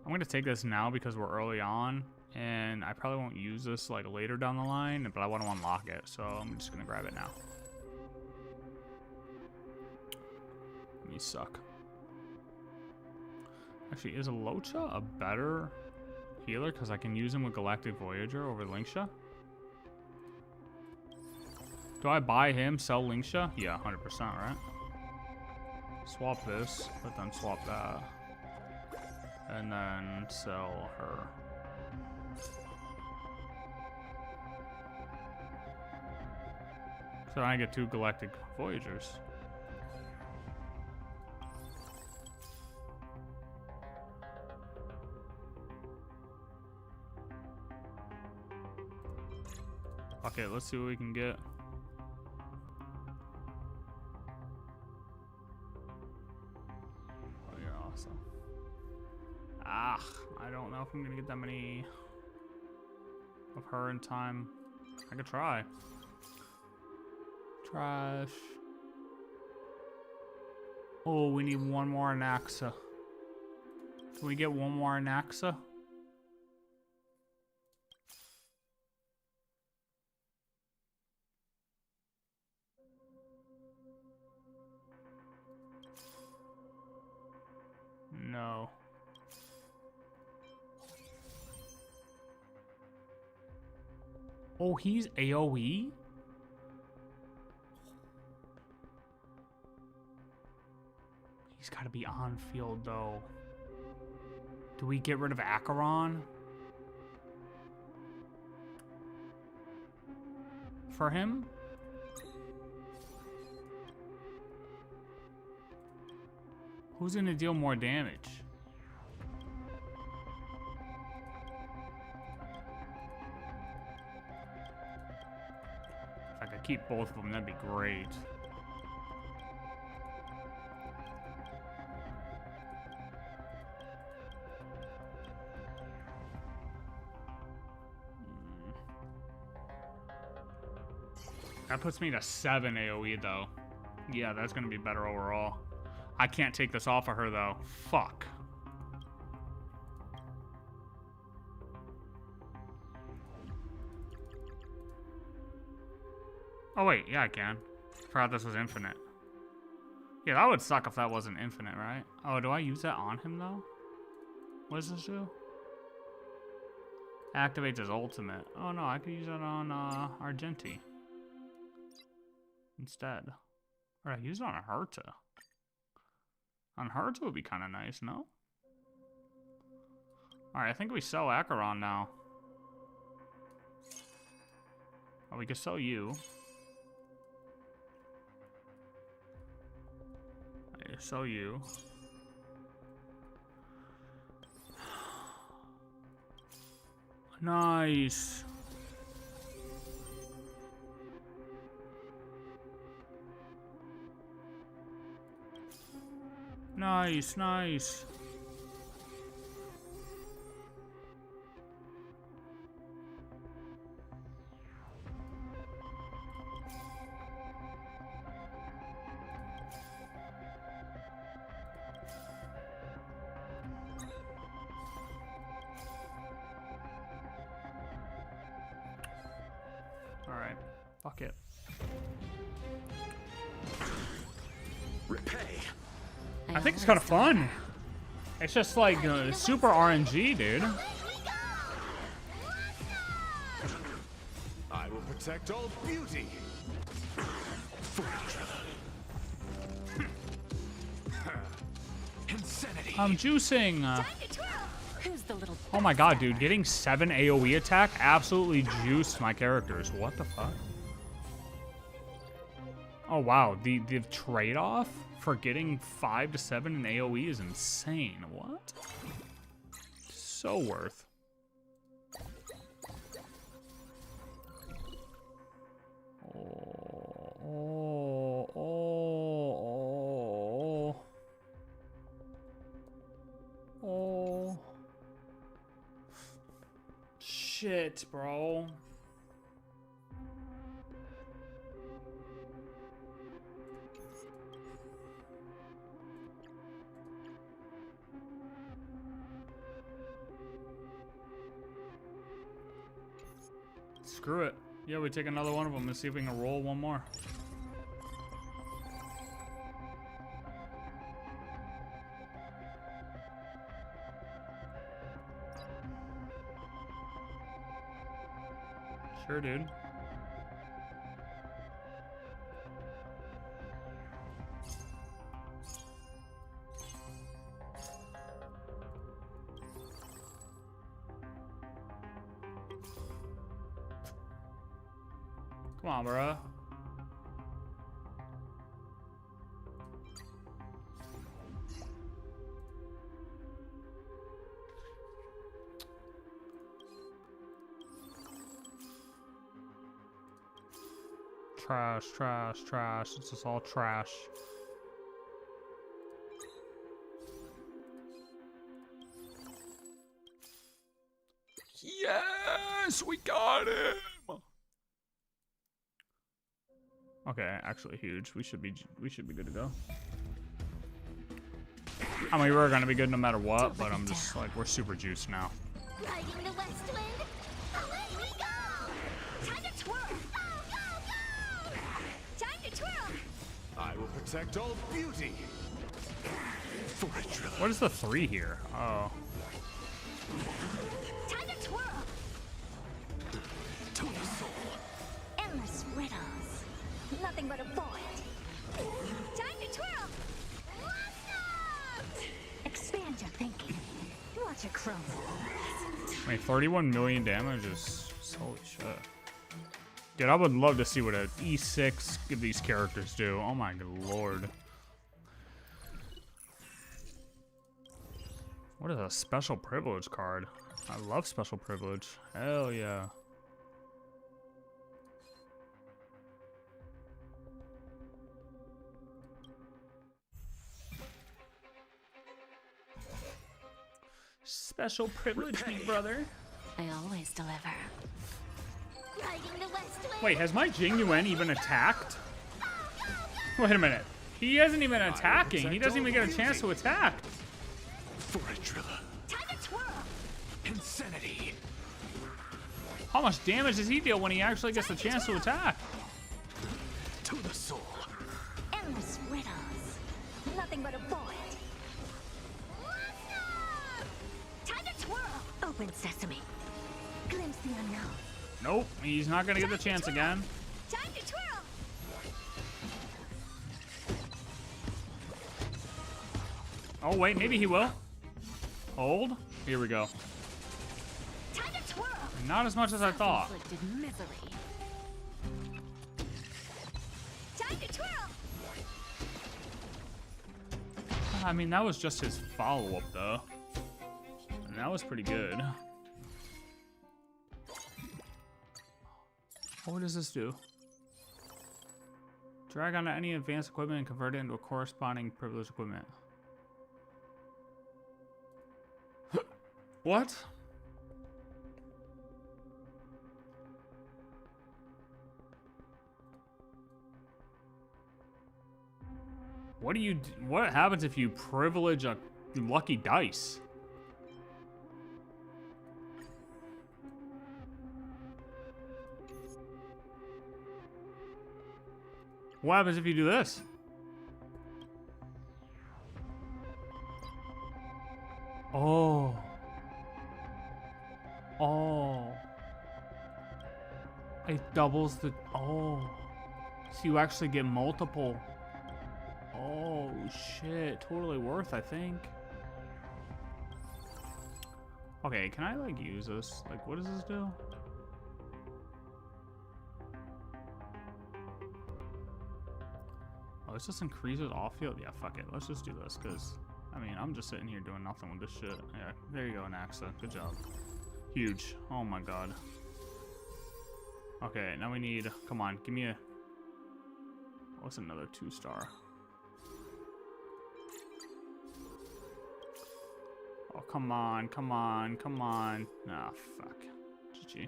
I'm going to take this now because we're early on, and I probably won't use this like later down the line, but I want to unlock it, so I'm just going to grab it now. You suck. Actually, is Alocha a better healer? Because I can use him with Galactic Voyager over Linksha. Do I buy him, sell Linksha? Yeah, 100%, right? Swap this, but then swap that. And then sell her. So I get 2 Galactic Voyagers. Okay, let's see what we can get. Oh, you're awesome. Ah, I don't know if I'm gonna get that many of her in time. I could try. Trash. Oh, we need 1 more Anaxa. Can we get 1 more Anaxa? know. Oh, he's AoE? He's got to be on field, though. Do we get rid of Acheron? For him? Who's gonna deal more damage? If I could keep both of them, that'd be great. That puts me to 7 AoE though. Yeah, that's gonna be better overall. I can't take this off of her though. Fuck. Oh wait, yeah I can. Forgot this was infinite. Yeah, that would suck if that wasn't infinite, right? Oh, do I use that on him though? What does this do? Activates his ultimate. Oh no, I could use that on Argenti instead. Or I use it on Herta. On Herta would be kind of nice, no? Alright, I think we sell Acheron now. Oh, we could sell you. I sell you. Nice. Nice, nice. All right, fuck it. Repay. I think it's kind of fun. It's just like super RNG, dude. I will protect all beauty. Insanity. I'm juicing. Who's the little Oh my god, dude. Getting 7 AoE attack absolutely juiced my characters. What the fuck? Oh wow, the trade-off for getting 5 to 7 in AoE is insane. What? So worth. Oh. Shit, bro. Screw it. Yeah, we take another one of them and see if we can roll one more. Sure, dude. Come on, bro. Trash, trash, trash. It's just all trash. Yes, we got him. Okay, actually huge. We should be good to go. I mean, we're gonna be good no matter what, but I'm just like, we're super juiced now. Riding the west wind, away we go! Time to twirl! Go, go, go! Time to twirl! I will protect all beauty. For a driller. What is the 3 here? Oh. Time to twirl. To the soul. Endless riddles. Nothing but a void. Time to twirl. Blast! Expand your thinking. Watch it crumble. Wait, 31 million damage is holy shit. Dude, I would love to see what an E6 of these characters do. Oh my good lord. What is a special privilege card? I love special privilege. Hell yeah. Special privilege, big brother. I always deliver. Riding the west wind. Wait, has my Jingyuan even attacked? Wait a minute. He hasn't even attacking. He doesn't even get a chance to attack. For a driller. Time to twirl. Insanity. How much damage does he deal when he actually gets the chance to attack? To the soul. Endless riddles. Nothing but a void. Time to twirl. Open sesame. Glimpse the unknown. Nope, he's not gonna get the chance again. Time to twirl. Oh wait, maybe he will. Hold. Here we go. Time to twirl. Not as much as I thought. Inflicted misery. Time to twirl. I mean, that was just his follow-up though. And that was pretty good. What does this do? Drag on any advanced equipment and convert it into a corresponding privileged equipment. What? What do you? What happens if you privilege a lucky dice? What happens if you do this? Oh. Oh. It doubles the... Oh. So you actually get multiple. Oh, shit. Totally worth, I think. Okay, can I, like, use this? Like, what does this do? Oh, it just increases off-field? Yeah, fuck it. Let's just do this, because, I mean, I'm just sitting here doing nothing with this shit. Yeah, there you go, Naxa. Good job. Huge. Oh my god. Okay, now we need... Come on, give me a... What's another 2-star? Oh, come on, come on, come on. Ah, fuck. GG.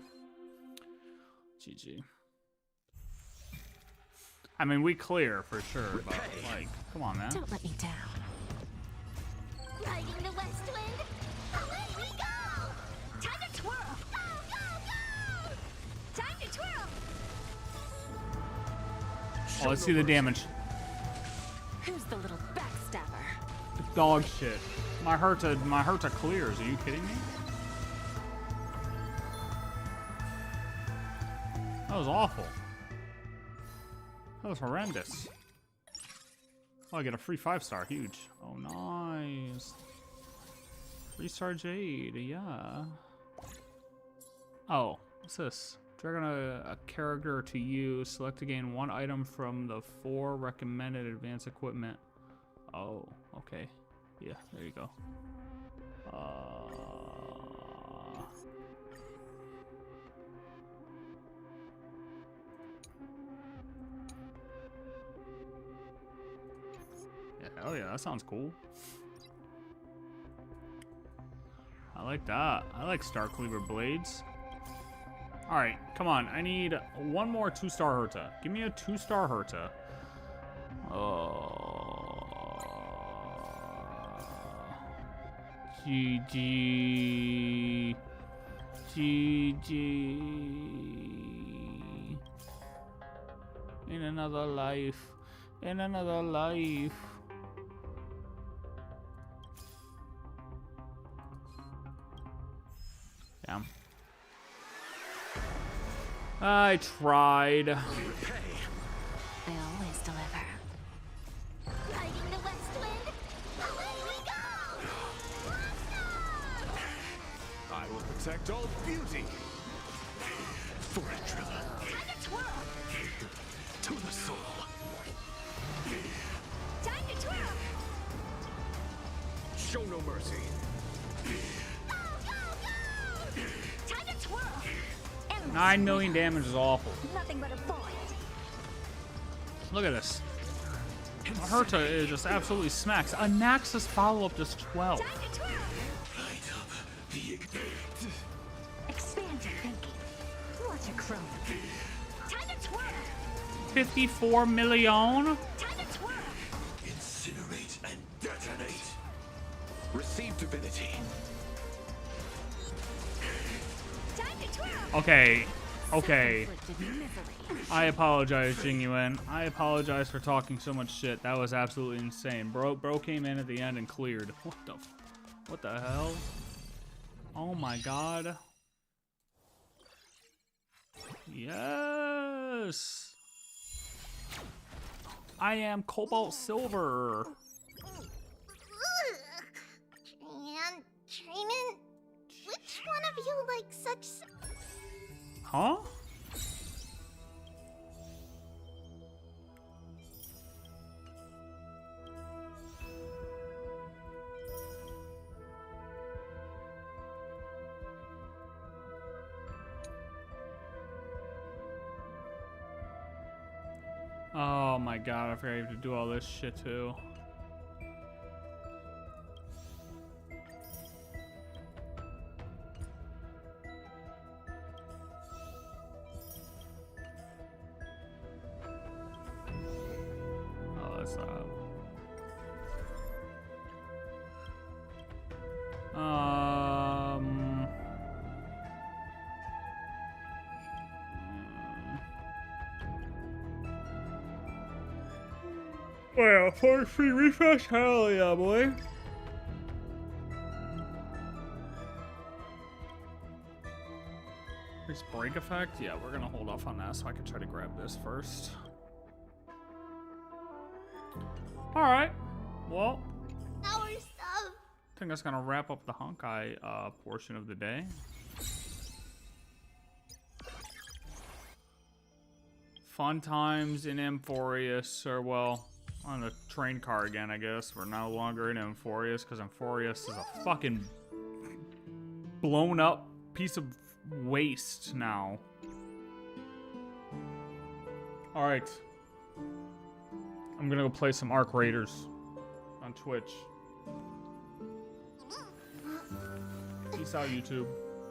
GG. I mean, we clear for sure, but, like, come on, man. Don't let me down. Riding the west wind. Away we go. Time to twirl. Go, go, go. Time to twirl. Oh, let's see the damage. Who's the little backstabber? Dog shit. My Herta clears. Are you kidding me? That was awful. That was horrendous. Oh, I get a free 5-star. Huge. Oh, nice. 3-star Jade. Yeah. Oh, what's this? Drag on a character to use. Select to gain 1 item from the 4 recommended advanced equipment. Oh, okay. Yeah, there you go. Yeah, hell yeah, that sounds cool. I like that. I like Star Cleaver Blades. Alright, come on. I need 1 more 2-star Herta. Give me a 2-star Herta. GG. GG. In another life. In another life. Damn. I tried. They always deliver. Riding the west wind, away we go! I will protect all beauty. For a driller. Time to twirl! To the soul. Time to twirl! Show no mercy. Go, go, go! Time to twirl! 9 million damage is awful. Nothing but a bullet. Look at this. Herta is just absolutely smacks. A Naxxus follow-up just 12. Time to twirl! Expand your thinking. Watch a crone. Time to twirl! 54 million? Time to twirl! Incinerate and detonate. Receive divinity. Time to twirl! Okay. Okay. Self-inflicted misery. I apologize, Genuine. I apologize for talking so much shit. That was absolutely insane. Bro came in at the end and cleared. What the hell? Oh my god. Yes. I am Cobalt Silver. And Trayman, which one of you likes such... Huh? Oh my god, I forgot you have to do all this shit too. Oh, that's well, for free refresh, hell yeah, boy. Increase break effect? Yeah, we're gonna hold off on that so I can try to grab this first. Alright, well, Our stuff! I think that's gonna wrap up the Honkai portion of the day. Fun times in Amphoreus, or well, on the train car again, I guess. We're no longer in Amphoreus because Amphoreus is a fucking blown up piece of waste now. Alright. I'm gonna go play some Arc Raiders on Twitch. Peace out, YouTube.